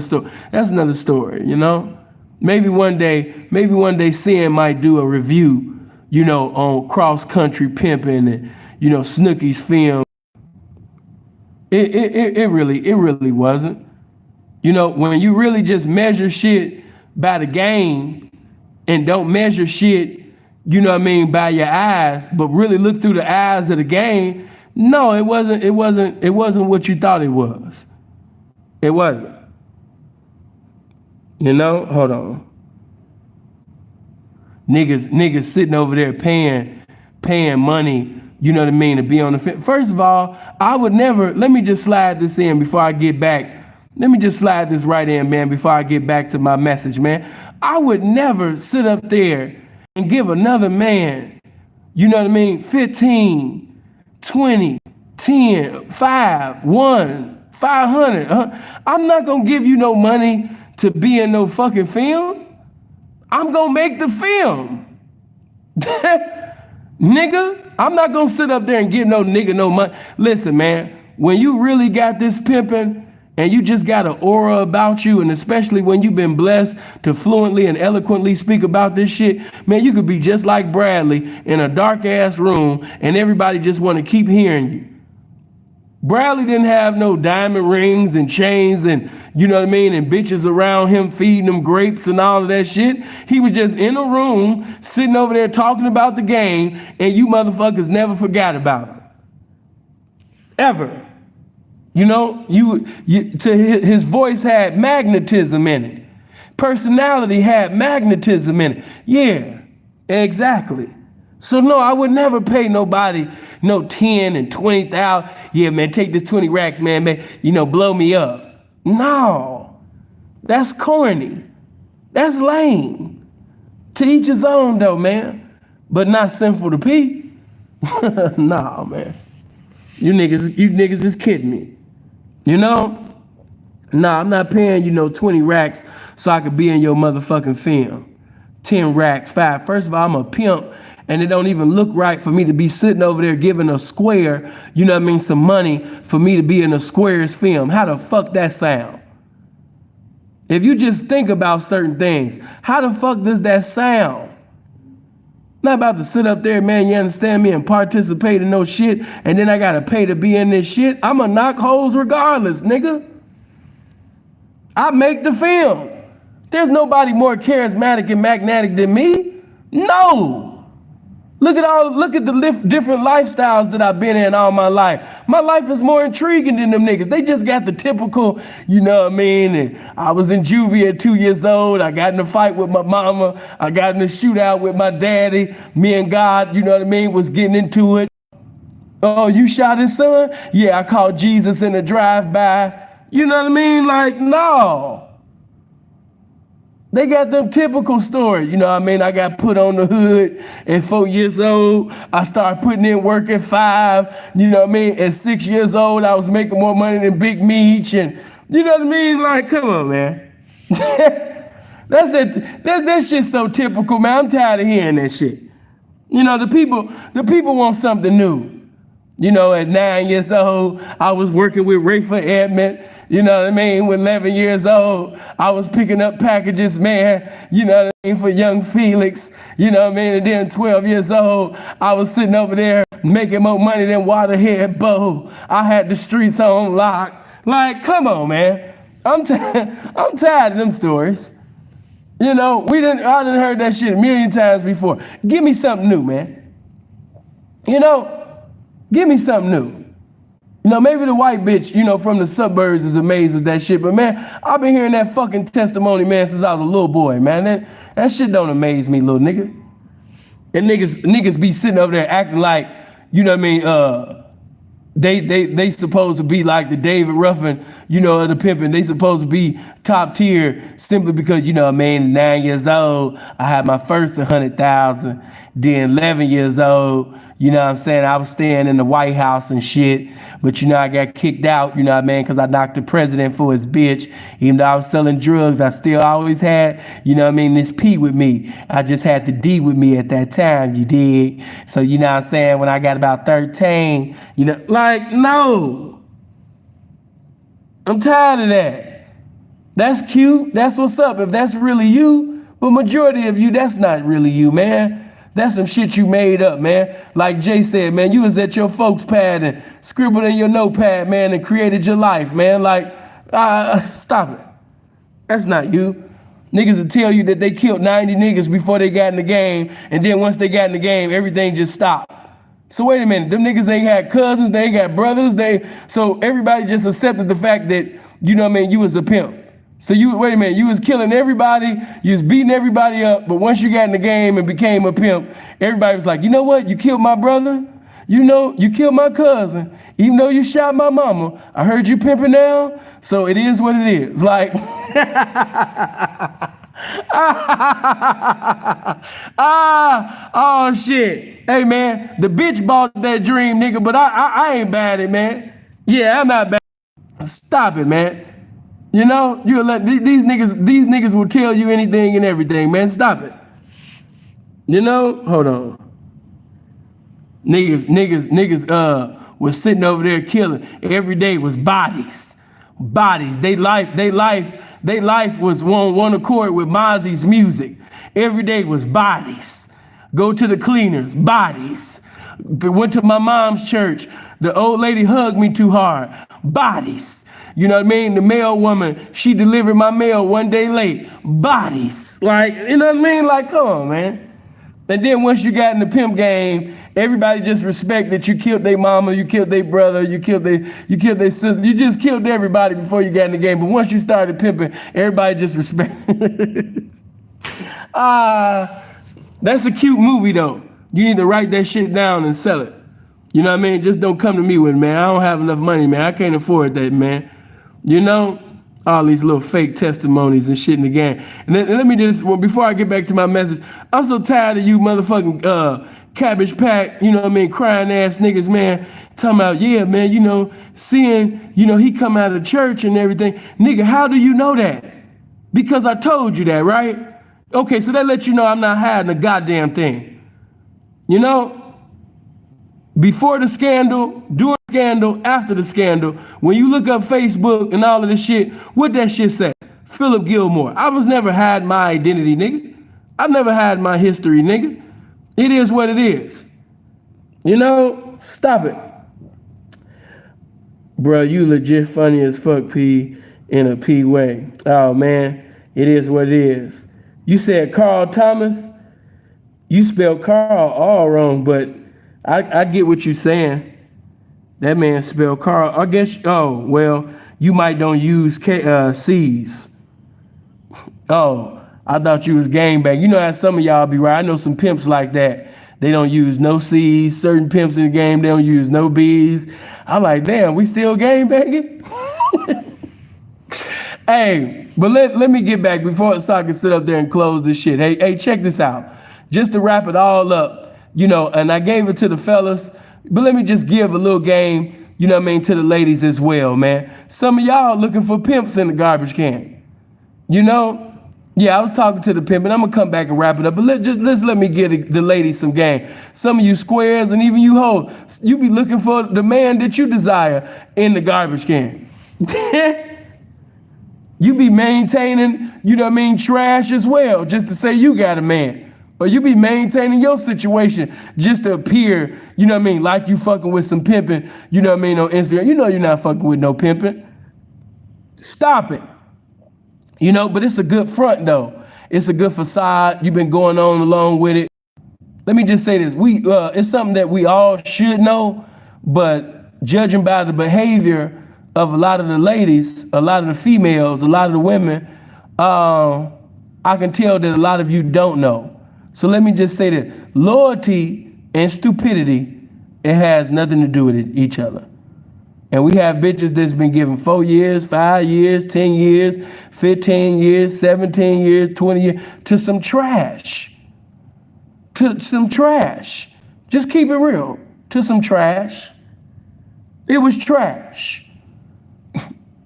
story, you know? Maybe one day Sin might do a review, you know, on cross-country pimping and, you know, Snooki's film. It really wasn't. You know, when you really just measure shit by the game, and don't measure shit, you know what I mean, by your eyes, but really look through the eyes of the game. No, it wasn't what you thought it was. It wasn't. You know, hold on. Niggas sitting over there paying money, you know what I mean, to be on the film. First of all, I would never, let me just slide this in before I get back. Let me just slide this right in, man, before I get back to my message, man. I would never sit up there and give another man, you know what I mean, 15, 20, 10, 5, 1, 500. I'm not going to give you no money to be in no fucking film. I'm going to make the film. Nigga, I'm not going to sit up there and give no nigga no money. Listen, man, when you really got this pimping, and you just got an aura about you, and especially when you've been blessed to fluently and eloquently speak about this shit, man, you could be just like Bradley in a dark ass room and everybody just want to keep hearing you. Bradley didn't have no diamond rings and chains and, you know what I mean, and bitches around him feeding him grapes and all of that shit. He was just in a room sitting over there talking about the game, and you motherfuckers never forgot about him. Ever. You know, his voice had magnetism in it. Personality had magnetism in it. Yeah, exactly. So no, I would never pay nobody no 10 and 20,000. Yeah, man, take this 20 racks, man, you know, blow me up. No, that's corny. That's lame. To each his own though, man. But not sinful to pee. Nah, man. You niggas is kidding me. You know? Nah, I'm not paying you no 20 racks so I could be in your motherfucking film. 10 racks, 5. First of all, I'm a pimp, and it don't even look right for me to be sitting over there giving a square, you know what I mean, some money for me to be in a square's film. How the fuck that sound? If you just think about certain things, how the fuck does that sound? I'm not about to sit up there, man, you understand me, and participate in no shit, and then I gotta pay to be in this shit. I'ma knock holes regardless, nigga. I make the film. There's nobody more charismatic and magnetic than me. No. Look at the different lifestyles that I've been in all my life. My life is more intriguing than them niggas. They just got the typical, you know what I mean? And I was in juvie at 2 years old. I got in a fight with my mama. I got in a shootout with my daddy. Me and God, you know what I mean, was getting into it. Oh, you shot his son? Yeah, I called Jesus in a drive-by. You know what I mean? Like, no. They got them typical stories, you know what I mean? I got put on the hood at 4 years old. I started putting in work at 5, you know what I mean? At 6 years old, I was making more money than B1tch, and you know what I mean? Like, come on, man. That shit's so typical, man. I'm tired of hearing that shit. You know, the people want something new. You know, at 9 years old, I was working with Rafa Edmond. You know what I mean? With 11 years old, I was picking up packages, man, you know what I mean, for young Felix, you know what I mean? And then 12 years old, I was sitting over there making more money than Waterhead Bo. I had the streets on lock. Like, come on, man. I'm tired of them stories. You know, I done heard that shit a million times before. Give me something new, man. You know, give me something new. You know, maybe the white bitch, you know, from the suburbs is amazed with that shit. But, man, I've been hearing that fucking testimony, man, since I was a little boy, man. That shit don't amaze me, little nigga. And niggas be sitting over there acting like, you know what I mean, they supposed to be like the David Ruffin, you know, of the pimping. They supposed to be top tier simply because, you know what I mean, 9 years old, I had my first 100,000. Then 11 years old, you know what I'm saying, I was staying in the White House and shit. But, you know, I got kicked out, you know what I mean, because I knocked the president for his bitch. Even though I was selling drugs, I still always had, you know what I mean, this P with me. I just had the D with me at that time, you dig? So, you know what I'm saying, when I got about 13, you know, like, no. I'm tired of that. That's cute. That's what's up. If that's really you, but majority of you, that's not really you, man. That's some shit you made up, man. Like Jay said, man, you was at your folks' pad and scribbled in your notepad, man, and created your life, man. Like, stop it. That's not you. Niggas will tell you that they killed 90 niggas before they got in the game, and then once they got in the game, everything just stopped. So wait a minute, them niggas ain't had cousins, they ain't got brothers, so everybody just accepted the fact that, you know what I mean, you was a pimp. So wait a minute, you was killing everybody, you was beating everybody up, but once you got in the game and became a pimp, everybody was like, you know what, you killed my brother, you know, you killed my cousin, even though you shot my mama, I heard you pimping now, so it is what it is. Like, oh shit. Hey man, the bitch bought that dream, nigga, but I ain't bad at it, man. Yeah, I'm not bad. Stop it, man. You know, you let these niggas will tell you anything and everything, man. Stop it. You know, hold on. Niggas was sitting over there killing. Every day was bodies. Bodies. They life was one accord with Mozzie's music. Every day was bodies. Go to the cleaners, bodies. Went to my mom's church. The old lady hugged me too hard. Bodies. You know what I mean? The mail woman, she delivered my mail one day late. Bodies. Like, you know what I mean? Like, come on, man. And then once you got in the pimp game, everybody just respect that you killed their mama, you killed their brother, you killed their sister. You just killed everybody before you got in the game. But once you started pimping, everybody just respect. That's a cute movie though. You need to write that shit down and sell it. You know what I mean? Just don't come to me with it, man. I don't have enough money, man. I can't afford that, man. You know? All these little fake testimonies and shit in the game. And let me just, well, before I get back to my message, I'm so tired of you motherfucking Cabbage Patch, you know what I mean, crying ass niggas, man, talking about, yeah, man, you know, seeing, you know, he come out of church and everything. Nigga, how do you know that? Because I told you that, right? Okay, so that lets you know I'm not hiding a goddamn thing. You know? Before the scandal, during the scandal, after the scandal, when you look up Facebook and all of this shit, what that shit say? Philip Gilmore. I was never hiding my identity, nigga. I've never had my history, nigga. It is what it is. You know? Stop it. Bro, you legit funny as fuck, P, in a P way. Oh, man. It is what it is. You said Carl Thomas. You spelled Carl all wrong, but I get what you're saying. That man spelled Carl. I guess, oh, well, you might don't use C's. Oh, I thought you was gangbang. You know how some of y'all be right. I know some pimps like that. They don't use no C's. Certain pimps in the game, they don't use no B's. I'm like, damn, we still gangbanging? Hey, but let me get back before so I can sit up there and close this shit. Hey, check this out. Just to wrap it all up. You know, and I gave it to the fellas, but let me just give a little game, you know what I mean, to the ladies as well, man. Some of y'all looking for pimps in the garbage can. You know? Yeah, I was talking to the pimp, and I'm gonna come back and wrap it up, but let's let me give the ladies some game. Some of you squares and even you hoes, you be looking for the man that you desire in the garbage can. You be maintaining, you know what I mean, trash as well, just to say you got a man. Or you be maintaining your situation just to appear, you know what I mean, like you fucking with some pimping, you know what I mean, on Instagram. You know you're not fucking with no pimping. Stop it. You know, but it's a good front though. It's a good facade. You've been going on along with it. Let me just say this. It's something that we all should know, but judging by the behavior of a lot of the ladies, a lot of the females, a lot of the women, I can tell that a lot of you don't know. So let me just say that loyalty and stupidity, it has nothing to do with each other. And we have bitches that's been given 4 years, 5 years, 10 years, 15 years, 17 years, 20 years to some trash. To some trash. Just keep it real. To some trash. It was trash.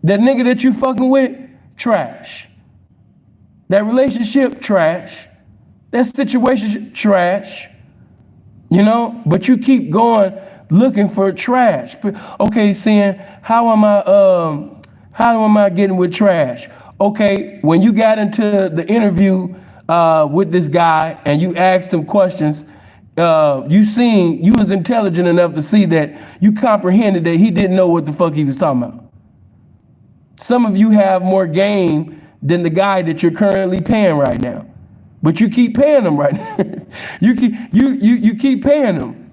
That nigga that you fucking with, trash. That relationship, trash. That situation, trash, you know, but you keep going looking for trash. Okay, saying, how am I getting with trash? Okay, when you got into the interview with this guy and you asked him questions, you was intelligent enough to see that you comprehended that he didn't know what the fuck he was talking about. Some of you have more game than the guy that you're currently paying right now. But you keep paying him right now. you keep paying him.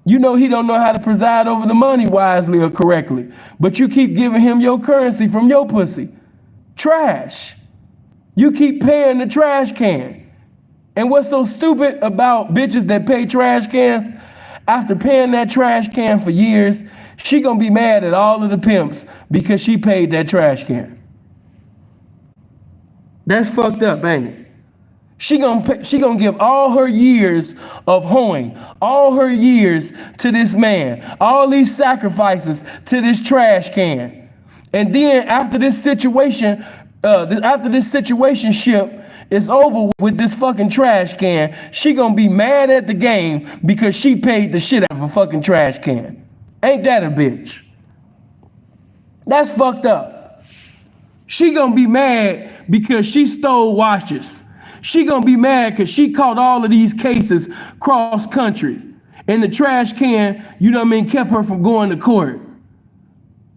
You know he don't know how to preside over the money wisely or correctly. But you keep giving him your currency from your pussy. Trash. You keep paying the trash can. And what's so stupid about bitches that pay trash cans? After paying that trash can for years, she gonna be mad at all of the pimps because she paid that trash can. That's fucked up, ain't it? She gonna give all her years of hoeing, all her years to this man, all these sacrifices to this trash can. And then after this situation, situationship is over with this fucking trash can, she gonna be mad at the game because she paid the shit out of a fucking trash can. Ain't that a bitch? That's fucked up. She gonna be mad because she stole watches. She gonna be mad because she caught all of these cases cross country. And the trash can, you know what I mean, kept her from going to court.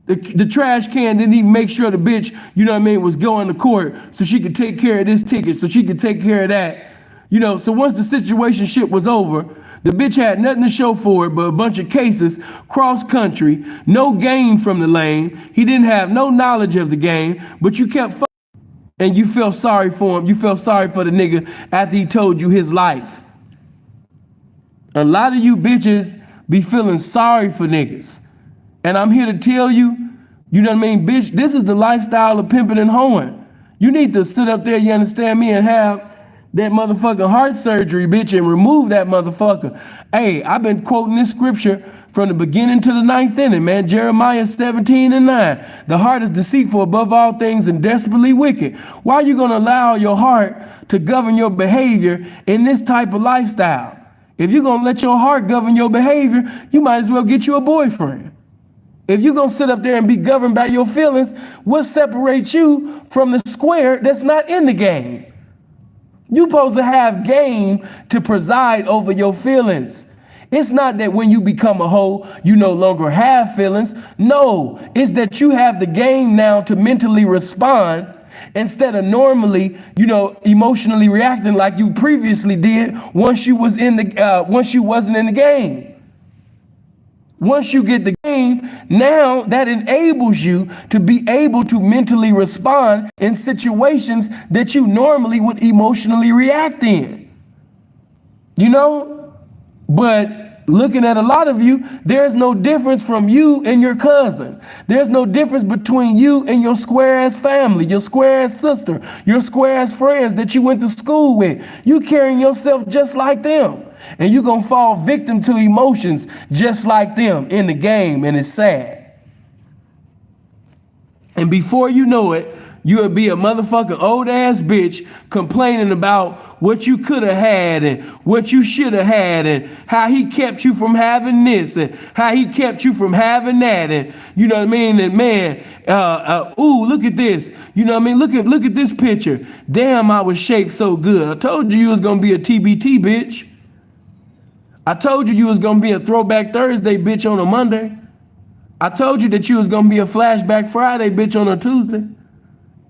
The trash can didn't even make sure the bitch, you know what I mean, was going to court so she could take care of this ticket, so she could take care of that. You know, so once the situation shit was over, the bitch had nothing to show for it but a bunch of cases cross country, no game from the lane. He didn't have no knowledge of the game, but you kept and you felt sorry for him. You felt sorry for the nigga after he told you his life. A lot of you bitches be feeling sorry for niggas. And I'm here to tell you, you know what I mean, bitch, this is the lifestyle of pimping and hoeing. You need to sit up there, you understand me, and have that motherfucking heart surgery, bitch, and remove that motherfucker. Hey, I've been quoting this scripture from the beginning to the 9th inning, man. Jeremiah 17:9. The heart is deceitful above all things and desperately wicked. Why are you gonna allow your heart to govern your behavior in this type of lifestyle? If you're gonna let your heart govern your behavior, you might as well get you a boyfriend. If you're gonna sit up there and be governed by your feelings, what separates you from the square that's not in the game? You're supposed to have game to preside over your feelings. It's not that when you become a hoe, you no longer have feelings. No, it's that you have the game now to mentally respond instead of normally, you know, emotionally reacting like you previously did once you was in the once you wasn't in the game. Once you get the game, now that enables you to be able to mentally respond in situations that you normally would emotionally react in. You know? But looking at a lot of you, there's no difference from you and your cousin. There's no difference between you and your square ass family, your square ass sister, your square ass friends that you went to school with. You carrying yourself just like them. And you're gonna fall victim to emotions just like them in the game, and it's sad. And before you know it, you'll be a motherfucking old ass bitch complaining about what you could have had and what you should have had and how he kept you from having this and how he kept you from having that, and you know what I mean? And man, ooh, look at this. You know what I mean? Look at this picture. Damn, I was shaped so good. I told you was gonna be a TBT, bitch. I told you was gonna be a Throwback Thursday, bitch, on a Monday. I told you that you was gonna be a Flashback Friday, bitch, on a Tuesday.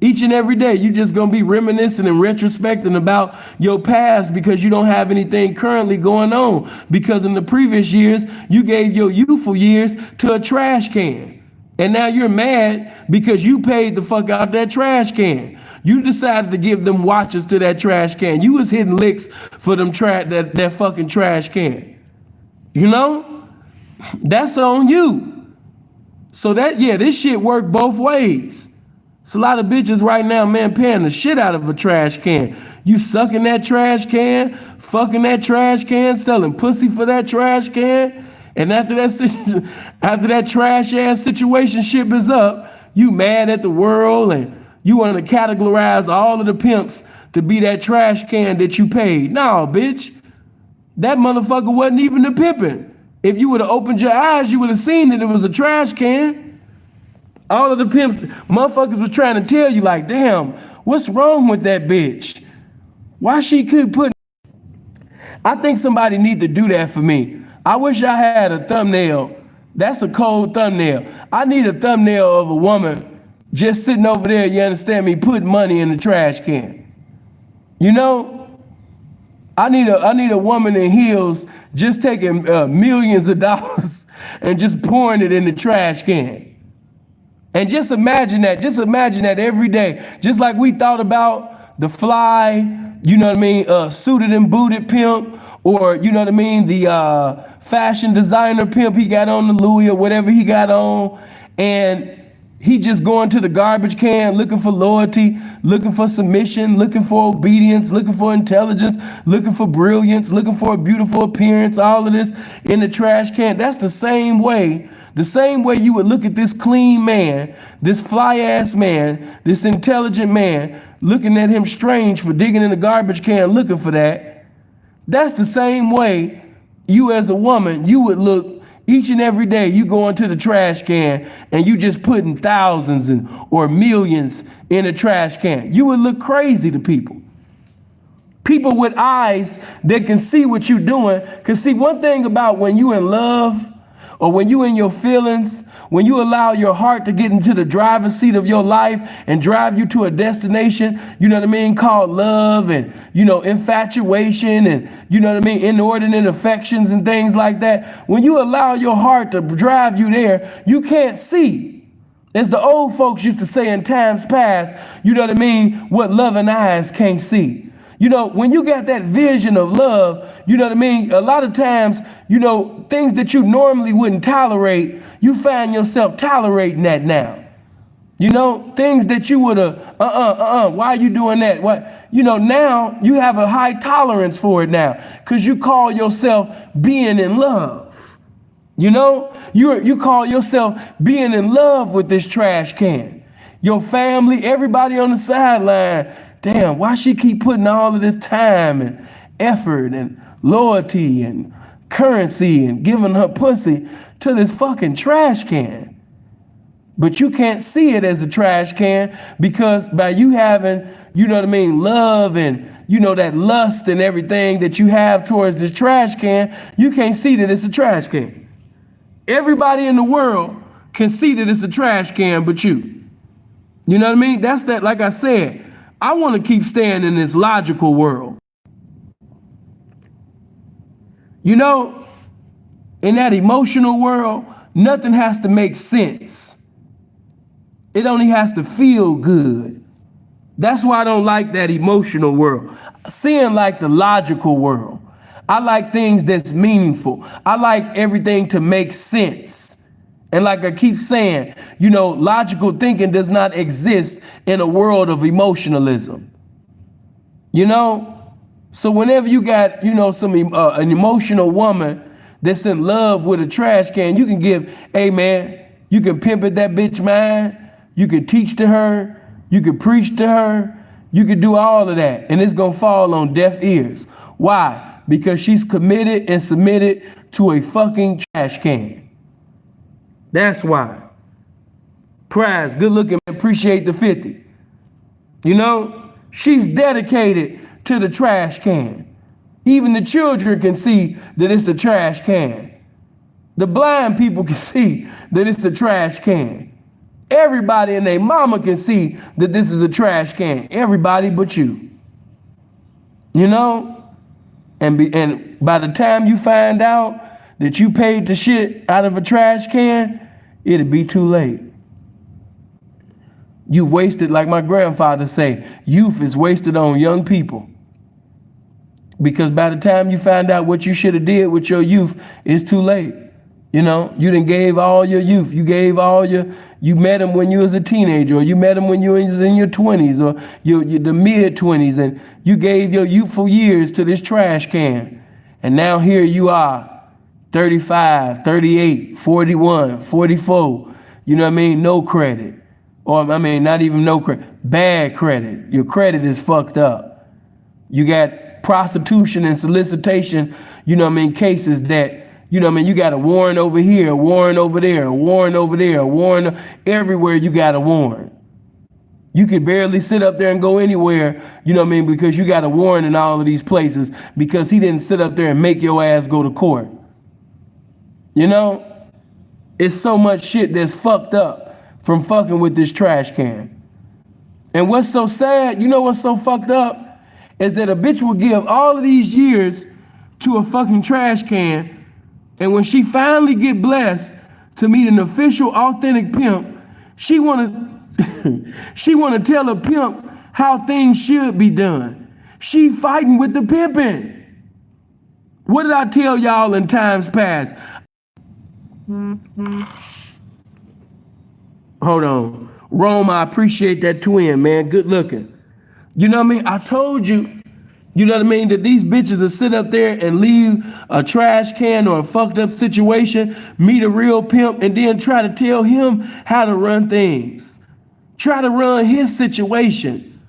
Each and every day, you just gonna be reminiscing and retrospecting about your past because you don't have anything currently going on. Because in the previous years, you gave your youthful years to a trash can. And now you're mad because you paid the fuck out that trash can. You decided to give them watches to that trash can. You was hitting licks for them that fucking trash can. You know? That's on you. So that, yeah, this shit worked both ways. It's a lot of bitches right now, man, paying the shit out of a trash can. You sucking that trash can, fucking that trash can, selling pussy for that trash can. And after that trash ass situationship is up, you mad at the world and you want to categorize all of the pimps to be that trash can that you paid. No, bitch. That motherfucker wasn't even the pimping. If you would have opened your eyes, you would have seen that it was a trash can. All of the pimps, motherfuckers was trying to tell you like, damn, what's wrong with that bitch? Why she could put... I think somebody need to do that for me. I wish I had a thumbnail. That's a cold thumbnail. I need a thumbnail of a woman just sitting over there, you understand me, putting money in the trash can. You know, I need a woman in heels just taking millions of dollars and just pouring it in the trash can. And just imagine that every day. Just like we thought about the fly, you know what I mean, suited and booted pimp, or you know what I mean, the fashion designer pimp, he got on the Louis or whatever he got on, and he just going to the garbage can looking for loyalty, looking for submission, looking for obedience, looking for intelligence, looking for brilliance, looking for a beautiful appearance, all of this in the trash can. That's the same way you would look at this clean man, this fly ass man, this intelligent man, looking at him strange for digging in the garbage can looking for that. That's the same way you as a woman, you would look Each and every day you go into the trash can and you just putting thousands or millions in a trash can. You would look crazy to people. People with eyes that can see what you're doing. Because see, one thing about when you in love or when you in your feelings, when you allow your heart to get into the driver's seat of your life and drive you to a destination, you know what I mean, called love and, you know, infatuation and, you know what I mean, inordinate affections and things like that. When you allow your heart to drive you there, you can't see. As the old folks used to say in times past, you know what I mean, what loving eyes can't see. You know, when you got that vision of love, you know what I mean? A lot of times, you know, things that you normally wouldn't tolerate, you find yourself tolerating that now. You know, things that you would have, why are you doing that? What, you know, now you have a high tolerance for it now because you call yourself being in love. You know, you call yourself being in love with this trash can. Your family, everybody on the sideline. Damn, why she keep putting all of this time and effort and loyalty and currency and giving her pussy to this fucking trash can? But you can't see it as a trash can because by you having, you know what I mean, love and, you know, that lust and everything that you have towards this trash can, you can't see that it's a trash can. Everybody in the world can see that it's a trash can but you. You know what I mean? That's that, like I said, I want to keep staying in this logical world. You know, in that emotional world, nothing has to make sense. It only has to feel good. That's why I don't like that emotional world. Seeing like the logical world. I like things that's meaningful. I like everything to make sense. And like I keep saying, you know, logical thinking does not exist in a world of emotionalism. You know? So whenever you got, you know, an emotional woman that's in love with a trash can, you can give, hey man, you can pimp it that bitch mind, you can teach to her, you can preach to her, you can do all of that, and it's gonna fall on deaf ears. Why? Because she's committed and submitted to a fucking trash can. That's why. Prize, good looking, appreciate the 50. You know, she's dedicated to the trash can. Even the children can see that it's a trash can. The blind people can see that it's a trash can. Everybody and their mama can see that this is a trash can. Everybody but you. You know? And by the time you find out that you paid the shit out of a trash can, it'll be too late. You wasted, like my grandfather say, youth is wasted on young people. Because by the time you find out what you should have did with your youth, it's too late. You know, you done gave all your youth. You gave all you met him when you was a teenager, or you met him when you was in your 20s, or the mid 20s, and you gave your youthful years to this trash can. And now here you are, 35, 38, 41, 44, you know what I mean? No credit. Or, I mean, not even no credit, bad credit. Your credit is fucked up. You got prostitution and solicitation, you know what I mean, cases that, you know what I mean, you got a warrant over here, a warrant over there, a warrant over there, a warrant everywhere you got a warrant. You could barely sit up there and go anywhere, you know what I mean, because you got a warrant in all of these places because he didn't sit up there and make your ass go to court. You know, it's so much shit that's fucked up from fucking with this trash can. And what's so sad, you know what's so fucked up, is that a bitch will give all of these years to a fucking trash can, and when she finally get blessed to meet an official authentic pimp, she wanna tell a pimp how things should be done. She fighting with the pimping. What did I tell y'all in times past? Hold on. Rome, I appreciate that twin, man. Good looking. You know what I mean? I told you, you know what I mean, that these bitches will sit up there and leave a trash can or a fucked up situation, meet a real pimp, and then try to tell him how to run things. Try to run his situation.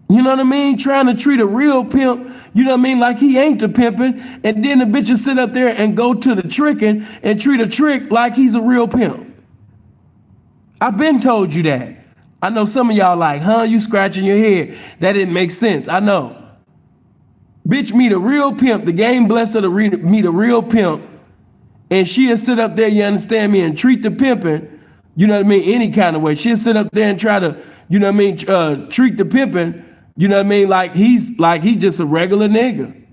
You know what I mean? Trying to treat a real pimp, you know what I mean, like he ain't the pimping, and then the bitches sit up there and go to the tricking and treat a trick like he's a real pimp. I've been told you that. I know some of y'all like, huh, you scratching your head. That didn't make sense. I know. Bitch, meet a real pimp. The game blessed her to meet a real pimp. And she'll sit up there, you understand me, and treat the pimping, you know what I mean, any kind of way. She'll sit up there and try to, you know what I mean, treat the pimping, you know what I mean, like he's just a regular nigga.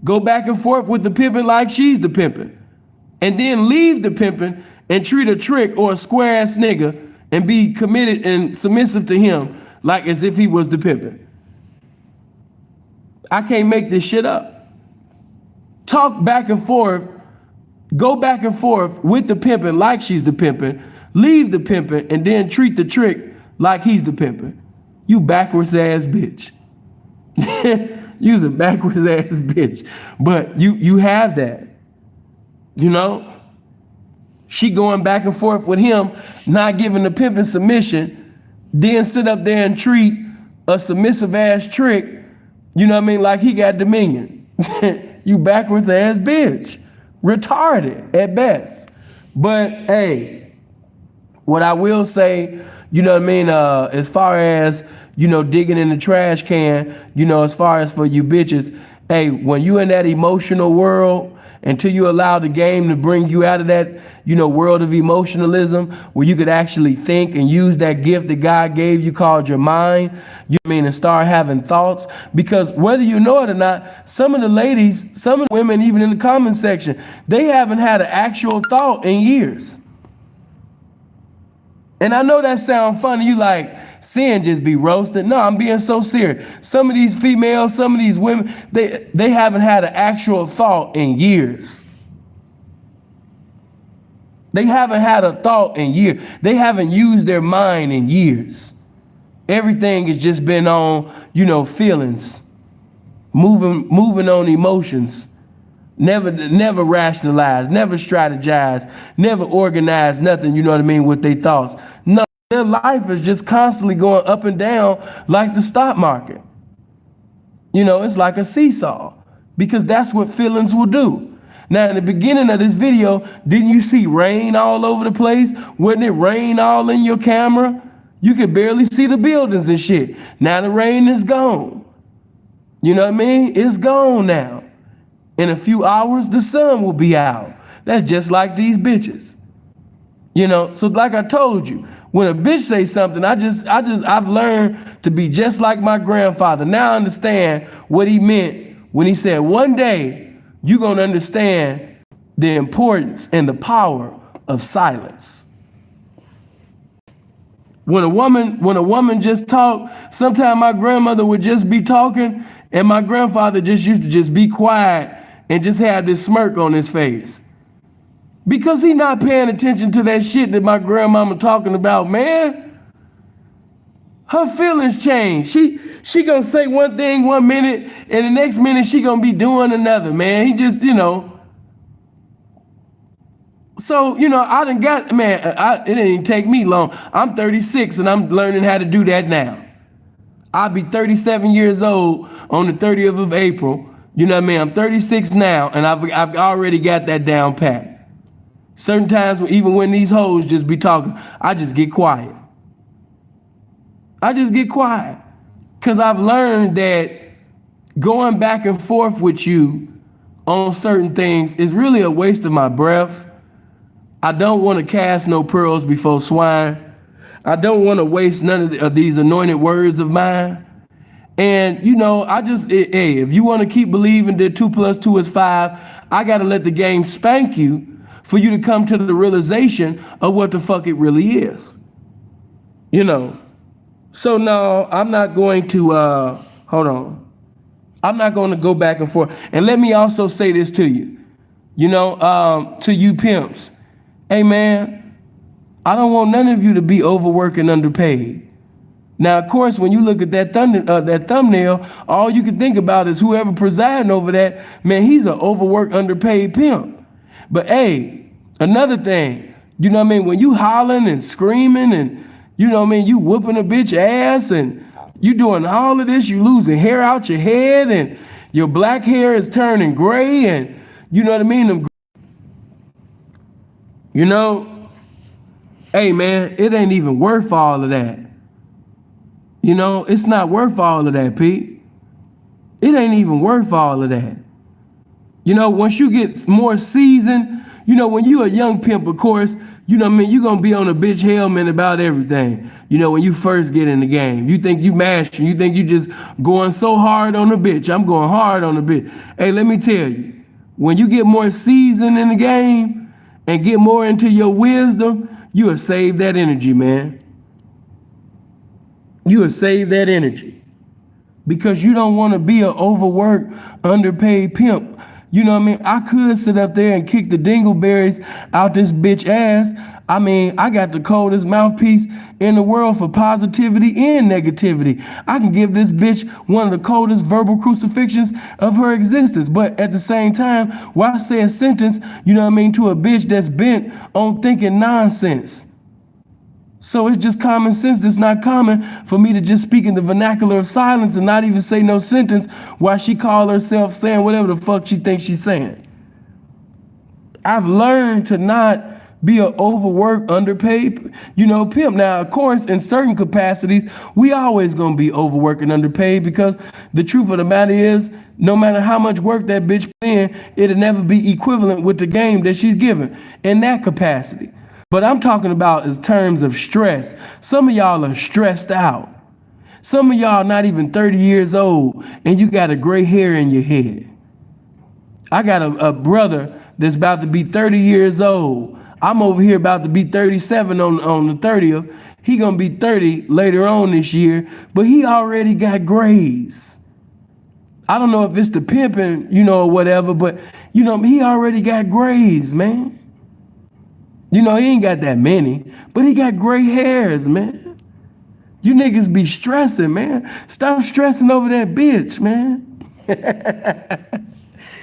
Go back and forth with the pimping like she's the pimping. And then leave the pimping and treat a trick or a square ass nigga and be committed and submissive to him like as if he was the pimping. I can't make this shit up. Talk back and forth, go back and forth with the pimping like she's the pimping, leave the pimping, and then treat the trick like he's the pimping. You backwards ass bitch. You's a backwards ass bitch. But you have that. You know? She going back and forth with him, not giving the pimping submission, then sit up there and treat a submissive ass trick, you know what I mean, like he got dominion. You backwards ass bitch. Retarded at best. But hey, what I will say, you know what I mean, as far as, you know, digging in the trash can, you know, as far as for you bitches, hey, when you in that emotional world, until you allow the game to bring you out of that, you know, world of emotionalism where you could actually think and use that gift that God gave you called your mind, you know what I mean, and start having thoughts. Because whether you know it or not, some of the ladies, some of the women, even in the comment section, they haven't had an actual thought in years. And I know that sounds funny. You like, sin just be roasted. No, I'm being so serious. Some of these females, some of these women, they haven't had an actual thought in years. They haven't had a thought in years. They haven't used their mind in years. Everything has just been on, you know, feelings, moving on emotions. Never rationalize, never strategize, never organize nothing, you know what I mean, with their thoughts. No, their life is just constantly going up and down like the stock market. You know, it's like a seesaw because that's what feelings will do. Now, in the beginning of this video, didn't you see rain all over the place? Wouldn't it rain all in your camera? You could barely see the buildings and shit. Now the rain is gone. You know what I mean? It's gone now. In a few hours, the sun will be out. That's just like these bitches. You know, so like I told you, when a bitch say something, I've learned to be just like my grandfather. Now I understand what he meant when he said, one day you're going to understand the importance and the power of silence. When a woman just talk, sometimes my grandmother would just be talking and my grandfather just used to just be quiet and just had this smirk on his face. Because he not paying attention to that shit that my grandmama talking about, man. Her feelings change. She gonna say one thing 1 minute and the next minute she gonna be doing another, man. He just, you know. So, you know, I done got, man, it didn't even take me long. I'm 36 and I'm learning how to do that now. I'll be 37 years old on the 30th of April. You know what I mean? I'm 36 now, and I've already got that down pat. Certain times, even when these hoes just be talking, I just get quiet. I just get quiet. Because I've learned that going back and forth with you on certain things is really a waste of my breath. I don't want to cast no pearls before swine. I don't want to waste none of these anointed words of mine. And, you know, hey, if you want to keep believing that 2 + 2 is 5, I got to let the game spank you for you to come to the realization of what the fuck it really is. You know, so no, I'm not going to, hold on. I'm not going to go back and forth. And let me also say this to you, you know, to you pimps. Hey, man, I don't want none of you to be overworked and underpaid. Now, of course, when you look at that thumbnail, all you can think about is whoever presiding over that, man, he's an overworked, underpaid pimp. But hey, another thing, you know what I mean? When you hollering and screaming and, you know what I mean, you whooping a bitch ass and You doing all of this, you losing hair out your head, and your black hair is turning gray, and you know what I mean? You know, hey man, it ain't even worth all of that. You know, it's not worth all of that, Pete. It ain't even worth all of that. You know, once you get more seasoned, you know, when you a young pimp, of course, you know what I mean, you gonna be on a bitch helmet about everything. You know, when you first get in the game, you think you mashing, you think you just going so hard on the bitch. I'm going hard on the bitch. Hey, let me tell you, when you get more seasoned in the game and get more into your wisdom, you will save that energy, man. You will save that energy. Because you don't want to be an overworked, underpaid pimp. You know what I mean? I could sit up there and kick the dingleberries out this bitch ass. I mean, I got the coldest mouthpiece in the world for positivity and negativity. I can give this bitch one of the coldest verbal crucifixions of her existence. But at the same time, why say a sentence, you know what I mean, to a bitch that's bent on thinking nonsense? So it's just common sense. It's not common for me to just speak in the vernacular of silence and not even say no sentence while she call herself saying whatever the fuck she thinks she's saying. I've learned to not be an overworked, underpaid, you know, pimp. Now, of course, in certain capacities, we always gonna be overworked and underpaid because the truth of the matter is, no matter how much work that bitch put in, it'll never be equivalent with the game that she's given in that capacity. But I'm talking about in terms of stress. Some of y'all are stressed out. Some of y'all not even 30 years old and you got a gray hair in your head. I got a brother that's about to be 30 years old. I'm over here about to be 37 on the 30th. He gonna be 30 later on this year, but he already got grays. I don't know if it's the pimping, you know, or whatever, but you know, he already got grays, man. You know, he ain't got that many, but he got gray hairs, man. You niggas be stressing, man. Stop stressing over that bitch, man.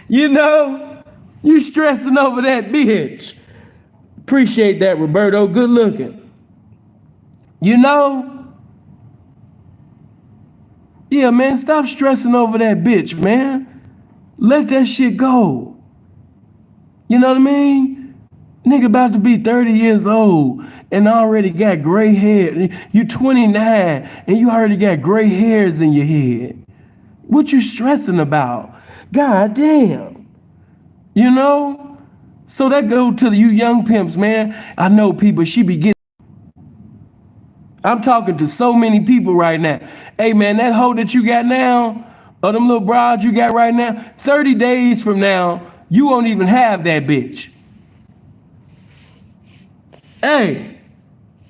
You know, you stressing over that bitch. Appreciate that, Roberto. Good looking. You know? Yeah, man, stop stressing over that bitch, man. Let that shit go. You know what I mean? Nigga about to be 30 years old and already got gray hair. You 29 and you already got gray hairs in your head. What you stressing about? God damn. You know? So that go to you young pimps, man. I know people, she be getting. I'm talking to so many people right now. Hey, man, that hoe that you got now, or them little broads you got right now, 30 days from now, you won't even have that bitch. Hey,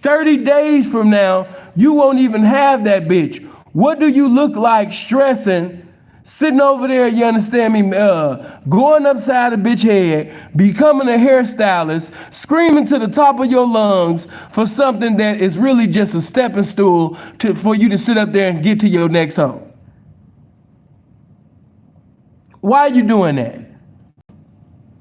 30 days from now, you won't even have that bitch. What do you look like stressing, sitting over there, you understand me, going upside a bitch head, becoming a hairstylist, screaming to the top of your lungs for something that is really just a stepping stool for you to sit up there and get to your next home? Why are you doing that?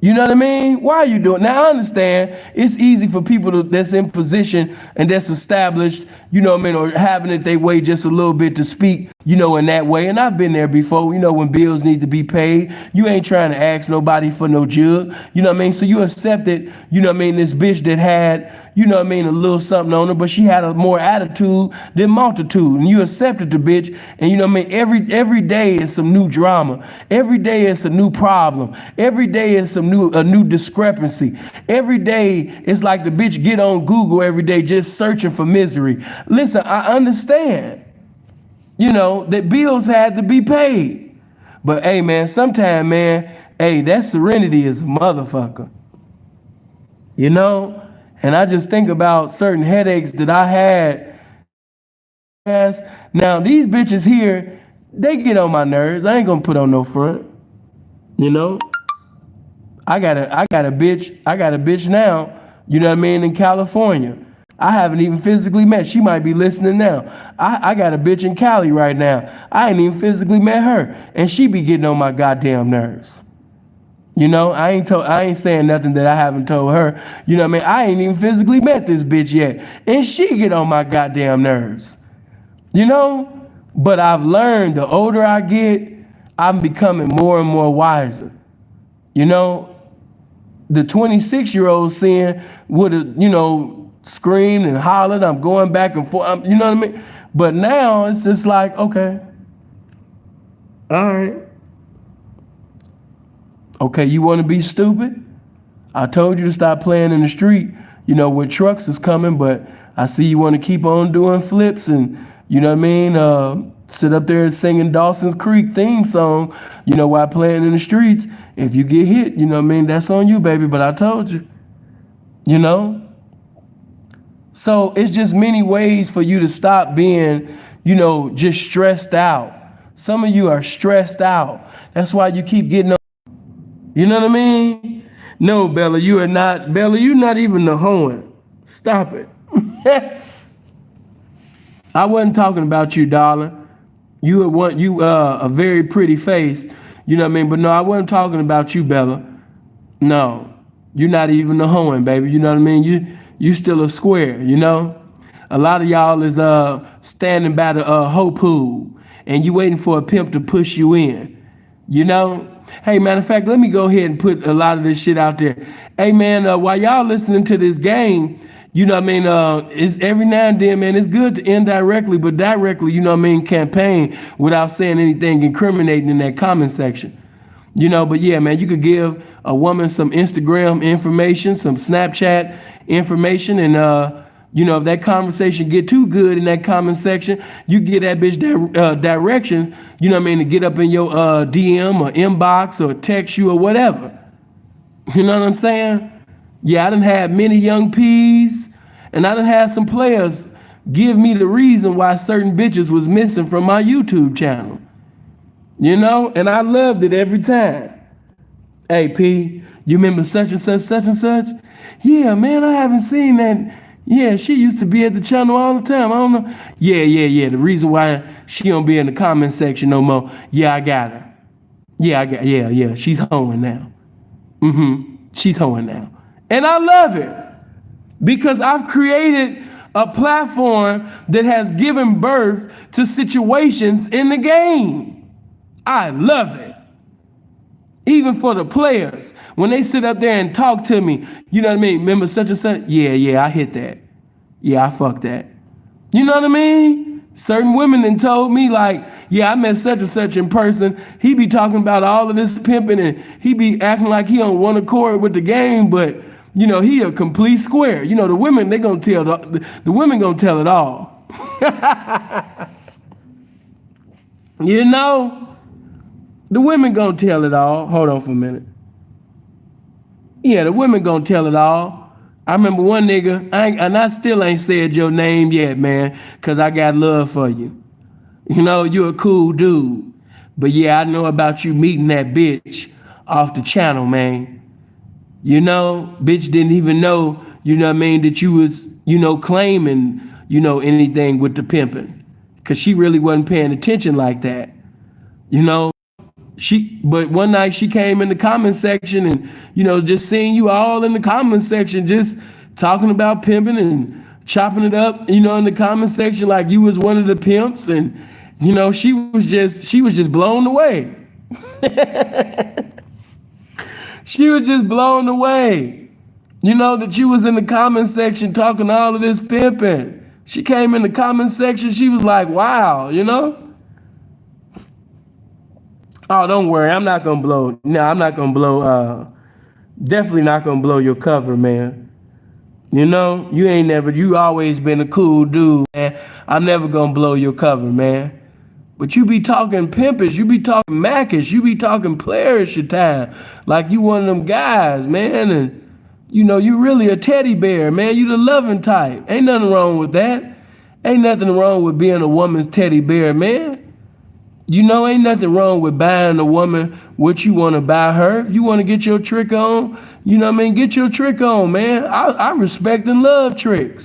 You know what I mean? Why are you doing it? Now, I understand it's easy for people that's in position and that's established, you know what I mean, or having it their way just a little bit to speak, you know, in that way. And I've been there before, you know, when bills need to be paid, you ain't trying to ask nobody for no jug, you know what I mean? So you accepted, you know what I mean, this bitch that had, you know what I mean, a little something on her, but she had a more attitude than multitude. And you accepted the bitch, and you know what I mean, every day is some new drama. Every day is a new problem. Every day is a new discrepancy. Every day it's like the bitch get on Google every day just searching for misery. Listen, I understand, you know, that bills had to be paid. But hey man, sometime, man, hey, that serenity is a motherfucker. You know? And I just think about certain headaches that I had. Now, these bitches here, they get on my nerves. I ain't gonna put on no front. You know? I got a bitch now, you know what I mean, in California. I haven't even physically met. She might be listening now. I got a bitch in Cali right now. I ain't even physically met her. And she be getting on my goddamn nerves. You know, I ain't saying nothing that I haven't told her. You know what I mean? I ain't even physically met this bitch yet. And she get on my goddamn nerves. You know? But I've learned the older I get, I'm becoming more and more wiser. You know, the 26-year-old saying would have, screamed and hollered. I'm going back and forth. You know what I mean? But now it's just like, okay, all right. Okay, you want to be stupid? I told you to stop playing in the street, where trucks is coming, but I see you want to keep on doing flips and, sit up there singing Dawson's Creek theme song, while playing in the streets. If you get hit, that's on you, baby, but I told you, So it's just many ways for you to stop being, just stressed out. Some of you are stressed out. That's why you keep getting, you know what I mean? No, Bella, you are not. Bella, you're not even the hoeing. Stop it. I wasn't talking about you, darling. You a very pretty face. You know what I mean? But no, I wasn't talking about you, Bella. No, you're not even the hoeing, baby. You know what I mean? You still a square. A lot of y'all is standing by the hoe pool and you waiting for a pimp to push you in. Hey, matter of fact, let me go ahead and put a lot of this shit out there. Hey, man, while y'all listening to this game, it's every now and then, man, it's good to indirectly, but directly, campaign without saying anything incriminating in that comment section. But yeah, man, you could give a woman some Instagram information, some Snapchat information, and if that conversation get too good in that comment section, you get that bitch direction, to get up in your DM or inbox or text you or whatever. You know what I'm saying? Yeah, I done had many young P's, and I done had some players give me the reason why certain bitches was missing from my YouTube channel. And I loved it every time. Hey, P, you remember such and such, such and such? Yeah, man, I haven't seen that. Yeah, she used to be at the channel all the time. I don't know. Yeah. The reason why she don't be in the comment section no more. Yeah, I got her. Yeah. She's hoeing now. She's hoeing now. And I love it because I've created a platform that has given birth to situations in the game. I love it. Even for the players, when they sit up there and talk to me, you know what I mean? Remember such and such? Yeah, I hit that. Yeah, I fucked that. You know what I mean? Certain women then told me like, yeah, I met such and such in person. He be talking about all of this pimping and he be acting like he on one accord with the game, but he a complete square. The women, they gonna tell the women gonna tell it all. The women gonna tell it all. Hold on for a minute. Yeah, the women gonna tell it all. I remember one nigga, I still ain't said your name yet, man, because I got love for you. You a cool dude. But yeah, I know about you meeting that bitch off the channel, man. Bitch didn't even know, that you was, claiming, anything with the pimping. Because she really wasn't paying attention like that. But one night she came in the comment section and, just seeing you all in the comment section, just talking about pimping and chopping it up, in the comment section like you was one of the pimps. And, she was just blown away. She was just blown away. That you was in the comment section talking all of this pimping. She came in the comment section. She was like, wow, Oh, don't worry. I'm not going to blow. No, I'm not going to blow. Definitely not going to blow your cover, man. You always been a cool dude, man. I'm never going to blow your cover, man. But you be talking pimpish. You be talking mackish. You be talking playerish at time. Like you one of them guys, man. And, you really a teddy bear, man. You the loving type. Ain't nothing wrong with that. Ain't nothing wrong with being a woman's teddy bear, man. Ain't nothing wrong with buying a woman what you want to buy her. If you want to get your trick on, get your trick on, man. I respect and love tricks.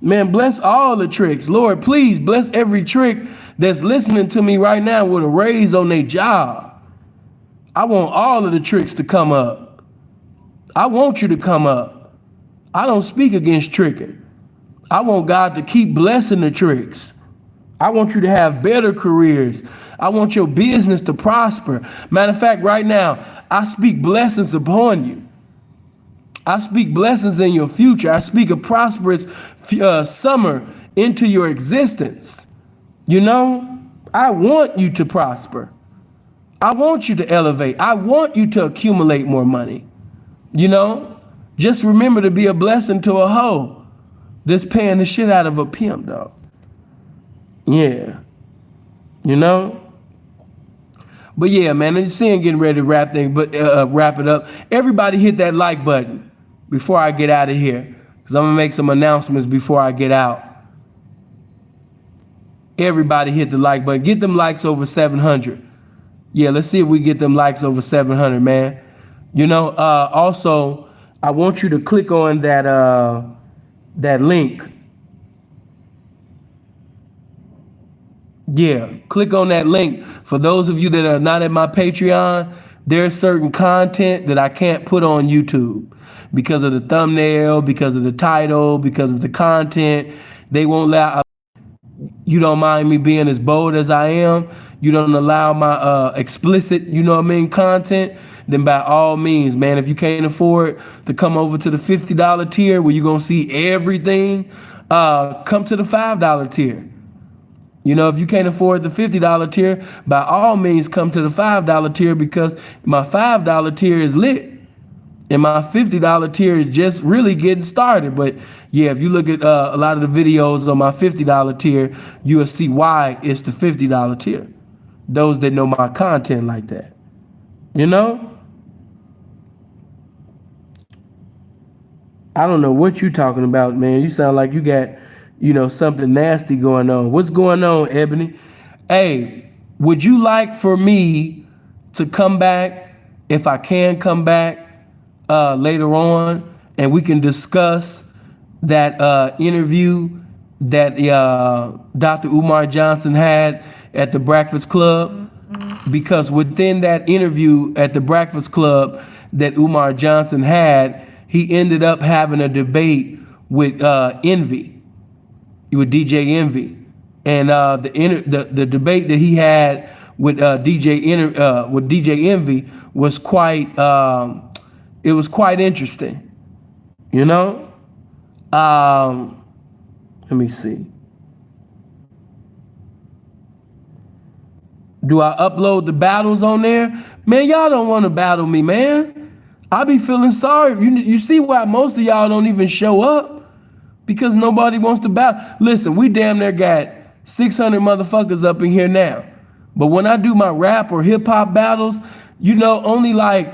Man, bless all the tricks. Lord, please bless every trick that's listening to me right now with a raise on their job. I want all of the tricks to come up. I want you to come up. I don't speak against tricking. I want God to keep blessing the tricks. I want you to have better careers. I want your business to prosper. Matter of fact, right now, I speak blessings upon you. I speak blessings in your future. I speak a prosperous summer into your existence. You know, I want you to prosper. I want you to elevate. I want you to accumulate more money. You know, just remember to be a blessing to a hoe that's paying the shit out of a pimp, dog. Yeah. You know? But yeah, man, I'm seeing getting ready to wrap it up. Everybody hit that like button before I get out of here, because I'm gonna make some announcements before I get out. Everybody hit the like button. Get them likes over 700. Yeah, let's see if we get them likes over 700, man. You know, also, I want you to click on that link. Yeah, click on that link. For those of you that are not at my Patreon, there's certain content that I can't put on YouTube because of the thumbnail, because of the title, because of the content. They won't allow. You don't mind me being as bold as I am. You don't allow my explicit, you know what I mean, content. Then by all means, man, if you can't afford to come over to the $50 tier where you're gonna see everything, come to the $5 tier. You know, if you can't afford the $50 tier, by all means come to the $5 tier, because my $5 tier is lit. And my $50 tier is just really getting started. But yeah, if you look at a lot of the videos on my $50 tier, you'll see why it's the $50 tier. Those that know my content like that. You know? I don't know what you talking about, man. You sound like you got, you know, something nasty going on. What's going on, Ebony? Hey, would you like for me to come back, if I can come back later on, and we can discuss that interview that Dr. Umar Johnson had at the Breakfast Club? Because within that interview at the Breakfast Club that Umar Johnson had, he ended up having a debate with Envy. With DJ Envy, and the debate that he had with DJ Envy was quite it was quite interesting, you know. Let me see. Do I upload the battles on there? Man, y'all don't want to battle me, man. I be feeling sorry. You see why most of y'all don't even show up? Because nobody wants to battle. Listen, we damn near got 600 motherfuckers up in here now. But when I do my rap or hip hop battles, you know, only like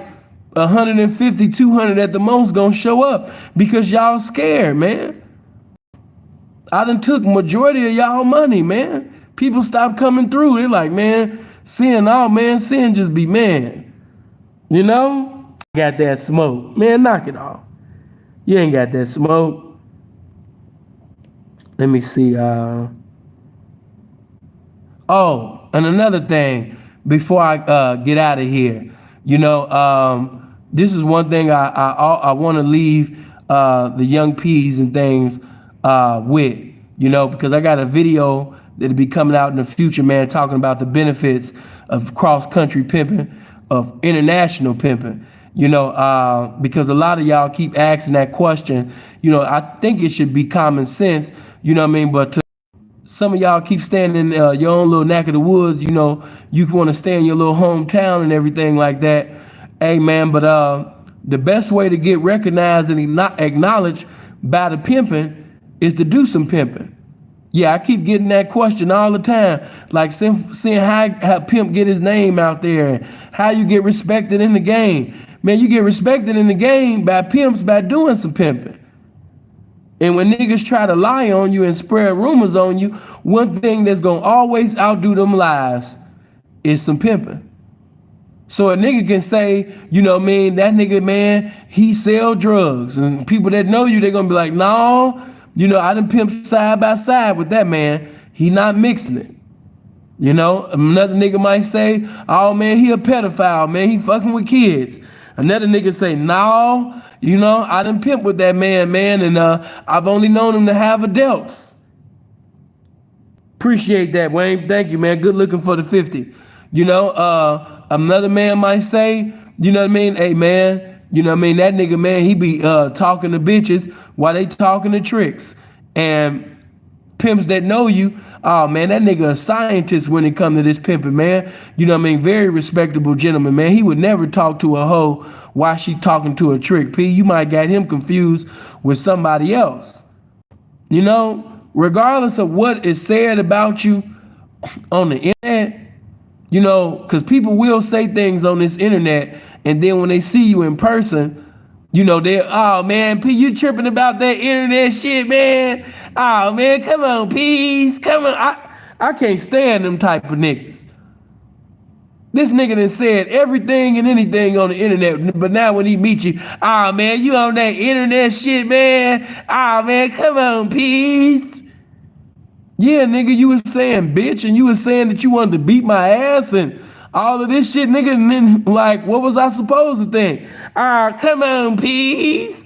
150, 200 at the most gonna show up because y'all scared, man. I done took majority of y'all money, man. People stop coming through. They're like, man, sin just be man. You know? Got that smoke. Man, knock it off. You ain't got that smoke. Let me see. Oh, and another thing before I get out of here, you know, this is one thing I want to leave the young peas and things with, you know, because I got a video that'll be coming out in the future, man, talking about the benefits of cross-country pimping, of international pimping. You know, because a lot of y'all keep asking that question. You know, I think it should be common sense. You know what I mean? But some of y'all keep staying in your own little neck of the woods. You know, you want to stay in your little hometown and everything like that. Hey, man, but the best way to get recognized and acknowledged by the pimping is to do some pimping. Yeah, I keep getting that question all the time. Like seeing how pimp get his name out there and how you get respected in the game. Man, you get respected in the game by pimps by doing some pimping. And when niggas try to lie on you and spread rumors on you, one thing that's gonna always outdo them lies is some pimping. So a nigga can say, you know what I mean, that nigga, man, he sell drugs. And people that know you, they're gonna be like, no, you know, I done pimped side by side with that man. He not mixing it. You know, another nigga might say, oh man, he a pedophile, man, he fucking with kids. Another nigga say, no, you know, I done pimp with that man, and I've only known him to have adults. Appreciate that, Wayne. Thank you, man. Good looking for the 50. Another man might say, you know what I mean? Hey, man, you know what I mean? That nigga, man, he be talking to bitches while they talking to tricks. And pimps that know you, oh, man, that nigga a scientist when it come to this pimping, man. You know what I mean? Very respectable gentleman, man. He would never talk to a hoe while she talking to a trick. P, you might got him confused with somebody else. You know, regardless of what is said about you on the internet, you know, because people will say things on this internet, and then when they see you in person, you know, oh, man, P, you tripping about that internet shit, man. Oh, man, come on, peace, come on. I can't stand them type of niggas. This nigga done said everything and anything on the internet, but now when he meet you, oh, man, you on that internet shit, man. Oh, man, come on, peace. Yeah, nigga, you was saying bitch, and you was saying that you wanted to beat my ass and all of this shit, nigga, and then, like, what was I supposed to think? Ah, come on, peace.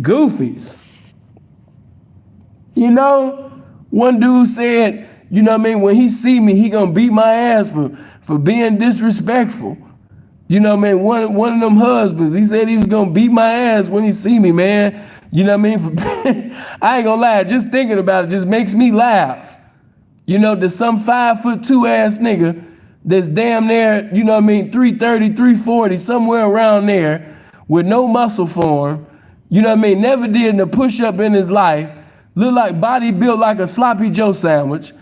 Goofies. You know, one dude said, you know what I mean, when he see me, he gonna beat my ass for being disrespectful. You know what I mean? One of them husbands, he said he was gonna beat my ass when he see me, man. You know what I mean? I ain't gonna lie, just thinking about it just makes me laugh. You know, there's some 5'2" ass nigga that's damn near, you know what I mean, 330, 340, somewhere around there with no muscle form. You know what I mean? Never did a push-up in his life. Look like body built like a sloppy Joe sandwich.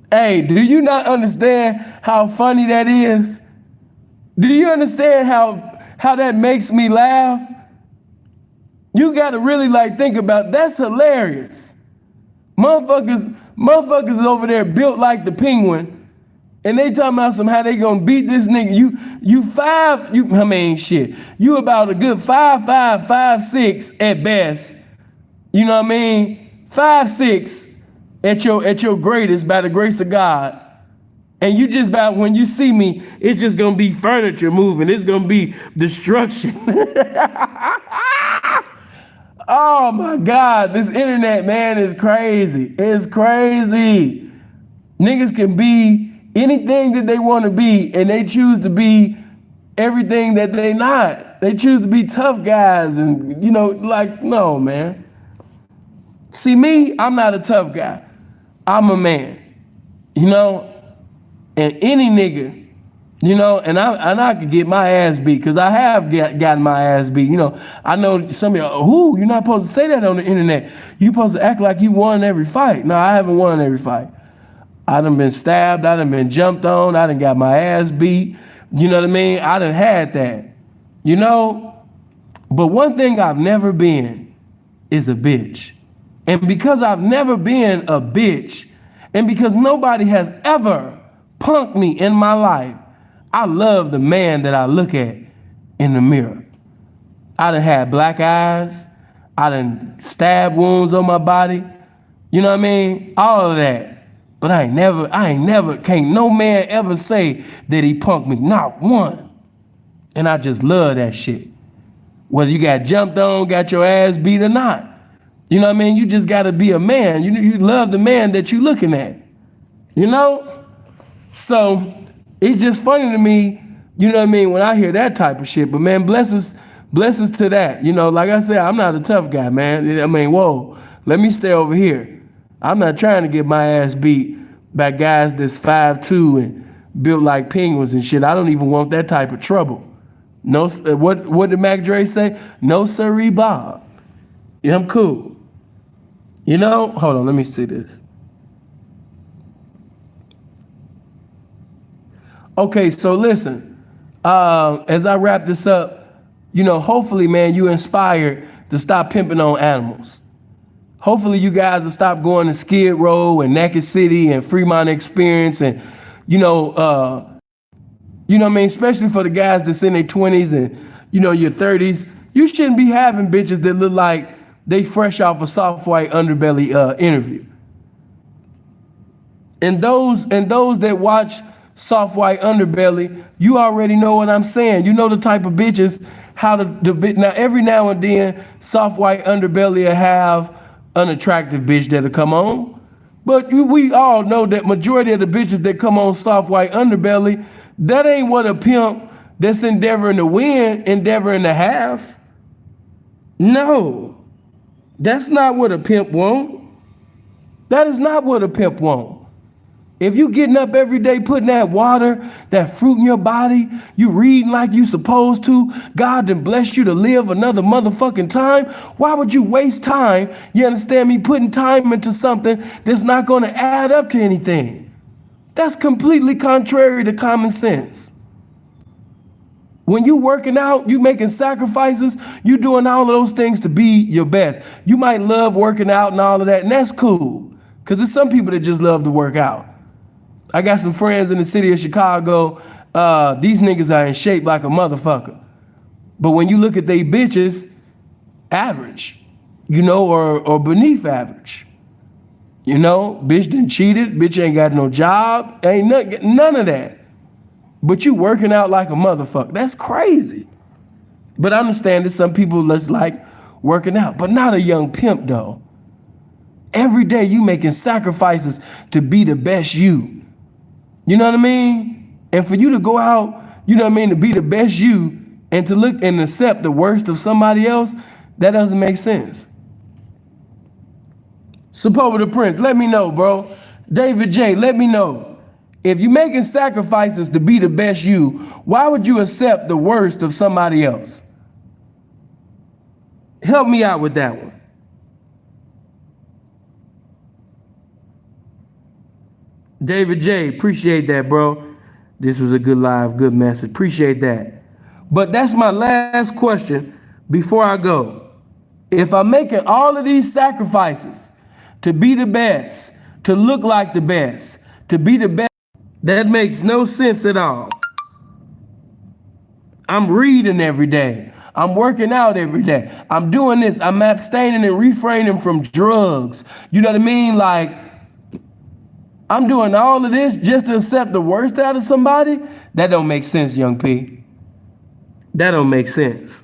Hey, do you not understand how funny that is? Do you understand how that makes me laugh? You gotta really like think about, that's hilarious. Motherfuckers over there built like the penguin, and they talking about how they gonna beat this nigga. You about a good 5'5", 5'6" at best. You know what I mean? 5'6" at your greatest by the grace of God. And you just about, when you see me, it's just gonna be furniture moving. It's gonna be destruction. Oh my God, this internet, man, is crazy. It's crazy. Niggas can be anything that they want to be, and they choose to be everything that they not. They choose to be tough guys, and, you know, like, no, man. See, me, I'm not a tough guy. I'm a man, you know, and any nigga, you know, and I could get my ass beat, because I have gotten my ass beat. You know, I know some of y'all, you're not supposed to say that on the internet. You're supposed to act like you won every fight. No, I haven't won every fight. I done been stabbed, I done been jumped on, I done got my ass beat. You know what I mean? I done had that, you know? But one thing I've never been is a bitch. And because I've never been a bitch, and because nobody has ever punked me in my life, I love the man that I look at in the mirror. I done had black eyes. I done stab wounds on my body. You know what I mean? All of that. But I ain't never, can't no man ever say that he punked me. Not one. And I just love that shit. Whether you got jumped on, got your ass beat or not. You know what I mean? You just gotta be a man. You love the man that you looking at. You know? So it's just funny to me, you know what I mean, when I hear that type of shit. But man, blessings to that. You know, like I said, I'm not a tough guy, man. I mean, whoa, let me stay over here. I'm not trying to get my ass beat by guys that's 5'2" and built like penguins and shit. I don't even want that type of trouble. No, what did Mac Dre say? No sirree, Bob. Yeah, I'm cool. You know, hold on, let me see this. Okay, so listen, as I wrap this up, you know, hopefully, man, you inspired to stop pimping on animals. Hopefully you guys will stop going to Skid Row and Naked City and Fremont Experience and, you know what I mean, especially for the guys that's in their 20s and, you know, your 30s. You shouldn't be having bitches that look like they fresh off a soft white underbelly interview. And those that watch Soft White Underbelly, you already know what I'm saying. You know the type of bitches, how the bitch, now every now and then, soft white underbelly will have an attractive bitch that'll come on. But we all know that majority of the bitches that come on soft white underbelly, that ain't what a pimp that's endeavoring to win, endeavoring to have. No, that's not what a pimp want. That is not what a pimp want. If you getting up every day, putting that water, that fruit in your body, you reading like you supposed to, God done blessed you to live another motherfucking time, why would you waste time, you understand me, putting time into something that's not going to add up to anything? That's completely contrary to common sense. When you working out, you making sacrifices, you doing all of those things to be your best. You might love working out and all of that, and that's cool, because there's some people that just love to work out. I got some friends in the city of Chicago. These niggas are in shape like a motherfucker. But when you look at they bitches, average, you know, or beneath average. You know, bitch done cheated, bitch ain't got no job, ain't none of that. But you working out like a motherfucker. That's crazy. But I understand that some people just like working out, but not a young pimp though. Every day you making sacrifices to be the best you. You know what I mean? And for you to go out, you know what I mean, to be the best you and to look and accept the worst of somebody else, that doesn't make sense. Support the Prince, let me know, bro. David J, let me know. If you're making sacrifices to be the best you, why would you accept the worst of somebody else? Help me out with that one. David J, appreciate that, bro. This was a good live, good message. Appreciate that. But that's my last question before I go. If I'm making all of these sacrifices to be the best, to look like the best, to be the best, that makes no sense at all. I'm reading every day. I'm working out every day. I'm doing this. I'm abstaining and refraining from drugs. You know what I mean? Like, I'm doing all of this just to accept the worst out of somebody? That don't make sense, young P. That don't make sense.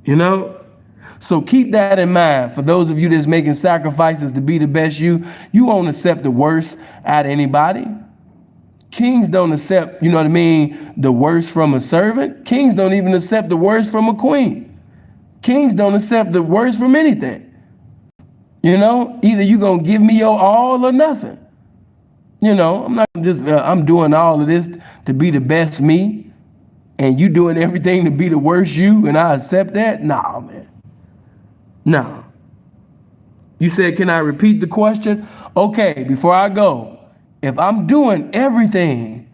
You know? So keep that in mind. For those of you that's making sacrifices to be the best you won't accept the worst out of anybody. Kings don't accept, you know what I mean, the worst from a servant. Kings don't even accept the worst from a queen. Kings don't accept the worst from anything. You know, either you gonna give me your all or nothing. You know, I'm not just, I'm doing all of this to be the best me, and you doing everything to be the worst you, and I accept that? Nah, man. No. You said, can I repeat the question? Okay, before I go, if I'm doing everything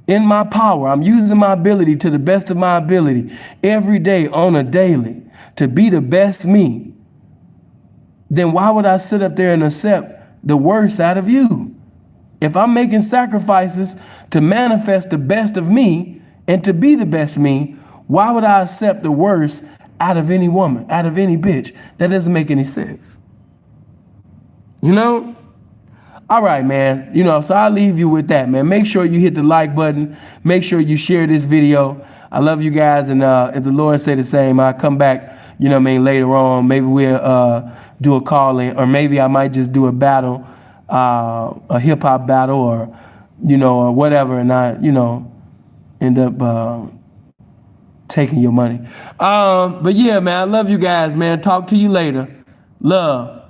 in my power, I'm using my ability to the best of my ability every day on a daily to be the best me, then why would I sit up there and accept the worst out of you? If I'm making sacrifices to manifest the best of me and to be the best me, why would I accept the worst out of any woman, out of any bitch? That doesn't make any sense. You know? All right, man. You know, so I'll leave you with that, man. Make sure you hit the like button. Make sure you share this video. I love you guys. And if the Lord say the same, I'll come back, you know what I mean, later on. Maybe we'll do a call-in, or maybe I might just do a battle, a hip-hop battle, or, you know, or whatever, and I, you know, end up taking your money. But yeah, man, I love you guys, man. Talk to you later. Love.